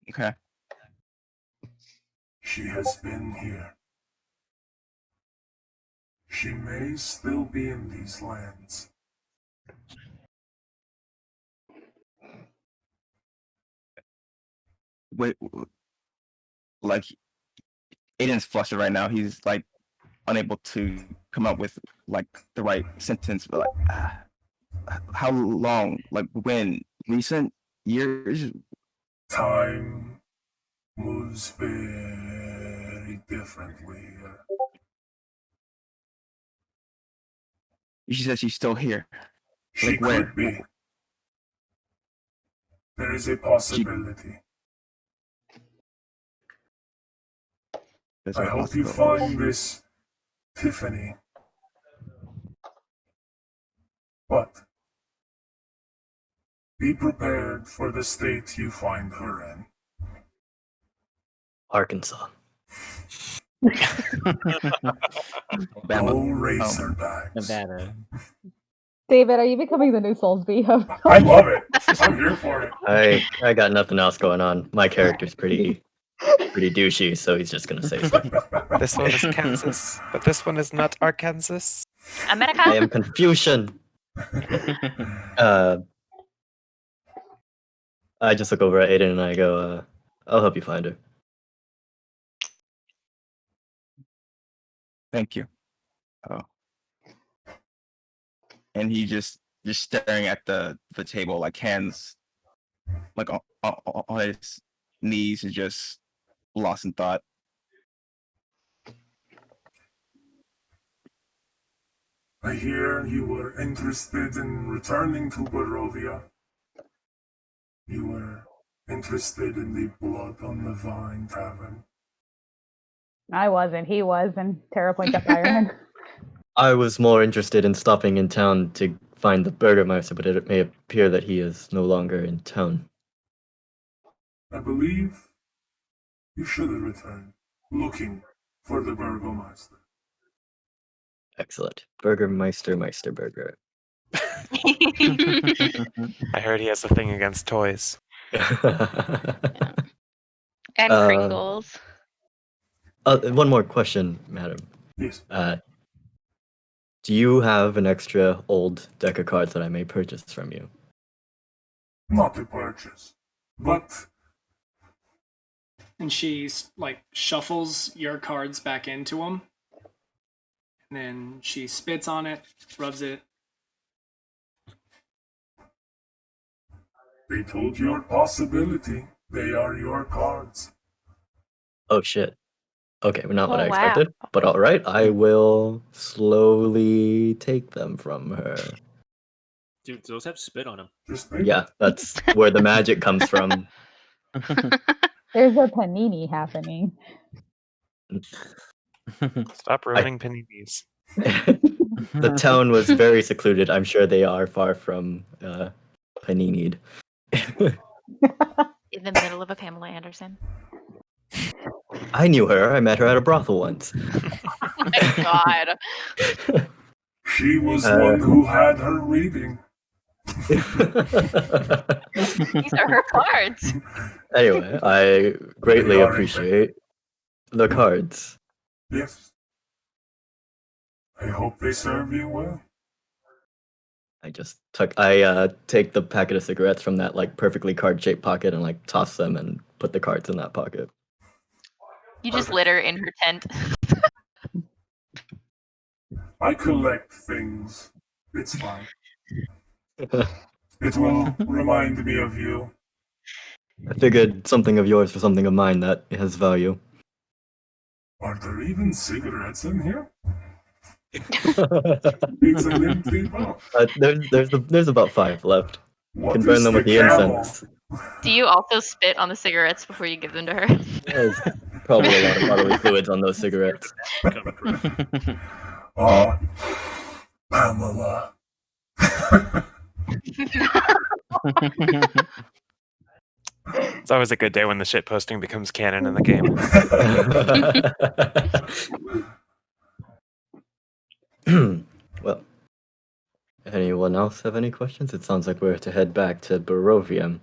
Okay. She has been here. She may still be in these lands. Wait, like Aiden's flustered right now. He's like unable to come up with like the right sentence. But like, how long? Like when? Recent years? Time moves very differently. She says she's still here. She Like where? could be. There is a possibility. I hope you find this Tiffany. But be prepared for the state you find her in. Arkansas. Go Razorbacks. Nevada. David, are you becoming the new Soulsby? I love it. I'm here for it. I got nothing else going on. My character's pretty douchey, so he's just gonna say stuff. This one is Kansas, but this one is not Arkansas. America? I am Confucian. I just look over at Aiden and I go, I'll help you find her. Thank you. Oh. And he just staring at the table, like hands like on his knees, and just lost in thought. I hear you were interested in returning to Barovia. You were interested in the Blood on the Vine Tavern. I wasn't. He was, and Tara points at Byron. I was more interested in stopping in town to find the Burgermeister, but it may appear that he is no longer in town. I believe you should have returned, looking for the Burgermeister. Excellent. Burgermeister, Meisterburger. I heard he has a thing against toys. And Pringles. One more question, madam. Yes. Do you have an extra old deck of cards that I may purchase from you? Not to purchase, but... And she like shuffles your cards back into him. And then she spits on it, rubs it. They told you your possibility. They are your cards. Oh shit. Okay, not what Oh, I wow. expected. But all right, I will slowly take them from her. Dude, those have spit on them. Yeah, that's where the magic comes from. There's a panini happening. Stop ruining paninis. The town was very secluded. I'm sure they are far from panini'd. In the middle of a Pamela Anderson. I knew her. I met her at a brothel once. Oh my god. She was one who had her reading. These are her cards. Anyway, I greatly appreciate the cards. Yes. I hope they serve you well. I take the packet of cigarettes from that like perfectly card-shaped pocket and like toss them and put the cards in that pocket. You just litter in her tent. I collect things. It's fine. It will remind me of you. I figured something of yours for something of mine that has value. Are there even cigarettes in here? It's an empty box. There's about 5 left. You What can burn is them with the camel? incense. Do you also spit on the cigarettes before you give them to her? There's probably a lot of bodily fluids on those cigarettes. Pamela. It's always a good day when the shit posting becomes canon in the game. Well, anyone else have any questions? It sounds like we're to head back to Barovia.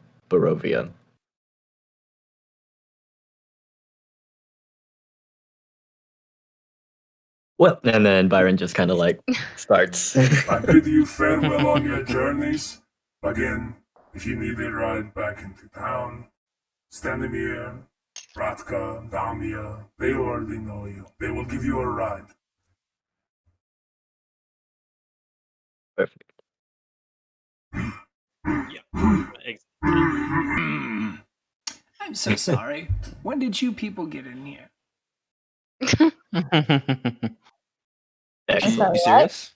Well, and then Byron just kind of like starts. I bid you farewell on your journeys. Again, if you need a ride back into town, Stanimir, Ratka, Damia, they already know you. They will give you a ride. Perfect. I'm so sorry. When did you people get in here? Excellent. You serious?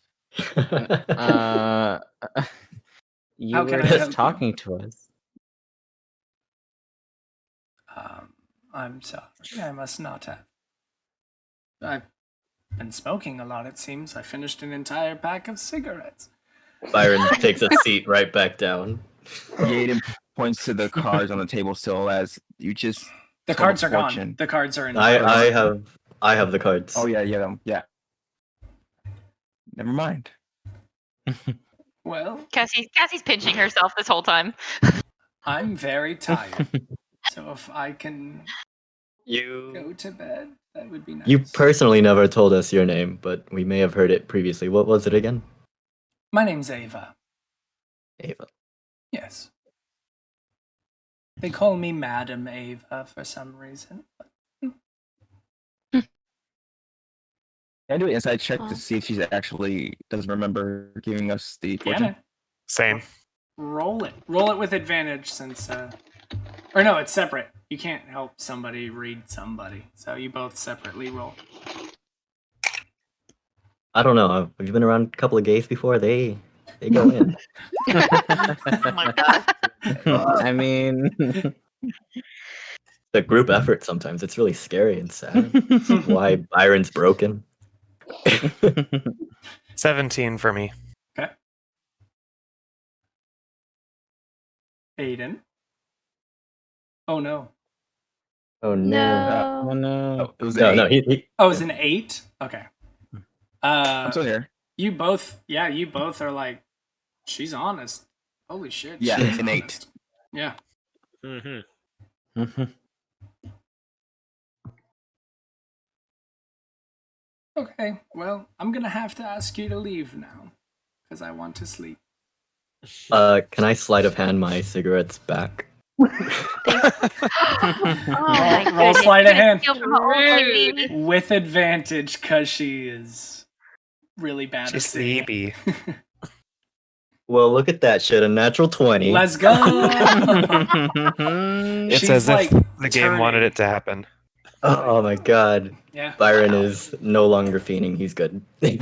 You How can were I help just you? talking to us. I'm sorry. I must not have. I've been smoking a lot, it seems. I finished an entire pack of cigarettes. Byron takes a seat right back down. Yaden points to the cards on the table still as you just. The told cards a are gone. fortune. The cards are in. I have the cards. Oh yeah. Never mind. Well, Cassie's pinching herself this whole time. I'm very tired. So if I can You go to bed, that would be nice. You personally never told us your name, but we may have heard it previously. What was it again? My name's Ava. Ava. Yes. They call me Madam Ava for some reason. Can I do an inside check Oh. to see if she actually doesn't remember giving us the fortune? Yeah. Same. Roll it. Roll it with advantage since or no, it's separate. You can't help somebody read somebody. So you both separately roll. I don't know. Have you been around a couple of gays before? They go in. Oh my god. I mean, The group effort sometimes. It's really scary and sad. Why Byron's broken. 17 for me. Okay. Aiden. Oh no. Oh No. oh no. Oh, it was No, an no, eight. he Oh, it's an 8? Okay. I'm still here. You both are like, she's honest. Holy shit. Yeah, she's an 8. honest. Yeah. Mm-hmm. Okay, well, I'm gonna have to ask you to leave now. Because I want to sleep. can I sleight of hand my cigarettes back? Oh my Roll goodness. sleight of hand. Steal from an old lady. With advantage, because she is really bad She's at singing. sleepy. Well, look at that shit. A natural 20. Let's go! It's She's as if like the game wanted it to happen. Oh my god. Yeah. Byron is no longer fiending. He's good. There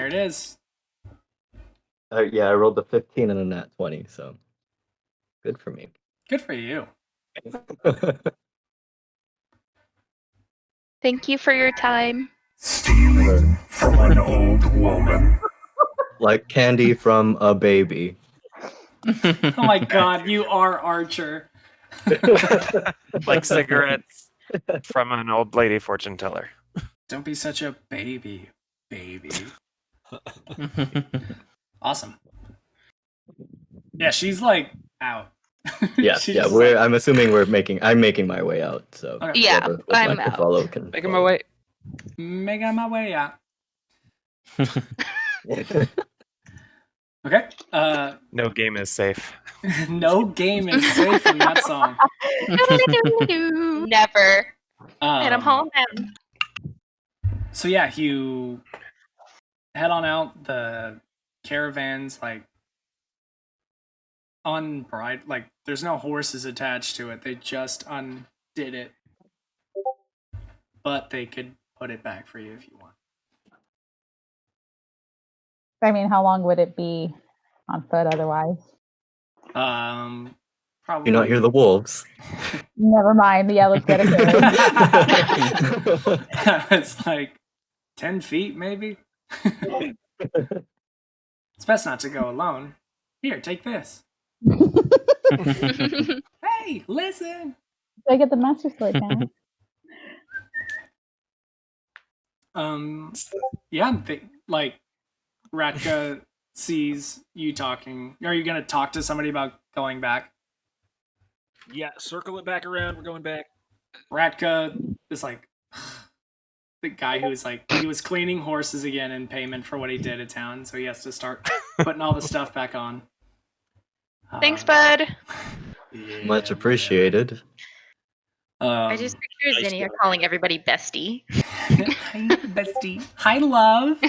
it is. Yeah, I rolled a 15 and a nat 20, so good for me. Good for you. Thank you for your time. Stealing from an old woman. Like candy from a baby. Oh my god, you are Archer. Like cigarettes from an old lady fortune teller. Don't be such a baby. Awesome. Yeah, she's like out. Yeah, She's yeah. just like, I'm assuming I'm making my way out. So Okay. Yeah, whoever would I'm like to out. follow can Making my way. making my way out. Okay. No game is safe. No game is safe from that song. Never. And I'm Um, home now. So yeah, you head on out. The caravan's like unbridled. Like there's no horses attached to it. They just undid it, but they could put it back for you if you want. I mean, how long would it be on foot otherwise? Probably. You not hear the wolves. Never mind. Yeah, let's get it. It's like 10 feet, maybe. It's best not to go alone. Here, take this. Hey, listen. I get the master sword now. Yeah, like Ratka sees you talking. Are you gonna talk to somebody about going back? Yeah, circle it back around. We're going back. Ratka is like the guy who's like he was cleaning horses again in payment for what he did at town, so he has to start putting all the stuff back on. Thanks, bud. Yeah, Much appreciated. I just picture Zinnia calling everybody bestie. Hi, bestie. Hi, love.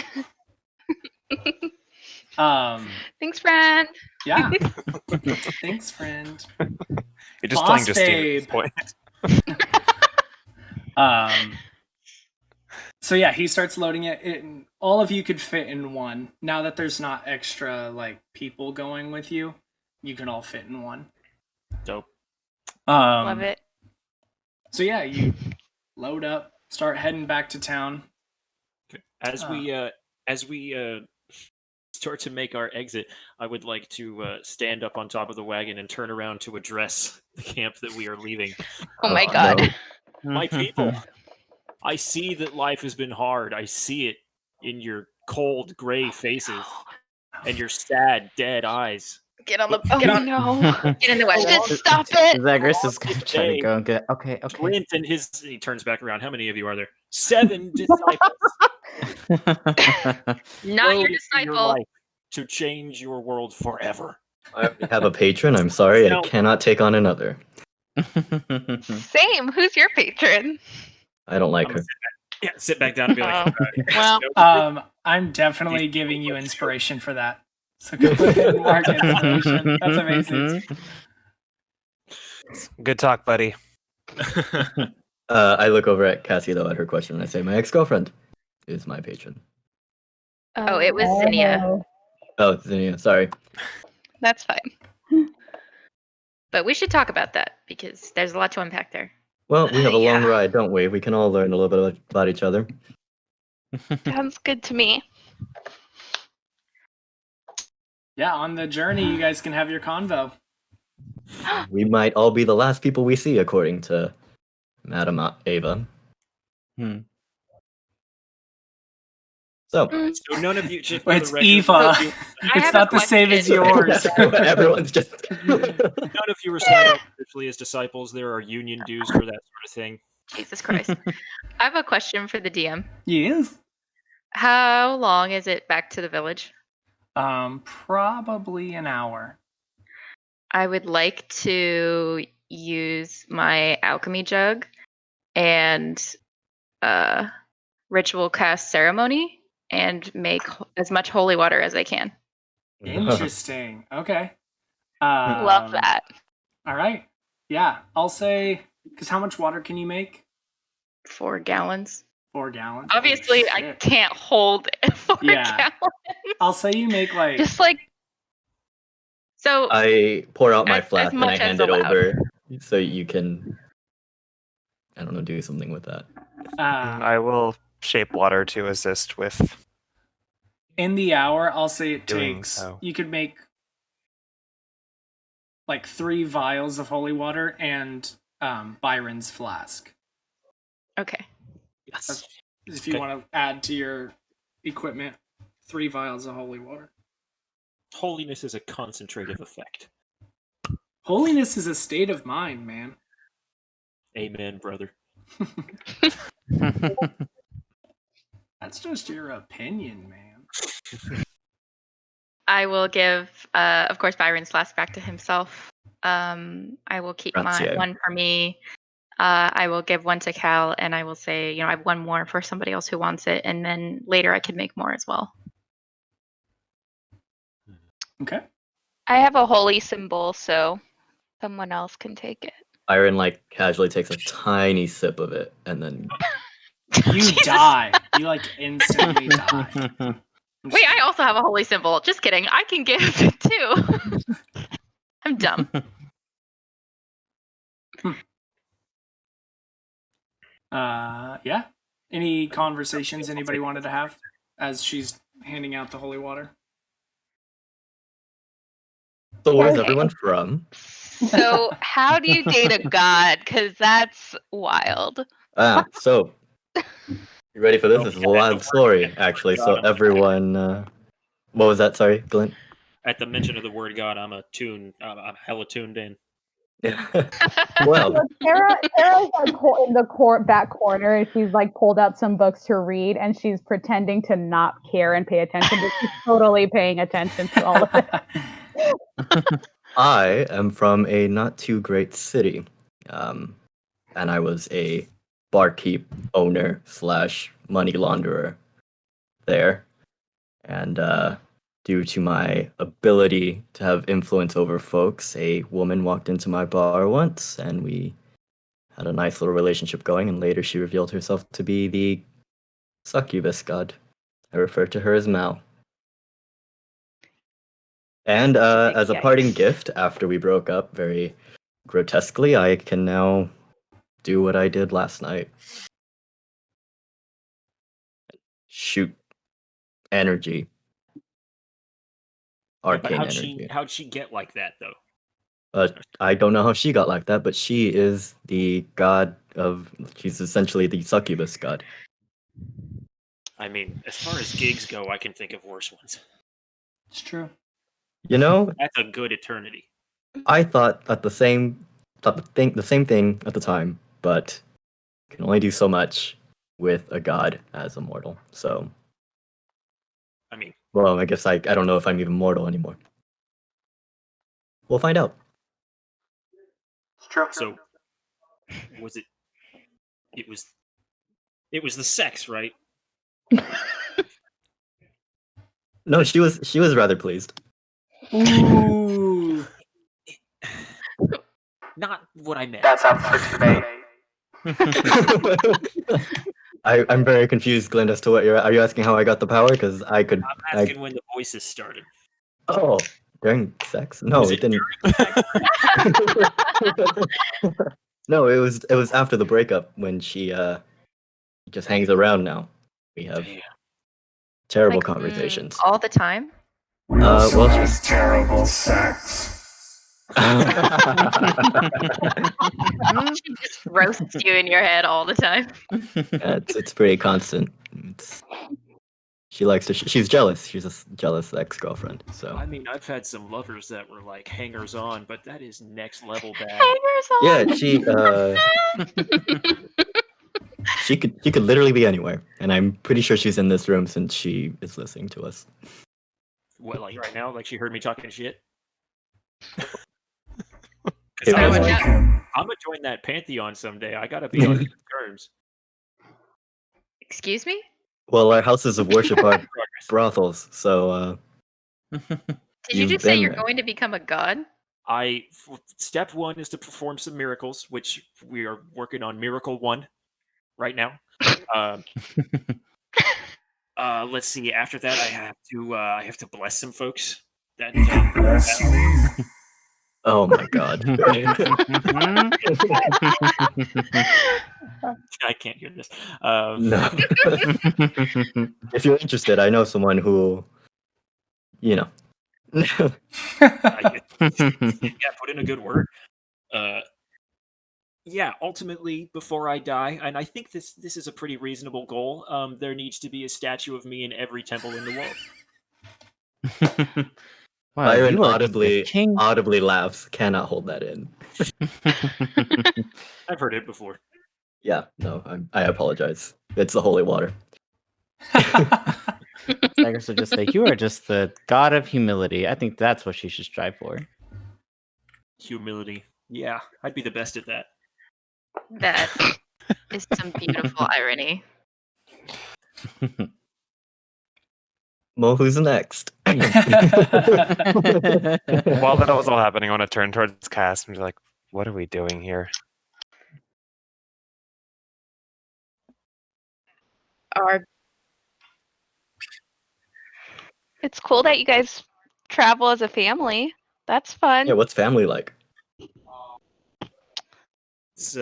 Thanks, friend. Yeah. Thanks, friend. You're just Boss playing Justine at babe. this point. So yeah, he starts loading it. All of you could fit in one. Now that there's not extra like people going with you, you can all fit in one. Dope. Love it. So yeah, you load up, start heading back to town. As we start to make our exit, I would like to stand up on top of the wagon and turn around to address the camp that we are leaving. Oh my god. No. My people, I see that life has been hard. I see it in your cold, gray faces and your sad, dead eyes. Get on the. Oh no! Get in the wagon. Just stop it. Zagreus is gonna try to go and get. Okay. Clint and he turns back around. How many of you are there? 7 disciples. Not your Devoted to disciple. life to change your world forever. I have a patron. I'm sorry, I cannot take on another. Same. Who's your patron? I don't like her. Yeah, sit back down and be like, Well, I'm definitely giving you inspiration for that. So go ahead and mark inspiration. That's amazing. Good talk, buddy. I look over at Cassie though at her question and I say, my ex-girlfriend is my patron. Oh, it was Zinnia. Oh, Zinnia, sorry. That's fine. But we should talk about that because there's a lot to unpack there. Well, we have a long Yeah. ride, don't we? We can all learn a little bit about each other. Sounds good to me. Yeah, on the journey, you guys can have your convo. We might all be the last people we see, according to Madame Ava. So none of you. It's Eva. It's not the same as yours. Everyone's just. None of you are signed up officially as disciples. There are union dues for that sort of thing. Jesus Christ. I have a question for the DM. Yes. How long is it back to the village? Probably an hour. I would like to use my alchemy jug and ritual cast ceremony and make as much holy water as I can. Interesting. Okay. Love that. All right. Yeah, I'll say Because how much water can you make? 4 gallons. 4 gallons. Obviously, I can't hold 4 gallons. I'll say you make like just like. So I pour out my as flask and I much as hand it allowed. over so you can, I don't know, do something with that. I will shape water to assist with. In the hour, I'll say it Doing takes. so. You could make like 3 vials of holy water and Byron's flask. Okay. Yes. If you want to add to your equipment, 3 vials of holy water. Holiness is a concentrative effect. Holiness is a state of mind, man. Amen, brother. That's just your opinion, man. I will give, of course, Byron's flask back to himself. I will keep my Grazie. one for me. I will give one to Cal, and I will say, I have one more for somebody else who wants it, and then later I can make more as well. Okay. I have a holy symbol, so someone else can take it. Byron casually takes a tiny sip of it and then you die. You instantly die. Wait, I also have a holy symbol. Just kidding. I can give it too. I'm dumb. Yeah. Any conversations anybody wanted to have as she's handing out the holy water? So where's everyone from? So how do you date a god? Because that's wild. So you ready for this? This is a wild story, actually. So everyone, what was that? Sorry, Glenn. At the mention of the word God, I'm hella tuned in. Well, So Tara's in the back corner, and she's pulled out some books to read, and she's pretending to not care and pay attention, but she's totally paying attention to all of it. I am from a not too great city, and I was a barkeep owner / money launderer there, and due to my ability to have influence over folks, a woman walked into my bar once, and we had a nice little relationship going, and later she revealed herself to be the succubus god. I refer to her as Mal. And as a parting gift, after we broke up very grotesquely, I can now do what I did last night. Shoot energy. Arcane energy. How'd she get like that, though? I don't know how she got like that, but she is the god of... She's essentially the succubus god. I mean, as far as gigs go, I can think of worse ones. It's true. You know, that's a good eternity. I thought the same thing at the time, but you can only do so much with a god as a mortal. So, I mean, well, I guess I don't know if I'm even mortal anymore. We'll find out. It's true. So, was it? It was the sex, right? No, she was rather pleased. Ooh. Not what I meant. That's up for debate. I'm very confused, Glenn, as to what are you asking how I got the power? Because I could. I'm asking when the voices started. Oh, during sex? No, it didn't. No, it was after the breakup when she just hangs around now. We have terrible conversations. All the time? Also has terrible sex. She just roasts you in your head all the time. Yeah, it's pretty constant. She likes to. She's jealous. She's a jealous ex-girlfriend. So. I mean, I've had some lovers that were like hangers on, but that is next level bad. Hangers on. Yeah, she could literally be anywhere, and I'm pretty sure she's in this room since she is listening to us. What, like right now? Like she heard me talking shit? I'm gonna join that pantheon someday. I gotta be on good terms. Excuse me? Well, our houses of worship are brothels, so. Did you just say you're going to become a god? Step one is to perform some miracles, which we are working on Miracle 1 right now. Let's see. After that, I have to bless some folks. That You can bless me. Oh my god. I can't hear this. No. If you're interested, I know someone who, you know. Yeah, put in a good word. Yeah, ultimately, before I die, and I think this is a pretty reasonable goal. There needs to be a statue of me in every temple in the world. Wow, Byron you are the king. audibly laughs, cannot hold that in. I've heard it before. Yeah, no, I apologize. It's the holy water. Tigers are just like, you are just the god of humility. I think that's what she should strive for. Humility. Yeah, I'd be the best at that. That is some beautiful irony. Mo, who's next? While that was all happening, I want to turn towards Cass and be like, what are we doing here? It's cool that you guys travel as a family. That's fun. Yeah, what's family like? It's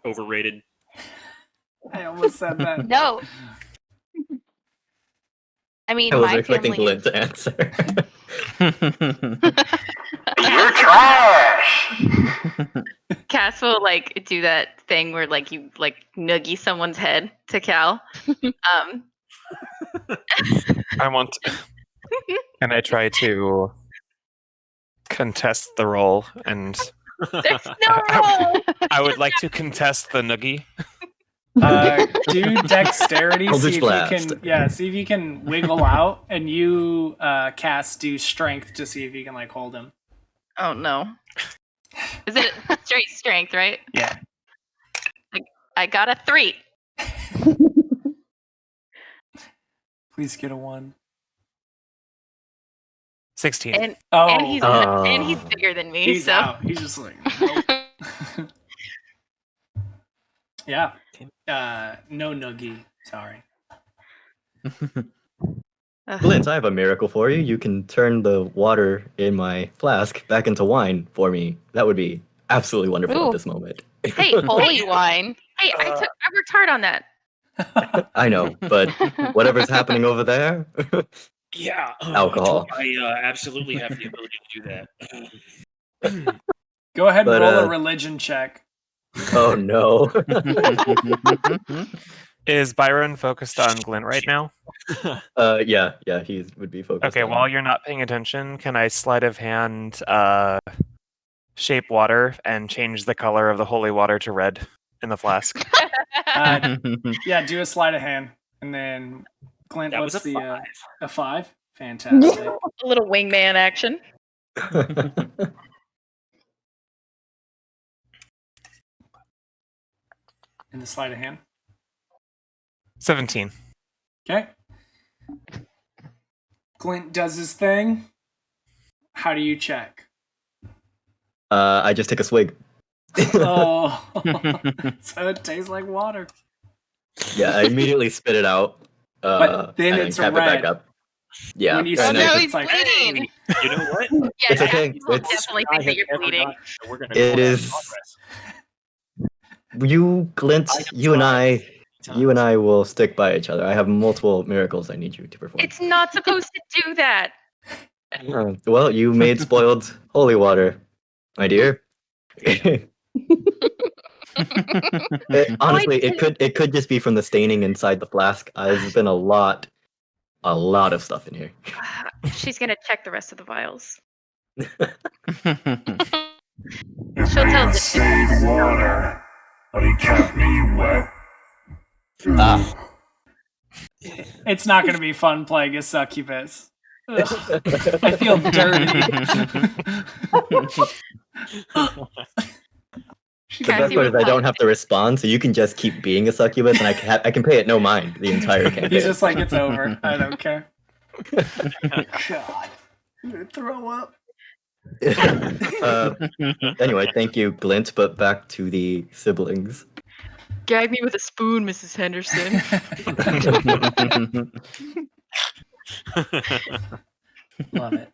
overrated. I almost said that. No. I mean, I was my expecting family Glint to answer. You're trash. Cass will like do that thing where like you like noogie someone's head to Cal. I want to... Can I try to contest the roll? And There's no roll. I would like to contest the noogie. Do dexterity. Eldritch See Blast. if you can wiggle out, and you Cass do strength to see if you can like hold him. Oh no. Is it straight strength, right? Yeah. I got a 3. Please get a 1. 16. And he's bigger than me. He's so out. He's just like nope. Yeah. No noogie. Sorry. Glint, I have a miracle for you. You can turn the water in my flask back into wine for me. That would be absolutely wonderful Ooh. at this moment. Hey, holy wine. Hey, I worked hard on that. I know, but whatever's happening over there. Yeah. Alcohol. I absolutely have the ability to do that. Go ahead and But, roll a religion check. Oh no. Is Byron focused on Glint right now? Yeah, he would be focused. Okay, on while you're not paying attention, can I sleight of hand shape water and change the color of the holy water to red in the flask? Yeah, do a sleight of hand, and then Glint. That What's was a 5. a 5? Fantastic. A little wingman action. In the sleight of hand. 17. Okay. Glint does his thing. How do you check? I just take a swig. Oh, so it tastes like water. Yeah, I immediately spit it out. But then and it's cap red. it back up. Yeah. When you and spit, I- he's it's like, bleeding. You know what? Yeah, It's okay. Cass will It's- definitely think that you're bleeding. So we're gonna It call that is- progress. You, Glint, Item you and 5 I will stick by each other. I have multiple miracles I need you to perform. It's not supposed to do that. Well, you made spoiled holy water, my dear. Honestly, it could just be from the staining inside the flask. There's been a lot of stuff in here. She's gonna check the rest of the vials. It She'll may tell have the- saved water, but it kept me wet. it's not going to be fun playing a succubus. Ugh, I feel dirty. The best part is I don't have to respond, so you can just keep being a succubus, and I can pay it no mind the entire campaign. He's just like, it's over. I don't care. God. I'm gonna throw up. Anyway, thank you, Glint. But back to the siblings. Gag me with a spoon, Mrs. Henderson. Love it.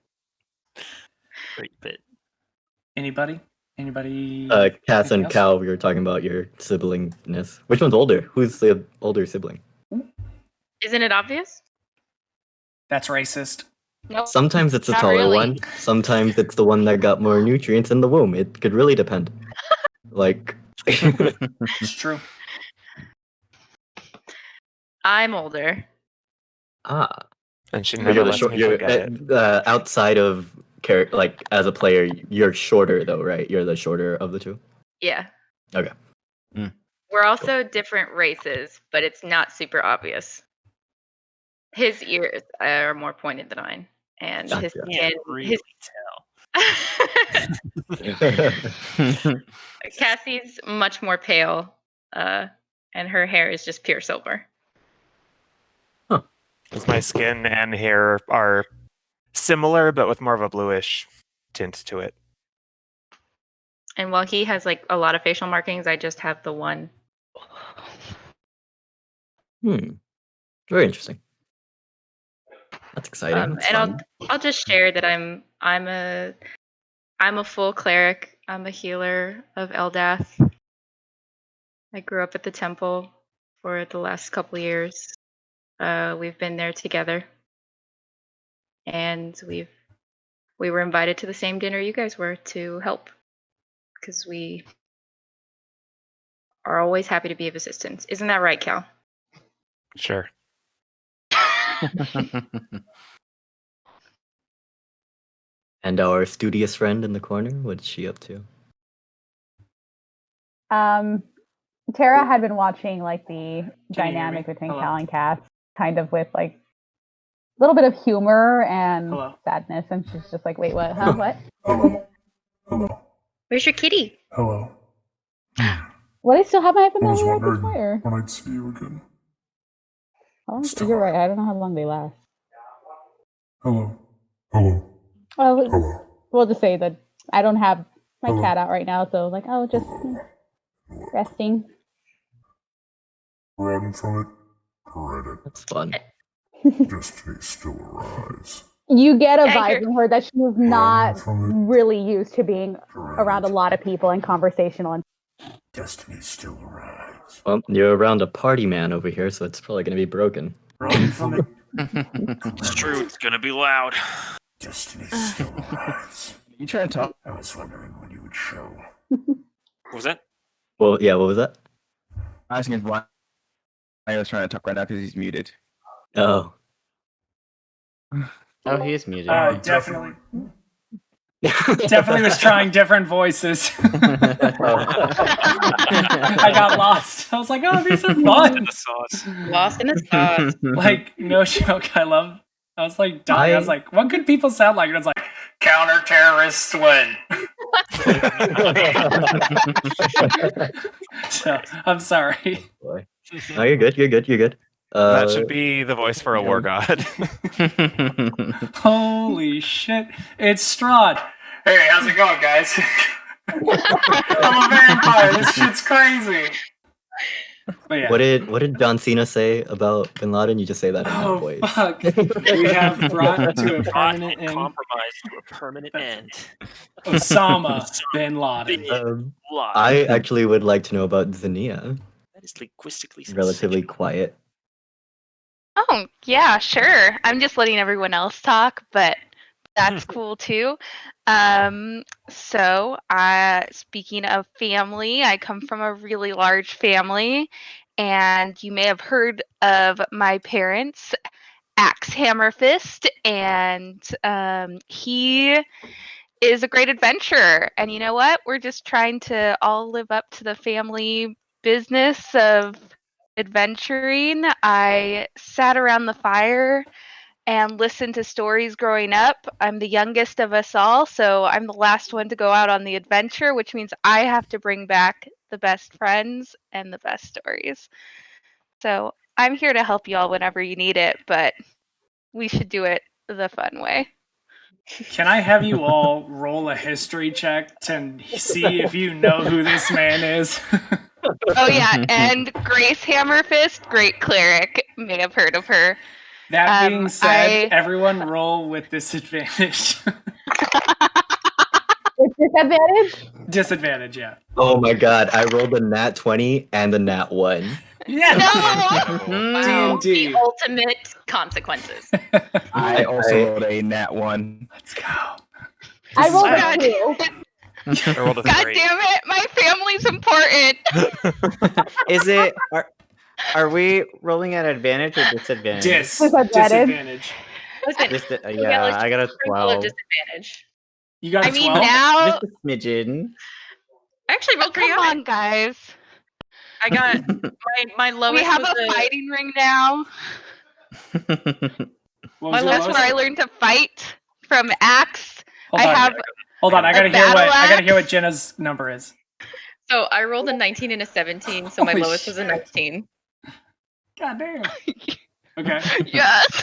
Great bit. Anybody? Anybody? Cass anything and else? Cal, we were talking about your siblingness. Which one's older? Who's the older sibling? Isn't it obvious? That's racist. Nope. Sometimes it's the Not taller really. one. Sometimes it's the one that got more nutrients in the womb. It could really depend. Like, It's true. I'm older. And she but never you're the lets short. me You're forget it. outside of character. Like as a player, you're shorter though, right? You're the shorter of the two. Yeah. Okay. We're also different races, but it's not super obvious. His ears are more pointed than mine, and his Gotcha. skin. Really Cassie's much more pale, and her hair is just pure silver. Because my skin and hair are similar, but with more of a bluish tint to it. And while he has like a lot of facial markings, I just have the one. Very interesting. That's exciting. That's And fun. I'll just share that I'm a full cleric. I'm a healer of Eldath. I grew up at the temple for the last couple years. We've been there together, and we were invited to the same dinner you guys were to help, because we are always happy to be of assistance. Isn't that right, Cal? Sure. And our studious friend in the corner, what's she up to? Tara had been watching like the dynamic me? between Hello? Cal and Cass, kind of with like a little bit of humor and Hello? sadness, and she's just like, "Wait, what? Huh? What? Hello. Hello. Where's your kitty? Hello. What? I still have my I was familiar wondering fire. when I'd see you again. Oh, Still you're right. I don't know how long they last. Hello. Hello. Well, Hello. we'll just say that I don't have my Hello. cat out right now, so like, oh, just resting. Run from it. Dread it. That's fun. Destiny still arise. You get a Yeah, vibe from her that she's not from it. really used to being Dread around a it. lot of people and conversational. And Destiny still arise. Well, you're around a party man over here, so it's probably gonna be broken. Run from it. It's true. It's gonna be loud. Destiny still arise. You trying to talk? I was wondering when you would show. What was that? Well, yeah. What was that? I was asking if Ryan was trying to talk right now because he's muted. Oh. Oh, he is muted. Definitely. Definitely was trying different voices. I got lost. I was like, oh, these are fun. The sauce. Lost in the sauce. Like, no joke. I was like dying. I was like, what could people sound like? And it's like, counter terrorists win. So I'm sorry. Boy. No, you're good. You're good. You're good. That should be the voice for a war god. Holy shit. It's Strahd. Hey, how's it going, guys? I'm a vampire. This shit's crazy. But yeah. What did John Cena say about Bin Laden? You just say that in that Oh, voice. fuck. We have brought to a permanent end. Compromise to a permanent end. Osama bin Laden. I actually would like to know about Zania. That is linguistically Relatively quiet. Oh, yeah, sure. I'm just letting everyone else talk, but that's cool too. So, speaking of family, I come from a really large family, and you may have heard of my parents, Axe Hammer Fist, and he is a great adventurer. And you know what? We're just trying to all live up to the family business of adventuring. I sat around the fire and listened to stories growing up. I'm the youngest of us all, so I'm the last one to go out on the adventure, which means I have to bring back the best friends and the best stories. So I'm here to help you all whenever you need it, but we should do it the fun way. Can I have you all roll a history check to see if you know who this man is? Oh yeah, and Grace Hammerfist, great cleric, may have heard of her. That being said, everyone roll with disadvantage. With disadvantage? Disadvantage, yeah. Oh my god, I rolled a nat 20 and a nat 1. Yes! Wow. D&D. The ultimate consequences. I also rolled a nat 1. Let's go. I rolled God. a 2. I rolled a God 3. damn it, my family's important. Is it? Are we rolling at advantage or disadvantage? Disadvantage. Yeah, I got a 12. Disadvantage. You got a 12? I mean, now. Just a smidgen. I actually rolled pretty Come high. on, guys. I got my lowest. We have was a fighting ring now. That's where I learned to fight from axe. Hold on, I gotta hear what Jenna's number is. So I rolled a 19 and a 17, so my lowest was a 19. God damn. Okay. Yes.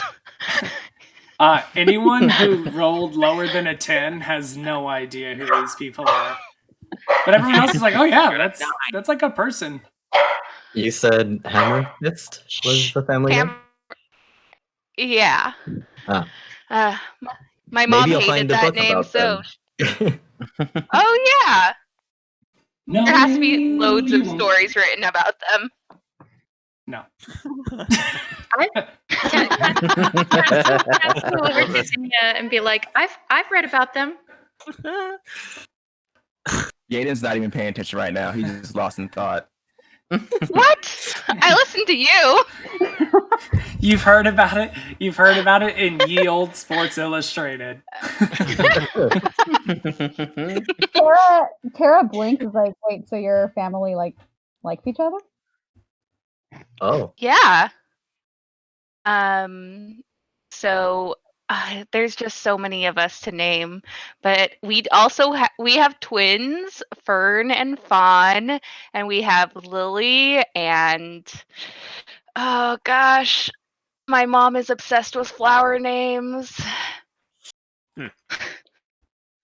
Anyone who rolled lower than a 10 has no idea who these people are. But everyone else is like, oh yeah, that's like a person. You said Hammerfist was the family name? Yeah. Ah. My mom Maybe you'll hated find the that book name, about so. them. Oh yeah. No, there has to be loads of stories written about them. No. Go over to Zinnia and be like, I've read about them. Yaden's not even paying attention right now. He's just lost in thought. What? I listened to you. You've heard about it. You've heard about it in Ye Olde Sports Illustrated. Tara blinks is like, wait, so your family likes each other? Oh. Yeah. So there's just so many of us to name, but we also we have twins, Fern and Fawn, and we have Lily and oh gosh, my mom is obsessed with flower names.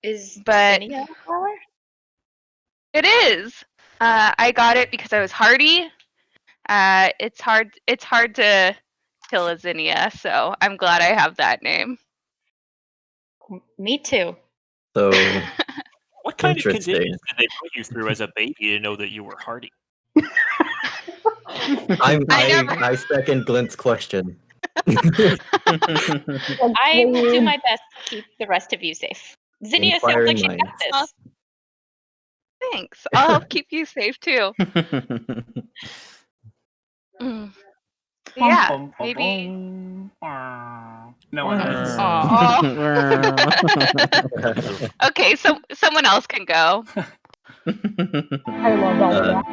Is Zinnia a flower? It is. I got it because I was hardy. It's hard to kill a zinnia, so I'm glad I have that name. Me too. So, what kind of interesting. conditions did they put you through as a baby to know that you were hardy? I second Glint's question. I will do my best to keep the rest of you safe. Zinnia sounds like she's got this. Thanks. I'll help keep you safe too. Yeah, maybe. No one knows. Okay, so someone else can go. I love all of that.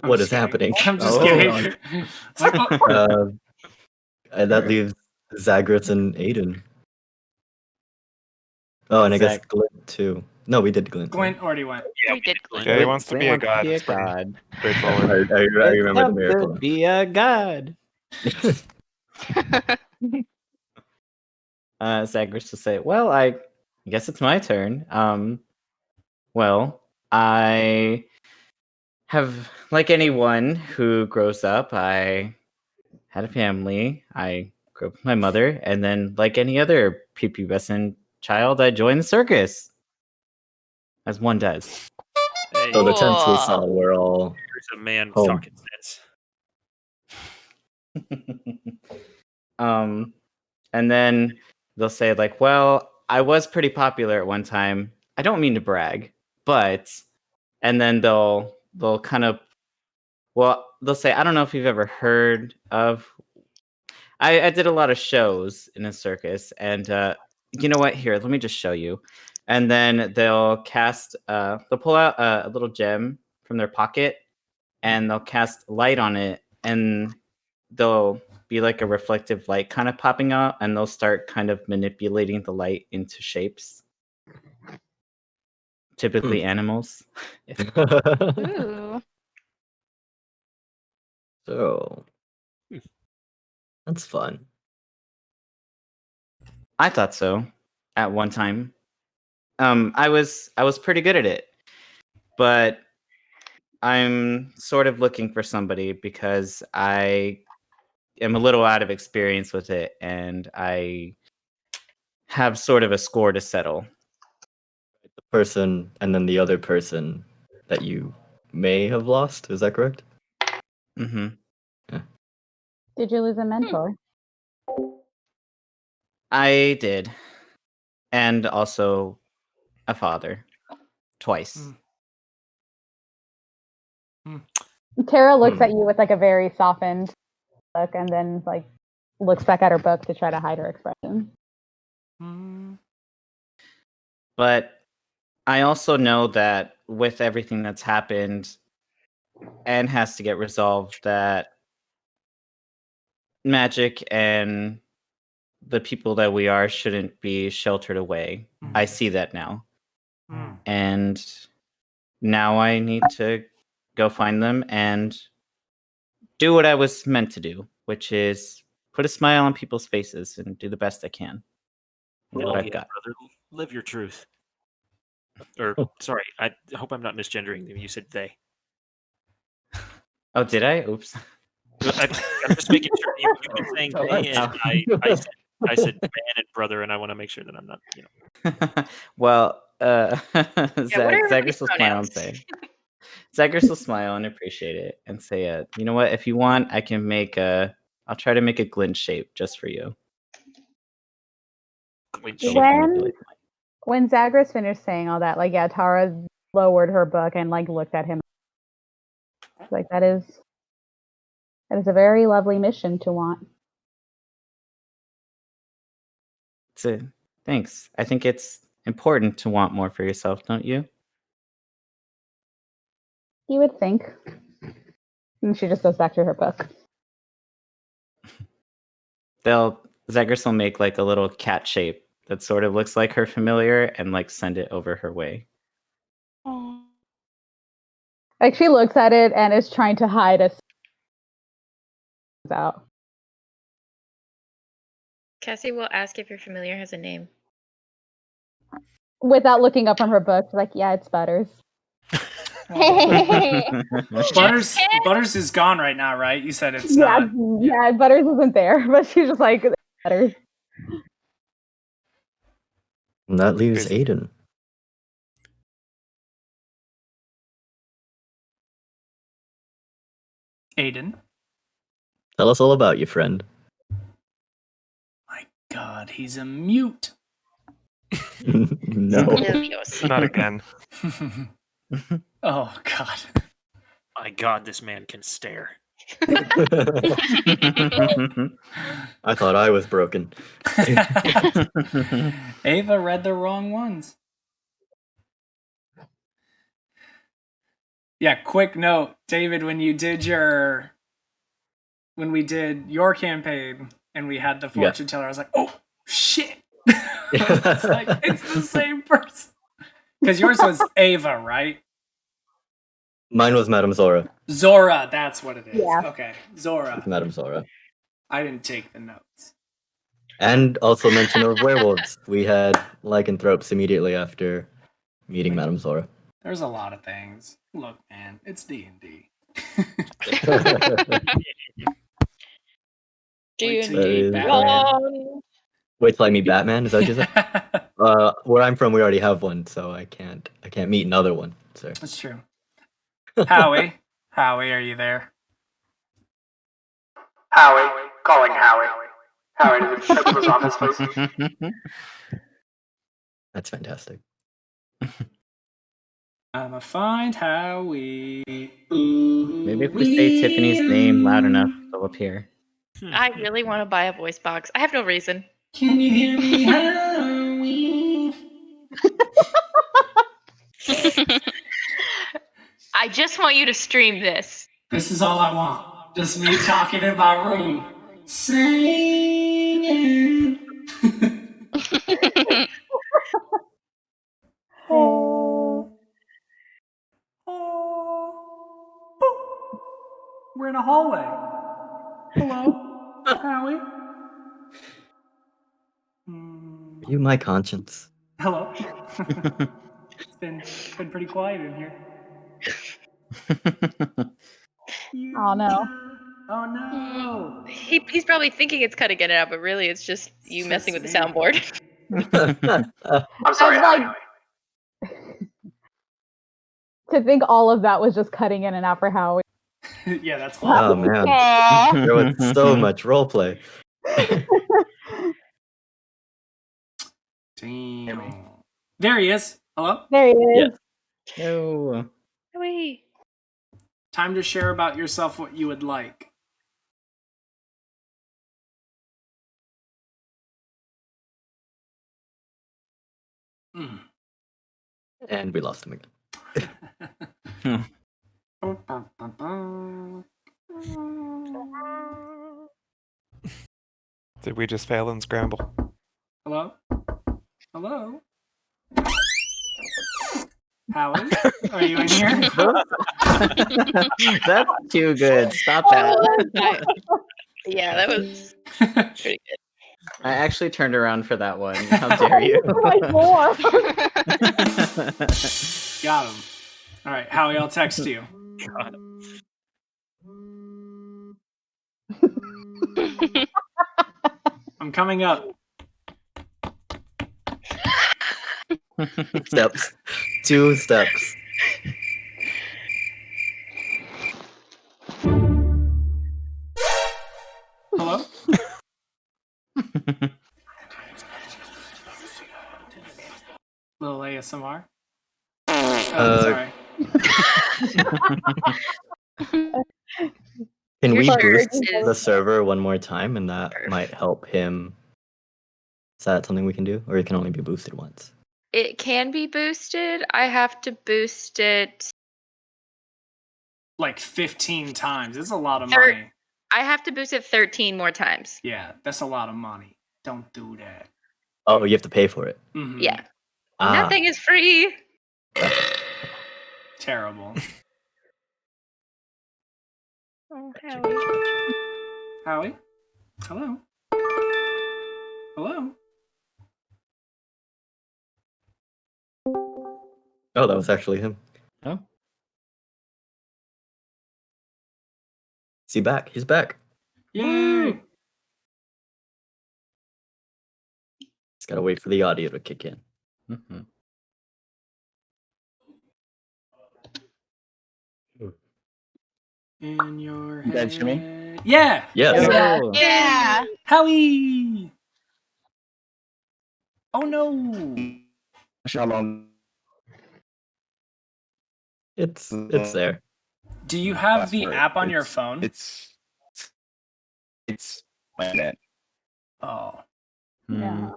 What is happening? I'm just kidding. And that leaves Zagreus and Aiden. Oh, and I guess Glint too. No, we did Glint. Glint already went. Yeah, we did Glint. Yeah, he wants to be a god. It's pretty straightforward. I remember the miracle. Be a god. Zagreus to say, well, I guess it's my turn. Well, I have, like anyone who grows up, I had a family. I grew up with my mother, and then, like any other prepubescent child, I joined the circus, as one does. Hey, So the tents we saw were all. Here's a man home. talking sense. And then they'll say like, well, I was pretty popular at one time. I don't mean to brag, but, and then they'll kind of, well, they'll say, I don't know if you've ever heard of, I did a lot of shows in a circus, and you know what, here, let me just show you. And then they'll pull out a little gem from their pocket, and they'll cast light on it, and they'll be like a reflective light kind of popping out, and they'll start kind of manipulating the light into shapes. Typically animals. Ooh. So that's fun. I thought so at one time. I was pretty good at it, but I'm sort of looking for somebody because I am a little out of experience with it, and I have sort of a score to settle. The person and then the other person that you may have lost. Is that correct? Mm-hmm. Yeah. Did you lose a mentor? I did, and also a father, twice. Tara looks at you with like a very softened look, and then like looks back at her book to try to hide her expression. But I also know that with everything that's happened and has to get resolved, that magic and the people that we are shouldn't be sheltered away. I see that now. And now I need to go find them and do what I was meant to do, which is put a smile on people's faces and do the best I can with what I've got. Brother, live your truth. Or, sorry, I hope I'm not misgendering them. You said they. Oh, did I? Oops. I'm just making sure you've been saying they, and I said man and brother, and I want to make sure that I'm not, Well, what are Zagreus will smile and say. Zagreus will smile and appreciate it and say, you know what? If you want, I can make I'll try to make a glint shape just for you. When Zagreus finished saying all that, like, yeah, Tara lowered her book and like looked at him. Like, that is a very lovely mission to want. Thanks. I think it's important to want more for yourself, don't you? You would think. And she just goes back to her book. Zagreus will make like a little cat shape that sort of looks like her familiar and like send it over her way. Like, she looks at it and is trying to hide us out. Cassie will ask if your familiar has a name. Without looking up from her book, like, yeah, it's Butters. Butters is gone right now, right? You said it's yeah, not. Yeah, Butters isn't there, but she's just like, Butters. And that leaves Aiden. Aiden. Tell us all about you, friend. My God, he's a mute. No. Not again. Oh, God. My God, this man can stare. I thought I was broken. Ava read the wrong ones. Yeah, quick note, David, when we did your campaign and we had the fortune teller, I was like, oh, shit. It's like, it's the same person. Because yours was Ava, right? Mine was Madame Zora. Zora, that's what it is. Yeah. Okay, Zora. It's Madame Zora. I didn't take the notes. And also mention of werewolves. We had lycanthropes immediately after meeting Madame Zora. There's a lot of things. Look, man, it's D&D. Wait till I meet Batman. Is that what you said? Where I'm from, we already have one, so I can't meet another one. So that's true. Howie, are you there? Howie, calling Howie. Howie to the principal's office, please. That's fantastic. I'ma find Howie. Maybe if we say Tiffany's name loud enough, they'll appear. I really want to buy a voice box. I have no reason. Can you hear me, Howie? I just want you to stream this. This is all I want. Just me talking in my room. Singing. We're in a hallway. Hello, Howie? You, my conscience. Hello. It's been pretty quiet in here. Oh no. Oh no. He's probably thinking it's cutting in and out, but really it's just you messing with the me. soundboard. I'm sorry, like- Howie. To think all of that was just cutting in and out for Howie. Yeah, that's Oh awful. man, Aw. there was so much roleplay. Damn. There he is. Hello. There he is. Yeah. No. Wait. Time to share about yourself what you would like. Mm. And we lost him again. Did we just fail and scramble? Hello? Hello? Howie? Are you in here? That's too good. Stop that. Yeah, that was pretty good. I actually turned around for that one. How dare you? Like more. Got him. All right, Howie, I'll text you. God. I'm coming up. Steps. 2 steps. Hello? Little ASMR. Sorry. Can we Your boost shirt the is- server one more time, and that might help him? Is that something we can do, or it can only be boosted once? It can be boosted. I have to boost it. Like 15 times. It's a lot of Thir- money. I have to boost it 13 more times. Yeah, that's a lot of money. Don't do that. Oh, you have to pay for it. Mhm. Yeah. Ah. Nothing is free. Terrible. Oh, Howie. Howie? Hello? Hello? Oh, that was actually him. Oh. Is he back? He's back. Yay! Just gotta wait for the audio to kick in. Mm-hmm. In your You guys hear me? head. Yeah! Yes. Yeah. Yeah. Howie! Oh no! How long? It's there. Do you have the Password. app on your It's- phone? It's my net. Oh. Yeah.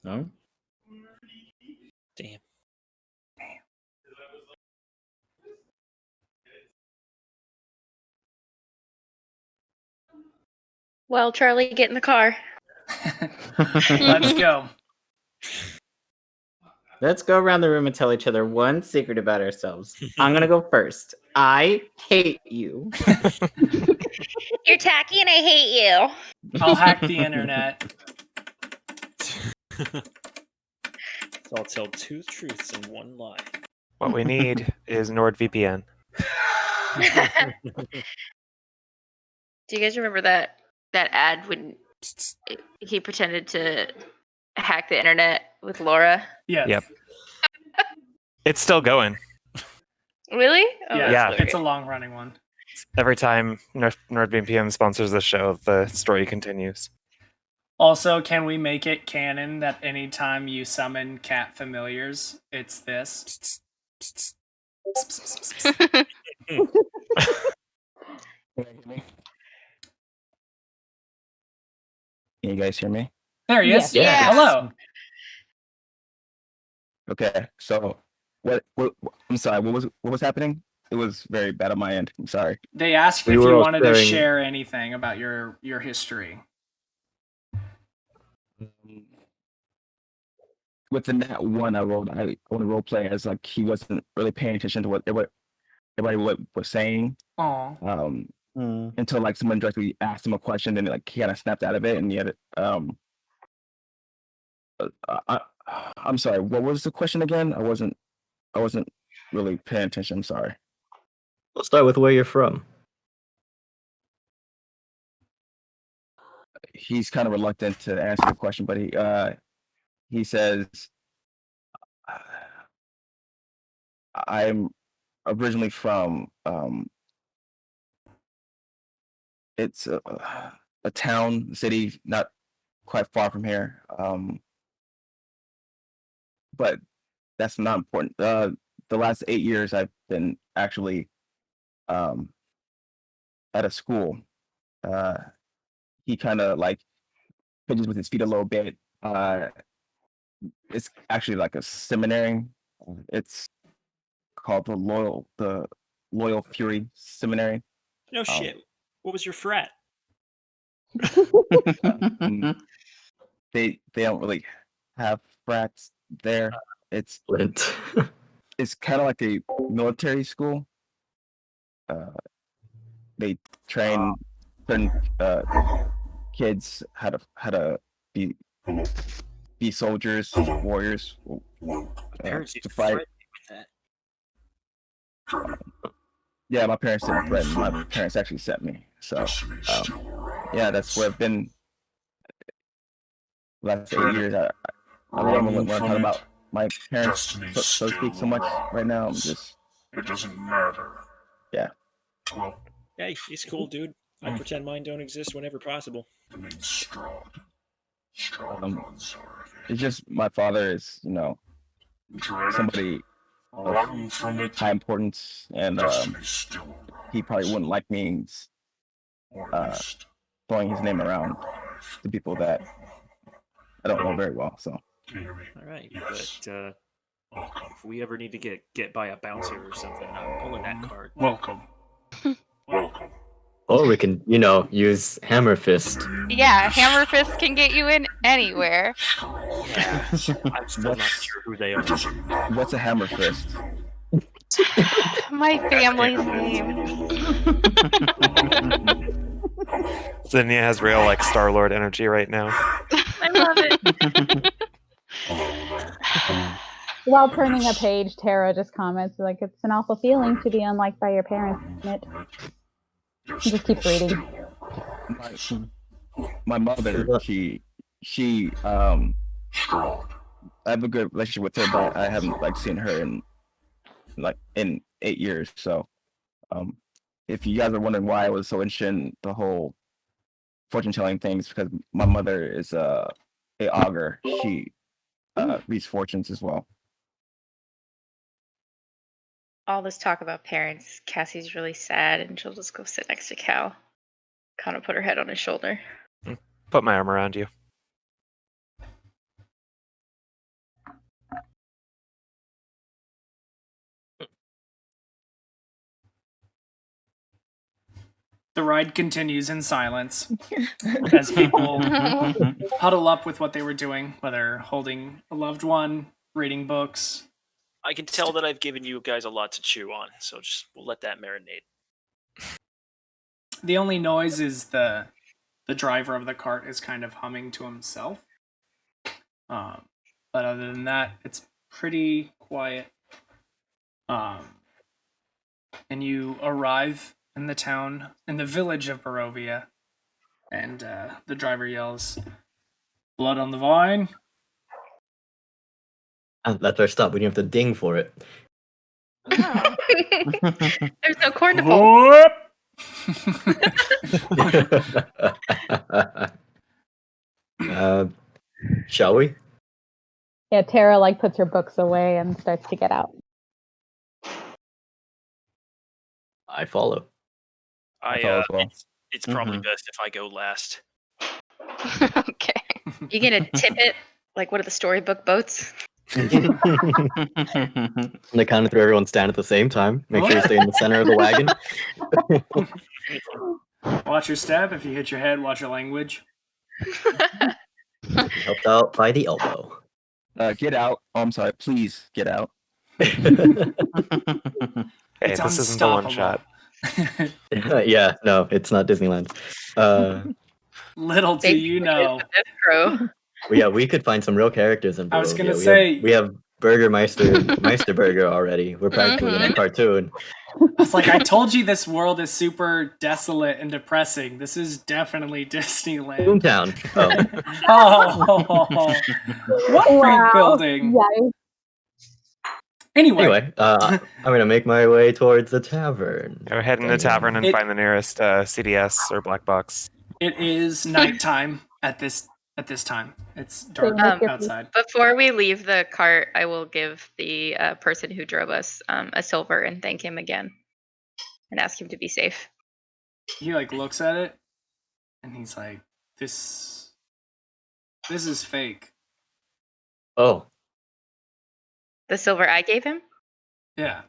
No. Damn. Well, Charlie, get in the car. Let's go. Let's go around the room and tell each other one secret about ourselves. I'm gonna go first. I hate you. You're tacky and I hate you. I'll hack the internet. So I'll tell 2 truths and 1 lie. What we need is NordVPN. Do you guys remember that ad when he pretended to hack the internet with Laura? Yes. Yep. It's still going. Really? Oh, Yeah, Yeah. that's it's a great. long running one. Every time NordVPN sponsors the show, the story continues. Also, can we make it canon that anytime you summon cat familiars, it's this? Can you guys hear me? There he is. Yes. Yes. Hello. Okay. So, what? I'm sorry. What was happening? It was very bad on my end. I'm sorry. They asked We if were you all wanted to sharing- share anything about your history. With the nat 1, I want to role play as like he wasn't really paying attention to what everybody was saying. Aw. until like someone directly asked him a question, then like he kind of snapped out of it, and he had it. I'm sorry. What was the question again? I wasn't really paying attention. I'm sorry. Let's start with where you're from. He's kind of reluctant to answer the question, but he says, "I'm originally from it's a town, city, not quite far from here. But that's not important. The last 8 years, I've been actually at a school. He kind of like pitches with his feet a little bit. It's actually like a seminary. It's called the Loyal Fury Seminary. No shit. What was your frat? They don't really have frats there. It's it's kind of like a military school. They train certain kids how to be soldiers, warriors, to fight. Yeah, my parents didn't threaten. My parents actually sent me. So, yeah, that's where I've been. Last 8 years, I don't want to talk about my parents, so to speak, so much right now. I'm just. It doesn't matter. Yeah. Well. Hey, it's cool, dude. I pretend mine don't exist whenever possible. The name's Strahd. It's just my father is, somebody of high importance, and he probably wouldn't like me throwing his name around to people that I don't know very well. So. All right, but if we ever need to get by a bouncer or something, I'm pulling that card. Welcome. Welcome. Or we can, use Hammer Fist. Yeah, Hammer Fist can get you in anywhere. Yeah, I'm still not sure who they are. What's a Hammer Fist? My family's name. Zinnia has real Star-Lord energy right now. I love it. While turning a page, Tara just comments it's an awful feeling to be unliked by your parents, isn't it? She just keeps reading. My mother, she I have a good relationship with her, but I haven't seen her in 8 years. So, if you guys are wondering why I was so interested in the whole fortune telling things, because my mother is a augur. She reads fortunes as well. All this talk about parents, Cassie's really sad, and she'll just go sit next to Cal, kind of put her head on his shoulder. Put my arm around you. The ride continues in silence as people huddle up with what they were doing, whether holding a loved one, reading books. I can tell that I've given you guys a lot to chew on, so we'll let that marinate. The only noise is the driver of the cart is kind of humming to himself. But other than that, it's pretty quiet. And you arrive in the town, in the village of Barovia, and the driver yells, "Blood on the vine!" That's our stop. We don't have to ding for it. Oh. There's no corn to pull. Shall we? Yeah, Tara puts her books away and starts to get out. I follow. As well. It's probably best if I go last. Okay. You gonna tip it like one of the storybook boats? On the count of three, everyone stand at the same time. Make sure you stay in the center of the wagon. Watch your step. If you hit your head, watch your language. Helped out by the elbow. Get out. Oh, I'm sorry. Please get out. Hey, this isn't the one shot. Yeah, no, it's not Disneyland. Little do you know. Yeah, we could find some real characters in Barovia. I was gonna say we have Meisterburger already. We're practically in a cartoon. I was like, I told you this world is super desolate and depressing. This is definitely Disneyland. Boomtown. Oh. What freak building? Yikes. Anyway, I'm gonna make my way towards the tavern. Go ahead in the tavern and find the nearest CDS or black box. It is nighttime at this time. It's dark outside. Before we leave the cart, I will give the person who drove us a silver and thank him again, and ask him to be safe. He like looks at it, and he's like, "This is fake." Oh. The silver I gave him? Yeah.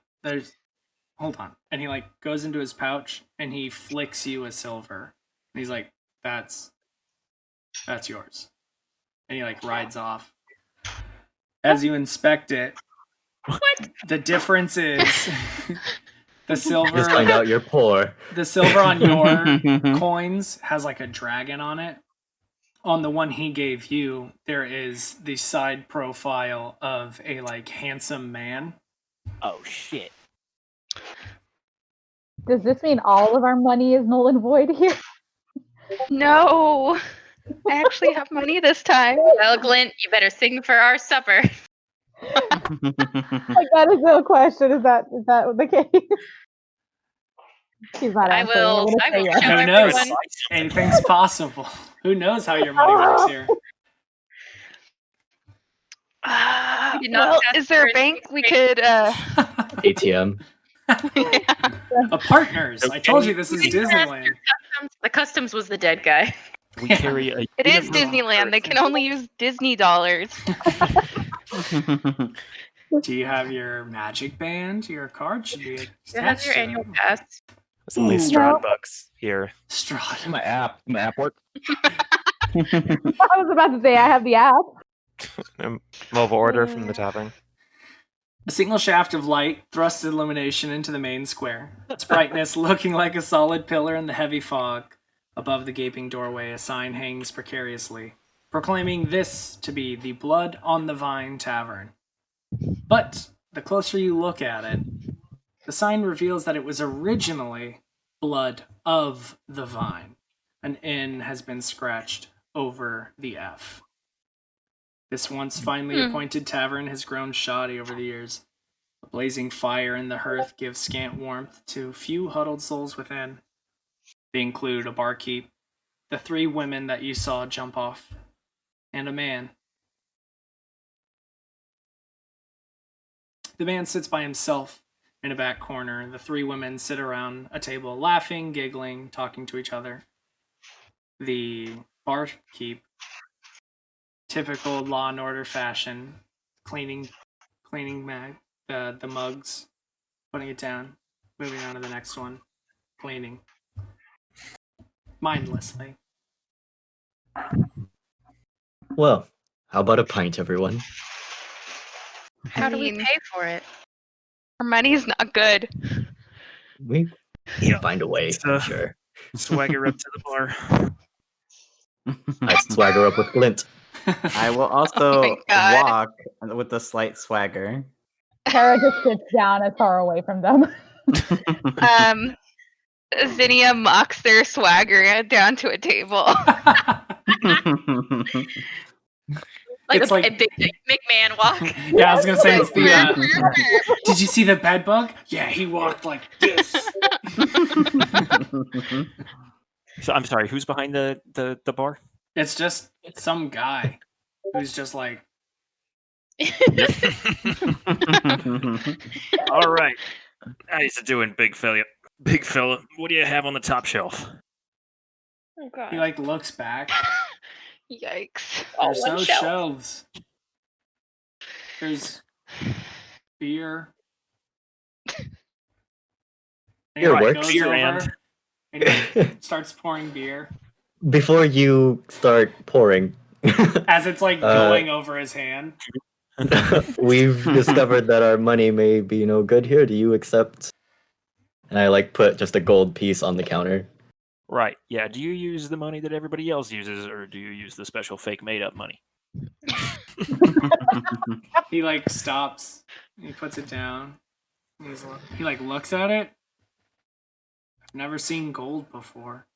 Hold on. And he like goes into his pouch and he flicks you a silver. And he's like, that's yours. And he like rides off. As you inspect it, the difference is the silver. Just find out you're poor. The silver on your coins has like a dragon on it. On the one he gave you, there is the side profile of a like handsome man. Oh shit. Does this mean all of our money is null and void here? No. I actually have money this time. Well, Glint, you better sing for our supper. Like, that is no question. Is that the case? She's not answering. I will yes. show Who knows? everyone. Anything's possible. Who knows how your money works here? Well, is there a bank we could ATM. A partners. I told you this is Disneyland. The customs was the dead guy. We carry a. It is Disneyland. They can only use Disney dollars. Do you have your magic band? Your card should be. You have your annual pass. It's only Strahd bucks here. Strahd. My app work. I was about to say I have the app. Mobile order from the tavern. A single shaft of light thrusts illumination into the main square, its brightness looking like a solid pillar in the heavy fog. Above the gaping doorway, a sign hangs precariously, proclaiming this to be the Blood on the Vine Tavern. But the closer you look at it, the sign reveals that it was originally Blood of the Vine. An N has been scratched over the F. This once finely appointed tavern has grown shoddy over the years. A blazing fire in the hearth gives scant warmth to few huddled souls within. They include a barkeep, the 3 women that you saw jump off, and a man. The man sits by himself in a back corner. The 3 women sit around a table, laughing, giggling, talking to each other. The barkeep, typical Law and Order fashion, cleaning the mugs, putting it down, moving on to the next one, cleaning mindlessly. Well, how about a pint, everyone? How do we pay for it? Our money's not good. We can find a way, I'm sure. Swagger up to the bar. I swagger up with Glint. I will also walk with a slight swagger. Tara just sits down as far away from them. Zinnia mocks their swagger down to a table. Like a big McMahon walk. Yeah, I was gonna say it's the. Did you see the bed bug? Yeah, he walked like this. So I'm sorry. Who's behind the bar? It's just some guy who's just like. All right. How's it doing, big fella? Big fella, what do you have on the top shelf? Oh god. He like looks back. Yikes. There's no shelves. There's beer. And Beer he works. goes Beer over and he starts pouring beer Before you start pouring, as it's like going over his hand. we've discovered that our money may be no good here. Do you accept And I like put just a gold piece on the counter. Right. Yeah. Do you use the money that everybody else uses, or do you use the special fake made up money? He like stops. He puts it down. He like looks at it. I've never seen gold before.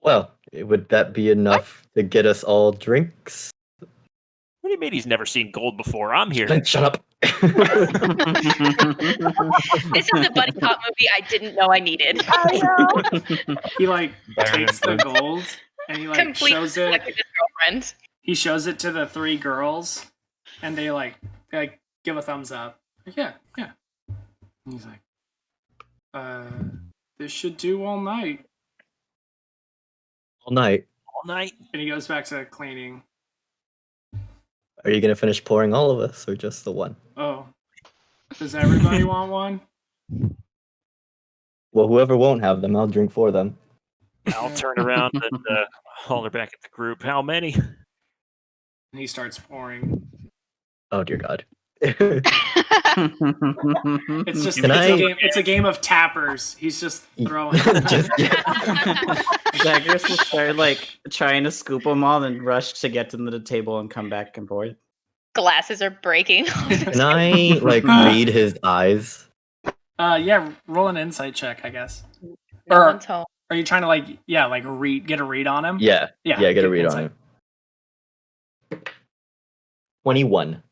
Well, would that be enough to get us all drinks? What do you mean he's never seen gold before? I'm here. Then shut up. This is the buddy cop movie I didn't know I needed. I know. He like takes the gold and he like shows it. His girlfriend. He shows it to the 3 girls, and they like give a thumbs up. Like, yeah. And he's like, this should do all night. All night. All night. And he goes back to cleaning. Are you gonna finish pouring all of us, or just the one? Oh, does everybody want one? Well, whoever won't have them, I'll drink for them. I'll turn around and holler back at the group. How many? And he starts pouring. Oh dear God. It's just it's a game of tappers. He's just throwing. Zagreus will start like trying to scoop them all and rush to get to the table and come back and forth. Glasses are breaking. Can I like read his eyes? Yeah, roll an insight check, I guess. No Or one's home. are you trying to like get a read on him? Yeah, get a read insight. on him. 21.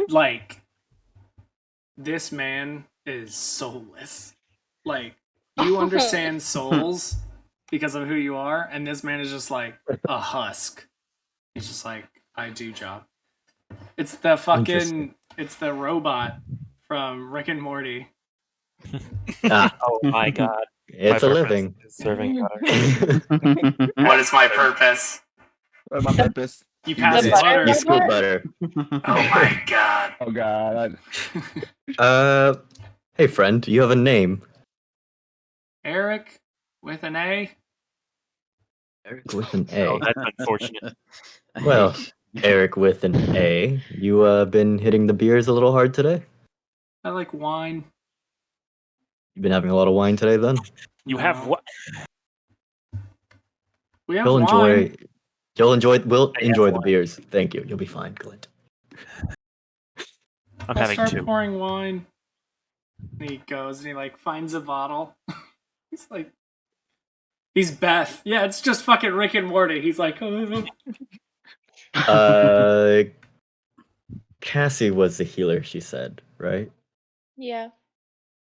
Like, this man is soulless. Like, you understand souls because of who you are, and this man is just like a husk. He's just like, I do job. It's the robot from Rick and Morty. Oh my God. It's My a purpose living. is serving butter. What is my purpose? What's my purpose? You pass The butter. You scoop butter. Oh my god. Oh God. Hey friend, you have a name. Eric with an A. Eric with an Oh, A. that's unfortunate. Well, Eric with an A. You been hitting the beers a little hard today? I like wine. You've been having a lot of wine today then? You have what? We have We'll wine. We'll enjoy the beers. Thank you. You'll be fine, Glint. I'm I'll having start 2. pouring wine. And he goes and he like finds a bottle. He's like, he's Beth. Yeah, it's just fucking Rick and Morty. He's like, Cassie was the healer, she said, right? Yeah.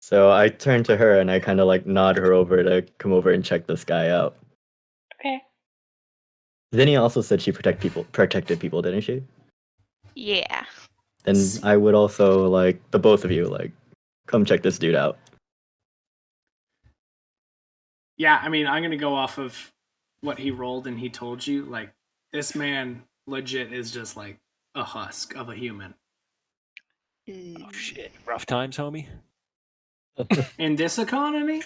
So I turned to her and I kind of like nod her over to come over and check this guy out. Okay. Zinni also said she protected people, didn't she? Yeah. Then I would also like the both of you like come check this dude out. yeah, I mean, I'm going to go off of what he rolled and he told you. Like, this man legit is just like a husk of a human. Oh shit. Rough times, homie. In this economy?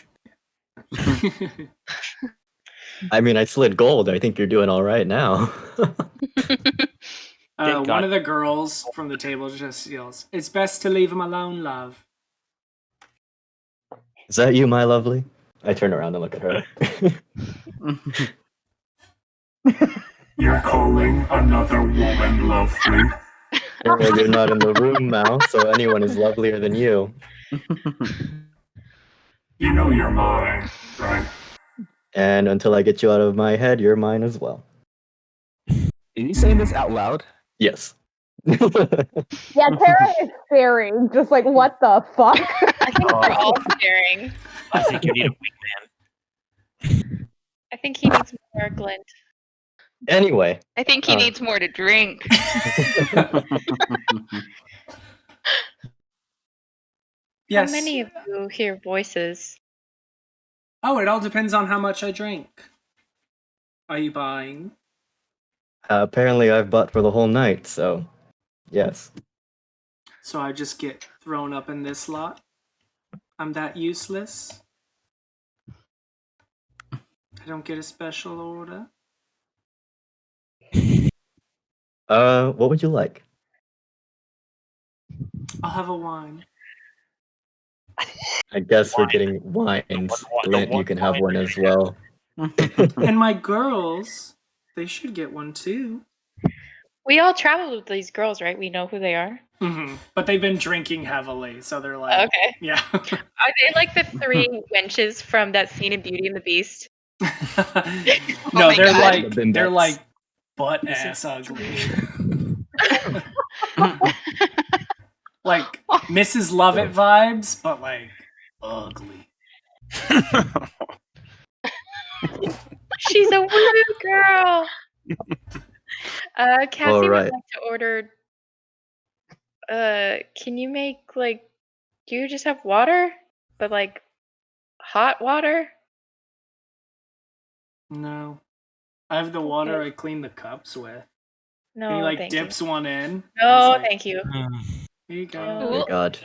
I mean, I slid gold. I think you're doing all right now. Thank God. One of the girls from the table just yells, "It's best to leave him alone, love." Is that you, my lovely? I turn around and look at her. You're calling another woman lovely? Well, you're not in the room now, so anyone is lovelier than you. You know you're mine, right? And until I get you out of my head, you're mine as well. Is he saying this out loud? Yes. Yeah, Tara is staring, just like, what the fuck? I think we're all staring. I think you need a wingman. I think he needs more glint. Anyway. I think he needs more to drink. Yes. How many of you hear voices? Oh, it all depends on how much I drink. Are you buying? Apparently I've bought for the whole night, so yes. So I just get thrown up in this lot? I'm that useless? I don't get a special order? What would you like? I'll have a wine. I guess we're getting wines. Glint, you can have one as well. And my girls, they should get one too. We all traveled with these girls, right? We know who they are. Mm-hmm. But they've been drinking heavily, so they're like, okay. Yeah. Are they like the three wenches from that scene in Beauty and the Beast? No, they're like butt ass ugly. Like Mrs. Lovett vibes, but like ugly. She's a woo girl. Cassie would like to order. Can you make like? Do you just have water, but like hot water? No, I have the water I clean the cups with. No, and he like thank dips you. one in. No, Like, thank you. Here you go. Oh my god.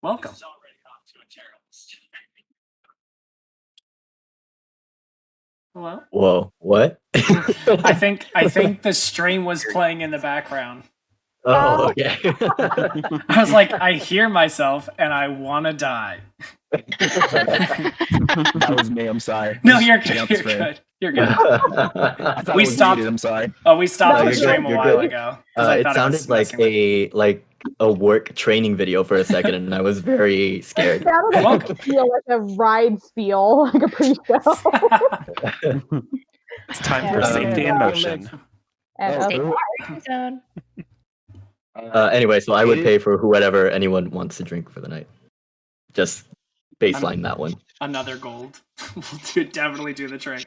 Welcome. Hello? Whoa, what? I think the stream was playing in the background. Oh, okay. I was like, I hear myself and I want to die. That was me. I'm sorry. No, you're Check good. out the You're stream. good. You're good. I thought We it was stopped. muted, I'm sorry. Oh, we stopped No, the you're stream good, a you're while good. ago. 'Cause I It thought was sounded like a work training video for a second, and I was very scared. It sounded like a spiel, like a ride spiel, like a pre-show. It's time for safety in motion. Zone. Anyway, so I would pay for whoever anyone wants to drink for the night. Just baseline that one. Another gold. We'll definitely do the trick.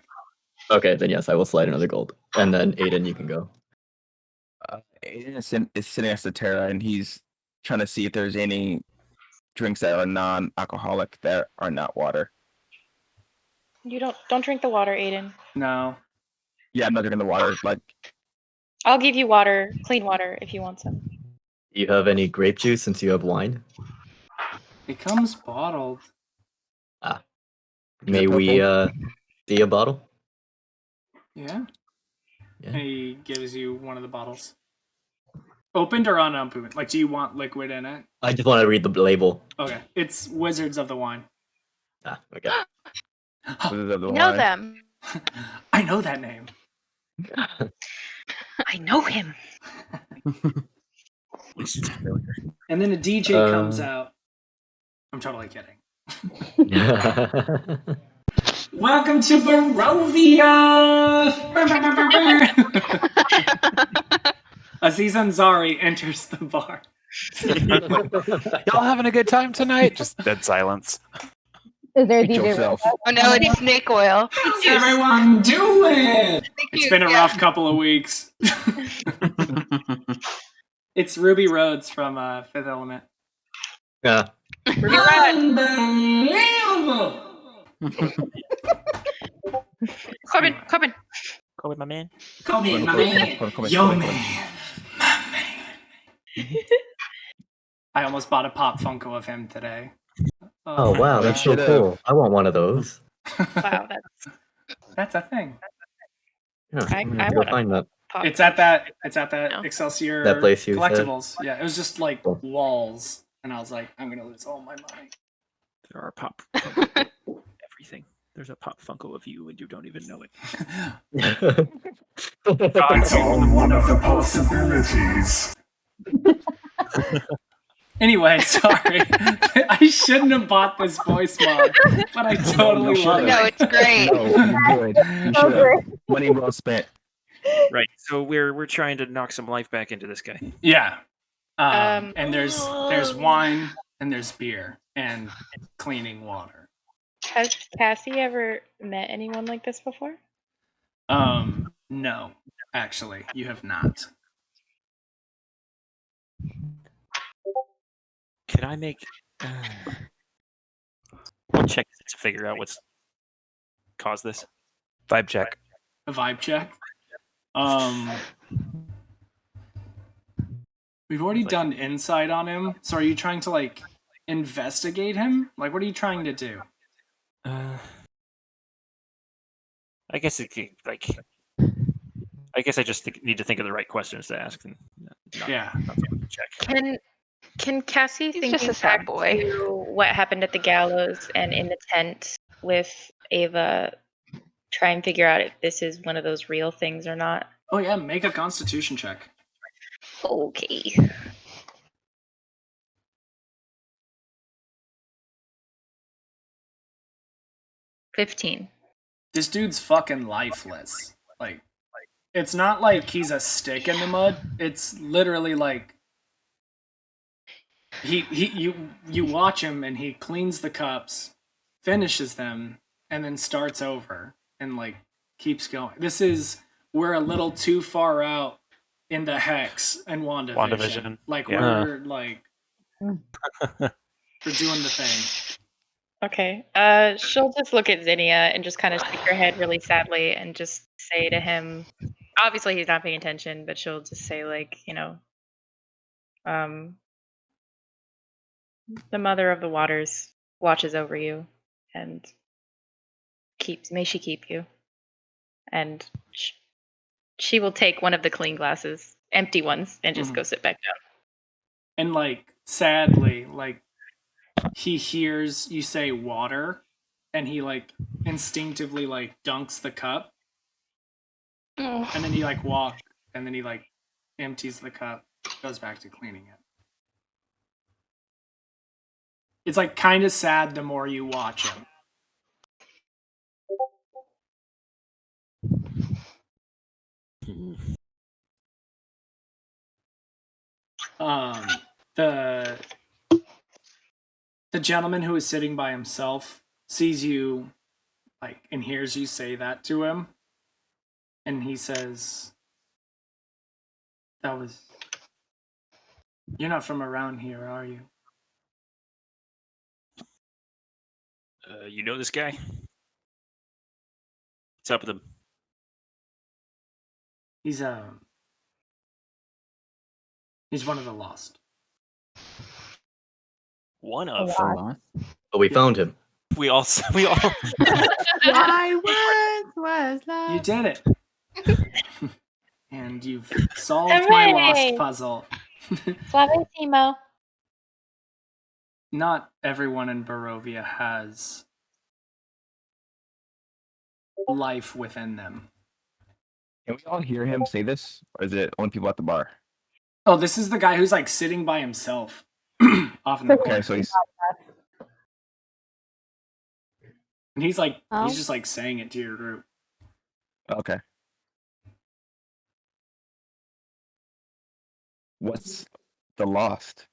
Okay, then yes, I will slide another gold. And then Aiden, you can go. Aiden is sitting next to Tara, and he's trying to see if there's any drinks that are non-alcoholic that are not water. You don't drink the water, Aiden. No. Yeah, I'm not drinking the water. Like, I'll give you water, clean water, if you want some. Do you have any grape juice since you have wine? It comes bottled. May we see a bottle? Yeah. He gives you one of the bottles. Opened or unopened? Like, do you want liquid in it? I just want to read the label. Okay. It's Wizards of the Wine. Okay. Wizards of the You know Wine. them. I know that name. I know him. And then a DJ comes out. I'm totally kidding. Welcome to Barovia! Aziz Ansari enters the bar. Y'all having a good time tonight? Just dead silence. Is there a DJ? Oh no, it's snake oil. How's everyone doing? It's been a rough couple of weeks. It's Ruby Rhodes from Fifth Element. Yeah. Unbelievable! Corbin. Corbin, my man. Come in, my man. Yo, man. My man. I almost bought a Pop Funko of him today. Oh wow, that's so cool. I want one of those. Wow, that's a thing. Yeah, I I'm gonna go find that. It's at that Excelsior That place you said? collectibles. Yeah, it was just like walls, and I was like, I'm gonna lose all my money. There are Pop Funko everything. There's a Pop Funko of you, and you don't even know it. It's all one of the possibilities. Anyway, sorry. I shouldn't have bought this voice mod, but I totally love it. No, it's great. No, you good. You should have. Money well spent. Right. So we're trying to knock some life back into this guy. Yeah. And there's wine and there's beer and cleaning water. Has Cassie ever met anyone like this before? No, actually, you have not. Can I make one check to figure out what's caused this? Vibe check. A vibe check? We've already done insight on him, so are you trying to like investigate him? Like, what are you trying to do? I guess it could, like. I guess I just need to think of the right questions to ask. And not Yeah. Not check. Can Cassie He's think just a sad boy. to what happened at the gallows and in the tent with Ava try and figure out if this is one of those real things or not? Oh yeah, make a Constitution check. Okay. $15. This dude's fucking lifeless. Like, it's not like he's a stick in the mud. It's literally like you watch him and he cleans the cups, finishes them, and then starts over and like keeps going. We're a little too far out in the Hex and WandaVision. Like we're doing the thing. Okay. She'll just look at Zinnia and just kind of shake her head really sadly and just say to him, obviously he's not paying attention, but she'll just say like, the Mother of the Waters watches over you and may she keep you. And she will take one of the clean glasses, empty ones, and just go sit back down. And like sadly, like he hears you say water and he like instinctively like dunks the cup. And then he like walk and then he like empties the cup, goes back to cleaning it. It's like kind of sad the more you watch him. The gentleman who is sitting by himself sees you like and hears you say that to him, and he says, "You're not from around here, are you?" You know this guy? What's up with him? He's one of the lost. One of The lost? But we found him. We all. I was lost. You did it. And you've solved my lost puzzle. Suavissimo. Not everyone in Barovia has life within them. Can we all hear him say this, or is it only people at the bar? Oh, this is the guy who's like sitting by himself off in the corner. Okay, so he's And he's like, he's just like saying it to your group. okay. What's the lost?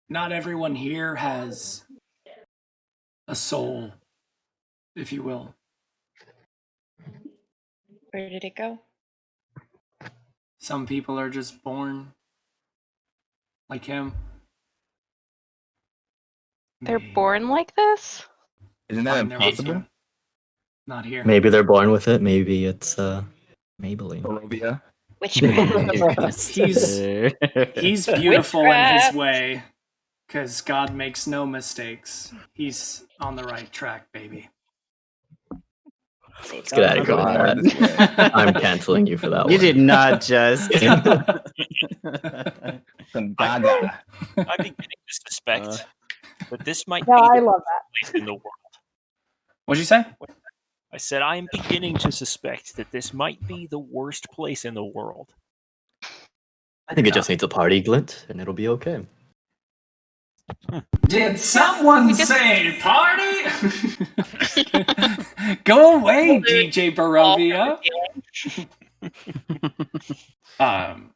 Not everyone here has a soul, if you will. Where did it go? Some people are just born like him. They're born like this? Isn't that Find their impossible? wisdom. Not here. Maybe they're born with it. Maybe it's Maybelline. Barovia. He's beautiful in his way, because God makes no mistakes. He's on the right track, baby. Let's get out of here with that. I'm canceling you for that one. You did not just. I'm beginning to suspect that this might be I the love worst place in the world. What'd you say? I said I am beginning to suspect that this might be the worst place in the world. I think it just needs a party, Glint, and it'll be okay. Did someone say party? Go away, DJ Barovia. Yeah.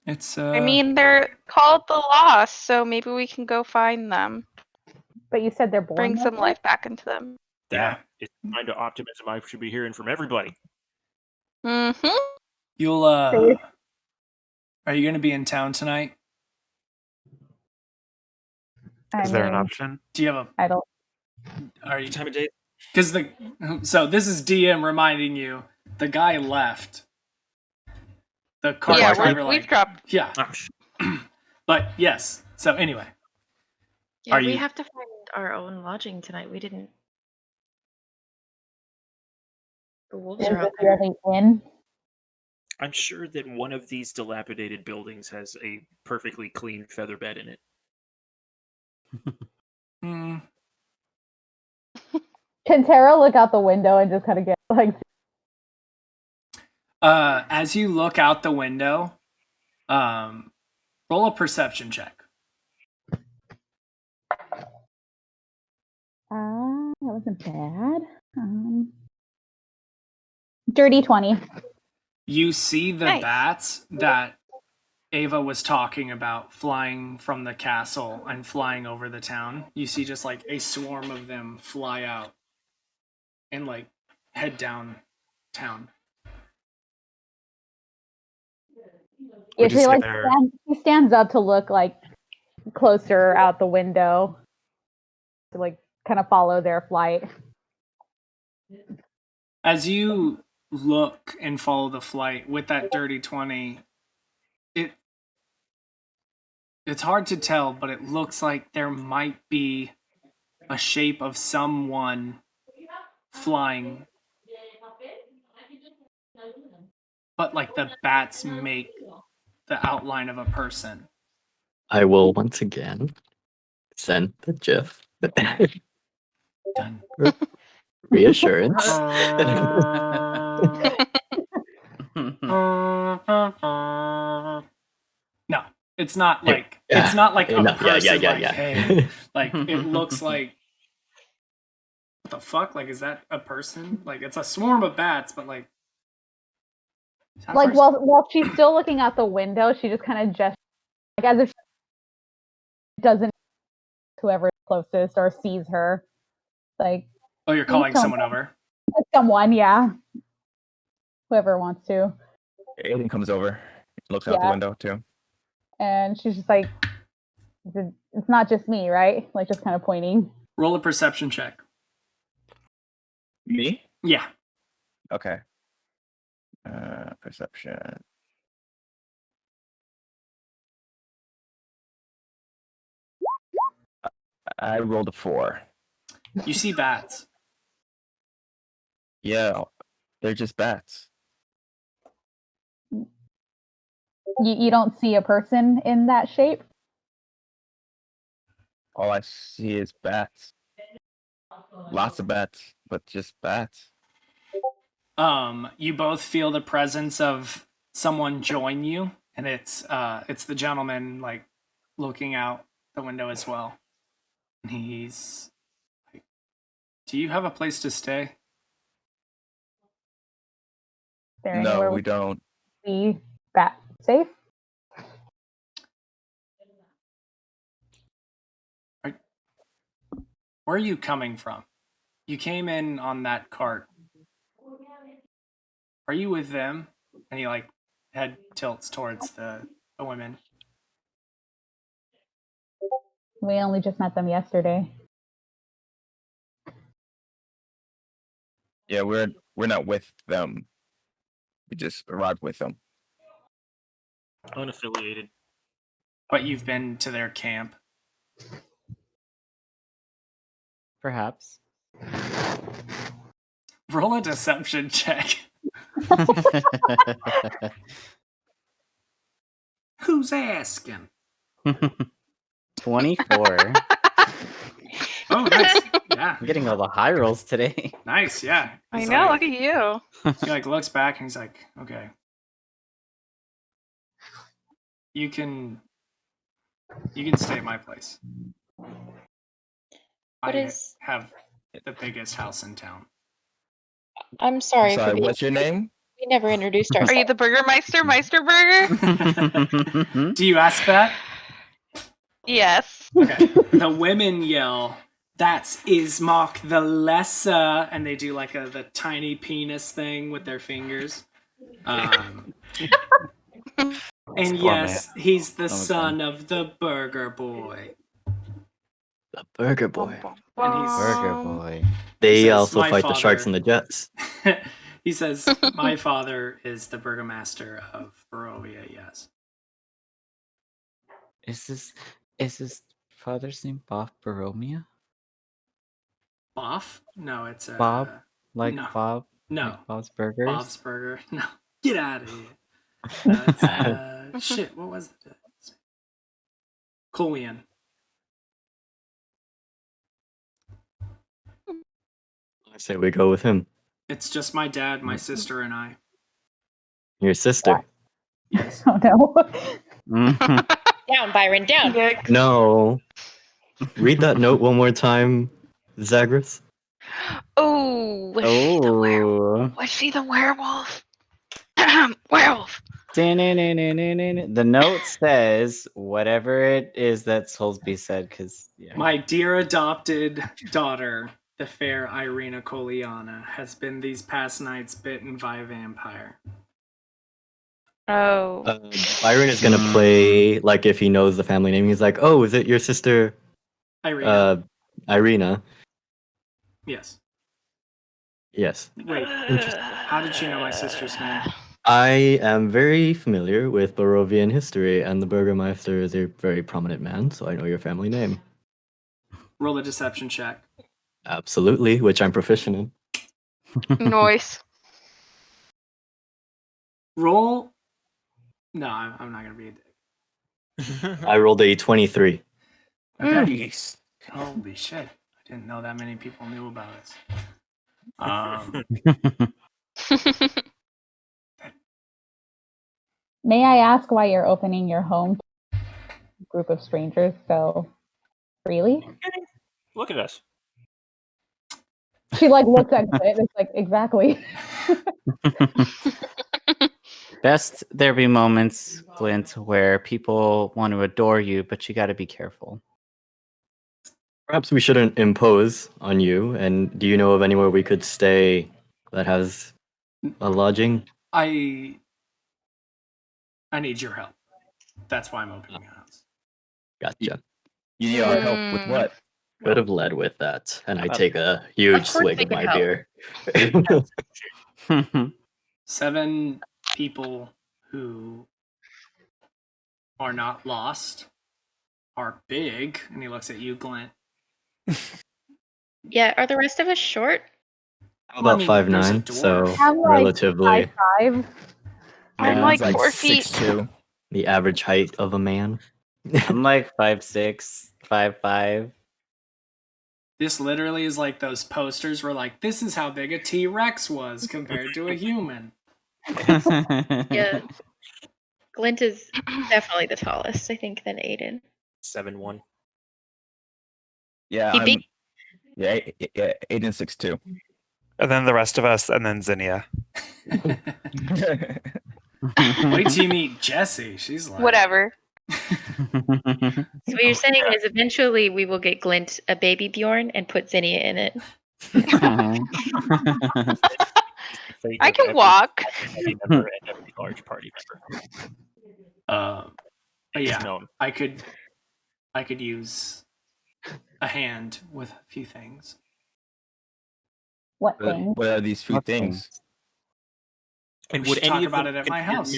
It's I mean, they're called the Lost, so maybe we can go find them. But you said they're born. Bring some life back into them. Yeah. It's the kind of optimism I should be hearing from everybody. Mm-hmm. You'll are you gonna be in town tonight? Is there an option? Do you have I don't. Are you time of day? Because this is DM reminding you the guy left. The car driver, we've dropped. Yeah. But yes. So anyway. Yeah, we have to find our own lodging tonight. We didn't. The wolves Is are this out there. really in? I'm sure that one of these dilapidated buildings has a perfectly clean feather bed in it. Can Tara look out the window and just kind of get like? As you look out the window, roll a perception check. That wasn't bad. Dirty 20. You see the Nice. bats that Ava was talking about flying from the castle and flying over the town. You see just like a swarm of them fly out and like head downtown. Yeah, We just she like sit there. she stands up to look like closer out the window to like kind of follow their flight. As you look and follow the flight with that dirty 20, it's hard to tell, but it looks like there might be a shape of someone flying, but like the bats make the outline of a person. I will once again send the GIF. Done. Reassurance. No, it's not like it's not like a No, person. yeah. Like, hey, like it looks like what the fuck? Like, is that a person? Like, it's a swarm of bats, but like, is that a Like person? while she's still looking out the window, she just kind of gestures like as if she doesn't whoever's closest or sees her. Like, Oh, you're calling someone over. Someone, yeah. Whoever wants to. Aiden comes over, looks out the window too. And she's just like, it's not just me, right? Like just kind of pointing. Roll a perception check. Me? Yeah. Okay. Perception. I rolled a 4. You see bats. Yeah, they're just bats. You don't see a person in that shape? All I see is bats. Lots of bats, but just bats. You both feel the presence of someone join you, and it's the gentleman like looking out the window as well. And he's like, "Do you have a place to stay?" No, we don't. Be bat safe? Where are you coming from? You came in on that cart. Are you with them? And he like head tilts towards the women. We only just met them yesterday. Yeah, we're not with them. We just arrived with them. Unaffiliated. But you've been to their camp. Perhaps. Roll a deception check. Who's asking? 24. Oh, nice. Yeah. I'm getting all the high rolls today. Nice, yeah. I He's know, like- look at you. He like looks back and he's like, okay. You can stay at my place. I have the biggest house in town. I'm sorry for being. What's your name? We never introduced Are ourselves. you the Burgermeister, Meisterburger? Do you ask that? Yes. Okay. The women yell, "That's Ismark the Lesser," and they do like the tiny penis thing with their fingers. And yes, he's the son of the Burger Boy. The Burger Boy. And he's Burger Boy. They says, also "My fight the sharks father." and the jets. He says, "My father is the burgomaster of Barovia." Yes. Is his father's name Bob Baromia? Boff? No, it's Bob? Like no. Bob? No. Like Bob's Burgers? Bob's Burger. No. Get out of here. That's, shit, what was the Colian. I say we go with him. It's just my dad, my sister, and I. Your sister? Yes. Oh no. Down, Byron, down. No. Read that note one more time, Zagreus. Oh, was she the werewolf? Was she the werewolf? Werewolf. The note says whatever it is that Soulsby said, because My dear adopted daughter, the fair Irina Koliana, has been these past nights bitten by a vampire. Oh. Byron is gonna play like if he knows the family name. He's like, "Oh, is it your sister, Irina?" Irina? Yes. Yes. Wait. Interesting. How did she know my sister's name? I am very familiar with Barovian history, and the Burgermeister is a very prominent man, so I know your family name. Roll a deception check. Absolutely, which I'm proficient in. Nice. Roll. No, I'm not gonna be a dick. I rolled a 23. Nice. Holy shit! I didn't know that many people knew about us. May I ask why you're opening your home to a group of strangers so freely? Look at us. She like looks at it. It's like exactly. Best there be moments, Glint, where people want to adore you, but you got to be careful. Perhaps we shouldn't impose on you. And do you know of anywhere we could stay that has a lodging? I need your help. That's why I'm opening a house. Gotcha. You need our help with what? Could have led with that, and I take a huge swig of my beer. 7 people who are not lost, are big, and he looks at you, Glint. Yeah, are the rest of us short? How about 5'9", so relatively 5'5". I'm like 4 feet. 6'2". The average height of a man. I'm like 5'6", 5'5". This literally is like those posters where like, this is how big a T-Rex was compared to a human. Yeah. Glint is definitely the tallest, I think, than Aiden. 7'1". Yeah, Aiden's 6'2". And then the rest of us, and then Zinnia. Wait till you meet Jessie. She's like... Whatever. So what you're saying is eventually we will get Glint a baby Bjorn and put Zinnia in it. I can walk. Party member and every large party member. But yeah, I could use a hand with a few things. What things? What are these few things? And would talk about it at my house?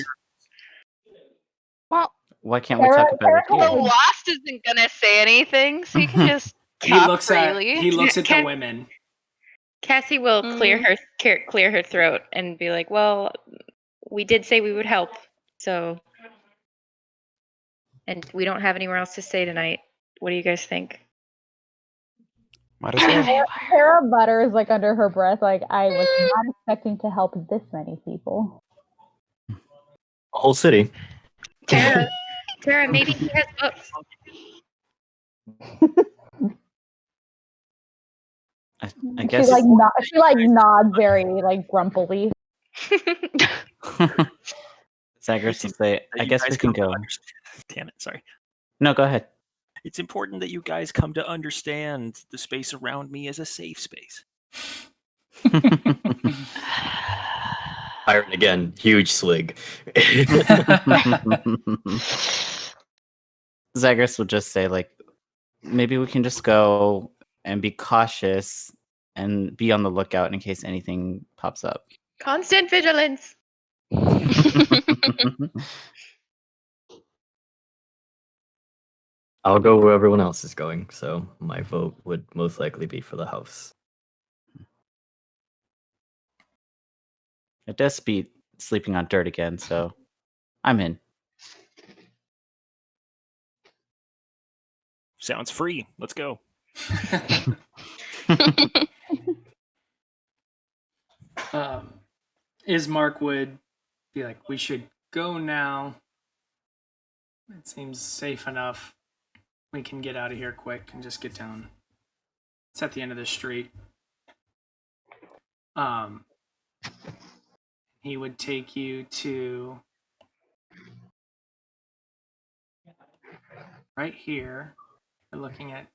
Well, why can't we talk about it the here? lost isn't gonna say anything, so you can just talk freely. He looks at the women. Cassie will clear her throat and be like, "Well, we did say we would help, so, and we don't have anywhere else to stay tonight. What do you guys think?" Might as well. Tara butters like under her breath, like I was not expecting to help this many people. A whole city. Tara, maybe he has books. I guess She nods very like grumpily. Zagreus will say, I guess we can go. Damn it, sorry. No, go ahead. It's important that you guys come to understand the space around me as a safe space. Iron again, huge swig. Zagreus will just say, like, maybe we can just go and be cautious and be on the lookout in case anything pops up. Constant vigilance. I'll go where everyone else is going, so my vote would most likely be for the house. It does beat sleeping on dirt again, so I'm in. Sounds free. Let's go. Ismark would be like, we should go now. It seems safe enough. We can get out of here quick and just get down. It's at the end of the street. He would take you to right here. You're looking at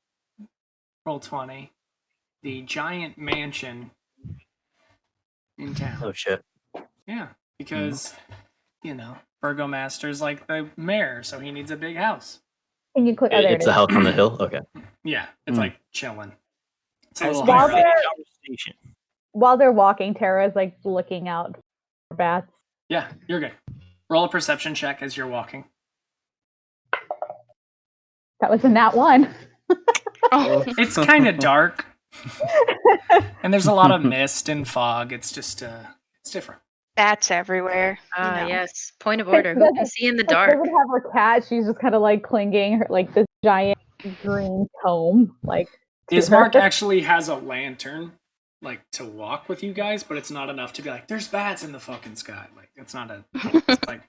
roll 20, the giant mansion in town. Oh shit. Yeah, because Burgomaster's like the mayor, so he needs a big house. Can you click? Oh, there It's it a is. house on the hill. Okay. Yeah, it's like chilling. It's a As little my higher up. conversation. While they're walking, Tara's like looking out for bats. Yeah, you're good. Roll a perception check as you're walking. That was a nat 1. It's kind of dark, and there's a lot of mist and fog. It's just it's different. Bats everywhere. Yes. Point of order. Who can see in the dark? She doesn't have her cat. She's just kind of like clinging her like this giant green tome. Like Ismark actually has a lantern, like to walk with you guys, but it's not enough to be like, there's bats in the fucking sky. Like it's not it's like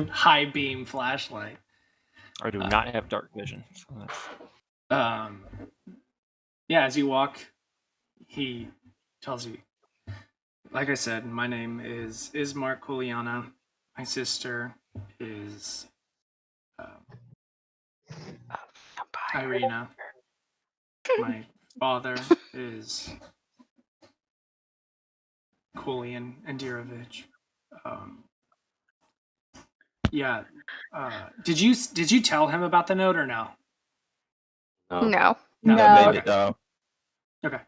high beam flashlight. I do not have dark vision. So that's... Yeah, as you walk, he tells you, like I said, my name is Ismark Kuliana. My sister is Irina. My father is Kulian Andirovich. Yeah. Did you tell him about the note or no? No. No. Okay.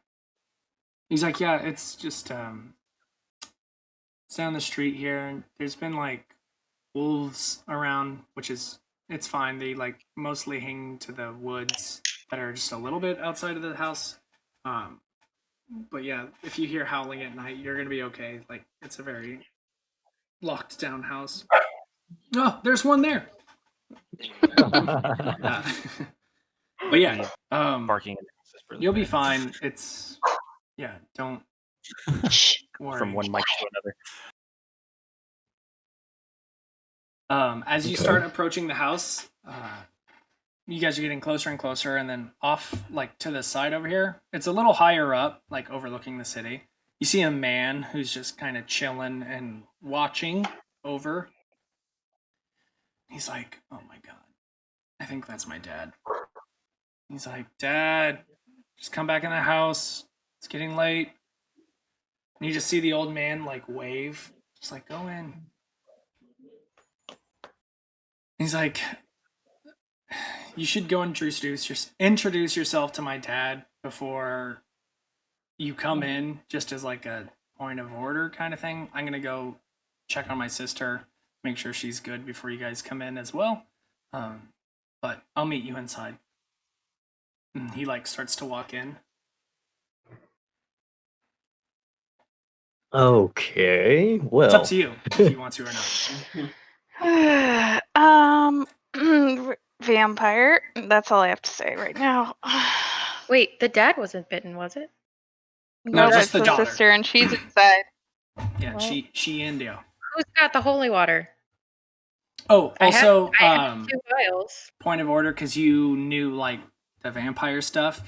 He's like, yeah, it's just it's down the street here, and there's been like wolves around, which is it's fine. They like mostly hang to the woods that are just a little bit outside of the house. But yeah, if you hear howling at night, you're gonna be okay. Like it's a very locked down house. Oh, there's one there. But yeah, barking. You'll be fine. It's don't worry. From one mic to another. As you start approaching the house, you guys are getting closer and closer, and then off like to the side over here, it's a little higher up, like overlooking the city. You see a man who's just kind of chilling and watching over. He's like, oh my god, I think that's my dad. He's like, Dad, just come back in the house. It's getting late. And you just see the old man like wave, just like, go in. He's like, you should go introduce yourself to my dad before you come in, just as like a point of order kind of thing. I'm gonna go check on my sister, make sure she's good before you guys come in as well. But I'll meet you inside. And he like starts to walk in. Okay, well, It's up to you if you want to or not. Vampire. That's all I have to say right now. Wait, the dad wasn't bitten, was it? No, just it's the daughter. sister, and she's inside. Yeah, Well, she Indio. Who's got the holy water? Oh, also, I have 2 vials. point of order, because you knew like the vampire stuff.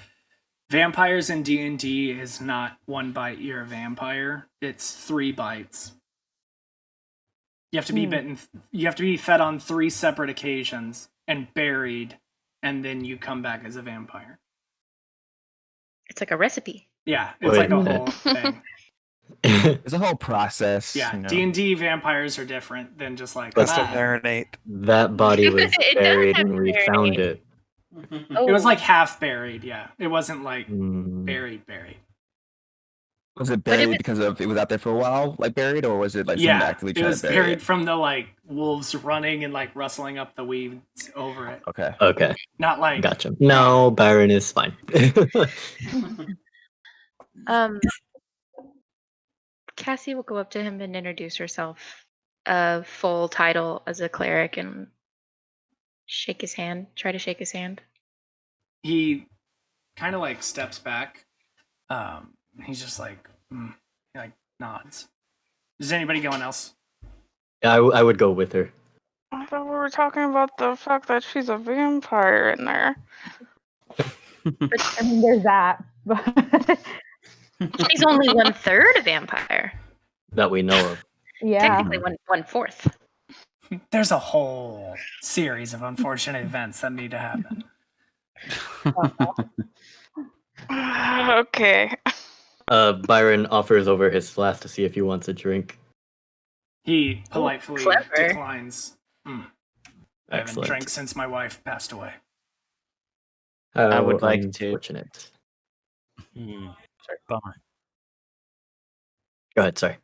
Vampires in D&D is not 1 bite, you're a vampire. It's 3 bites. You have to be bitten. You have to be fed on 3 separate occasions and buried, and then you come back as a vampire. It's like a recipe. Yeah, it's like a whole thing. It's a whole process. Yeah, you know. D&D vampires are different than just like Let's marinate. That body was It does buried have and to we marinate. found it. It was like half buried. Yeah, it wasn't like buried. Was it buried because of it was out there for a while, like buried, or was it like someone actively it trying was to bury buried it? from the like wolves running and like rustling up the weeds over it. Okay. Not like Gotcha. No, Byron is fine. Cassie will go up to him and introduce herself, a full title as a cleric, and shake his hand. Try to shake his hand. He kind of like steps back. He's just like, he like nods. Is anybody going else? Yeah, I would go with her. I thought we were talking about the fact that she's a vampire in there. I mean, there's that. But She's only 1/3 a vampire. That we know of. Yeah. Technically 1/4. There's a whole series of unfortunate events that need to happen. Okay. Byron offers over his flask to see if he wants a drink. He politely declines. I haven't Excellent. drank since my wife passed away. I would like unfortunate. Sorry, bummer. Go ahead, sorry.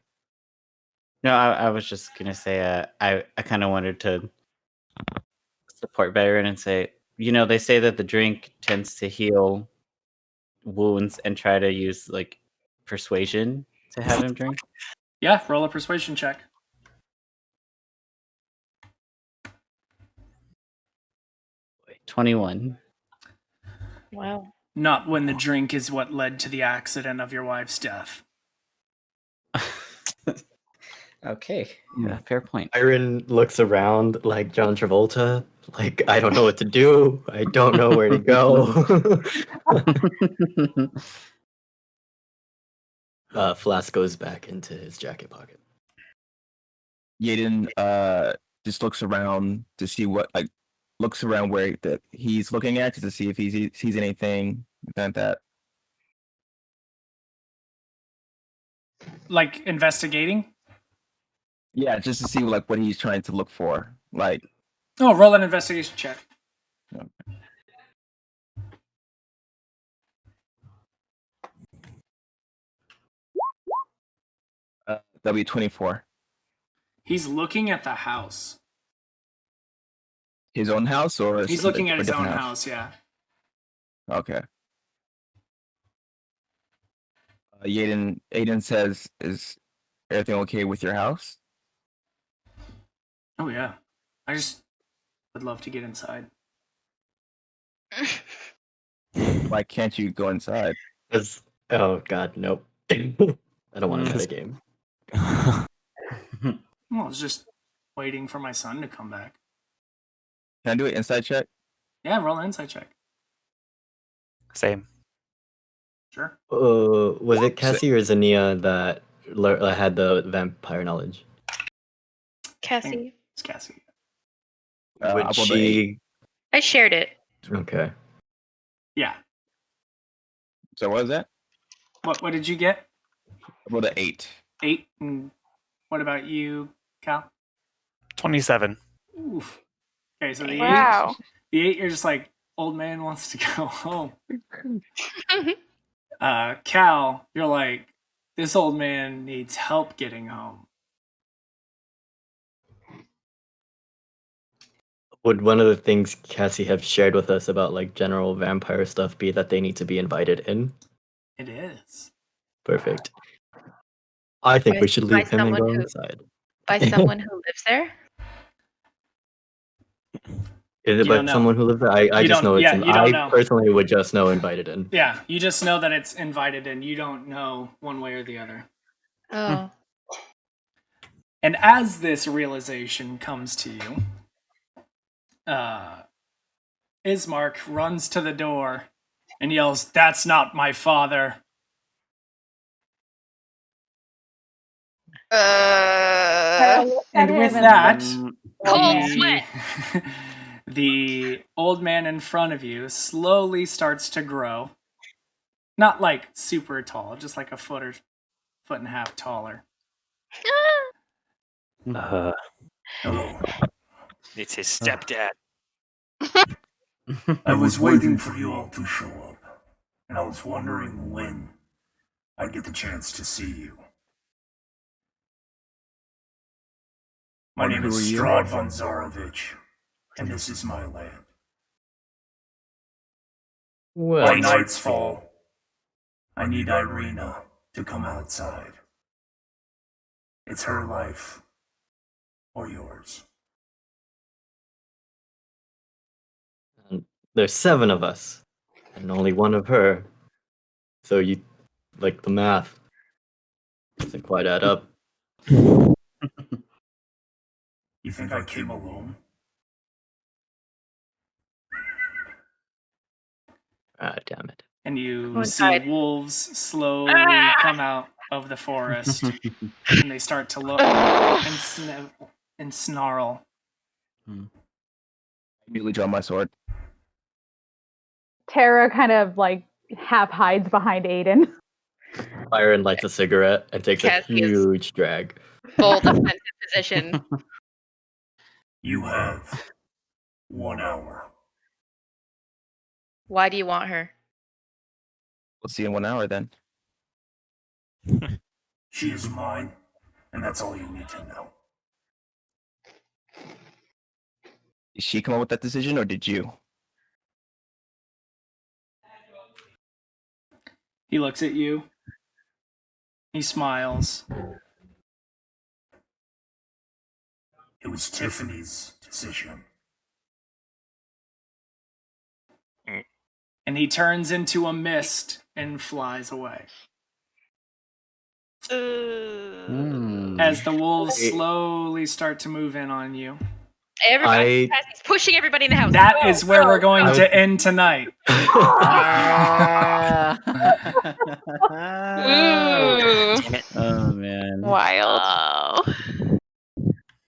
No, I was just gonna say I kind of wanted to support Byron and say, they say that the drink tends to heal wounds and try to use like persuasion to have him drink. Yeah, roll a persuasion check. 21. Wow. Not when the drink is what led to the accident of your wife's death. Okay, yeah, fair point. Byron looks around like John Travolta. Like, I don't know what to do. I don't know where to go. Flask goes back into his jacket pocket. Yaden just looks around to see looks around where that he's looking at just to see if he sees anything like that. Like investigating? Yeah, just to see what he's trying to look for. Like, roll an investigation check. W24. He's looking at the house. His own house, or he's looking at his own house? Yeah. Okay. Aiden says, "Is everything okay with your house?" Oh yeah. I just would love to get inside. Why can't you go inside? Oh god, nope. I don't want to play a game. Well, I was just waiting for my son to come back. Can I do an inside check? Yeah, roll an insight check. Same. Sure. Was it Cassie or Zania that had the vampire knowledge? Cassie. It's Cassie. Would she? I shared it. Okay. Yeah. So what was that? What did you get? I rolled an 8. 8. And what about you, Cal? 27. Oof. Okay, so the Wow. 8. The 8, you're just like, old man wants to go home. Cal, you're like, this old man needs help getting home. Would one of the things Cassie have shared with us about like general vampire stuff be that they need to be invited in? It is. Perfect. I think we should leave him and go inside. By someone who lives there? Is it by someone who lives there? I just know it's I personally would just know invited in. Yeah, you just know that it's invited in. You don't know one way or the other. Oh. And as this realization comes to you, Ismark runs to the door and yells, "That's not my father." And with that, the old man in front of you slowly starts to grow. Not like super tall, just like a foot and a half taller. Hello. It's his stepdad. I was waiting for you all to show up, and I was wondering when I'd get the chance to see you. My name is Strahd von Zarovich, and this is my land. By night's fall, I need Irina to come outside. It's her life. Or yours. And there's 7 of us, and only 1 of her. So you, like, the math doesn't quite add up. You think I came alone? Ah, damn it. And you One see side. wolves slowly come out of the forest, and they start to look and snarl. I immediately draw my sword. Tara kind of like half hides behind Aiden. Byron lights a cigarette and takes a Cassius. huge drag. Full defensive position. You have 1 hour. Why do you want her? We'll see in 1 hour then. She is mine, and that's all you need to know. Did she come up with that decision, or did you? He looks at you. He smiles. It was Tiffany's decision. And he turns into a mist and flies away. As the wolves slowly start to move in on you. Everybody, he's pushing everybody in the house. That is where we're going to end tonight. Ooh. Oh man. Wild.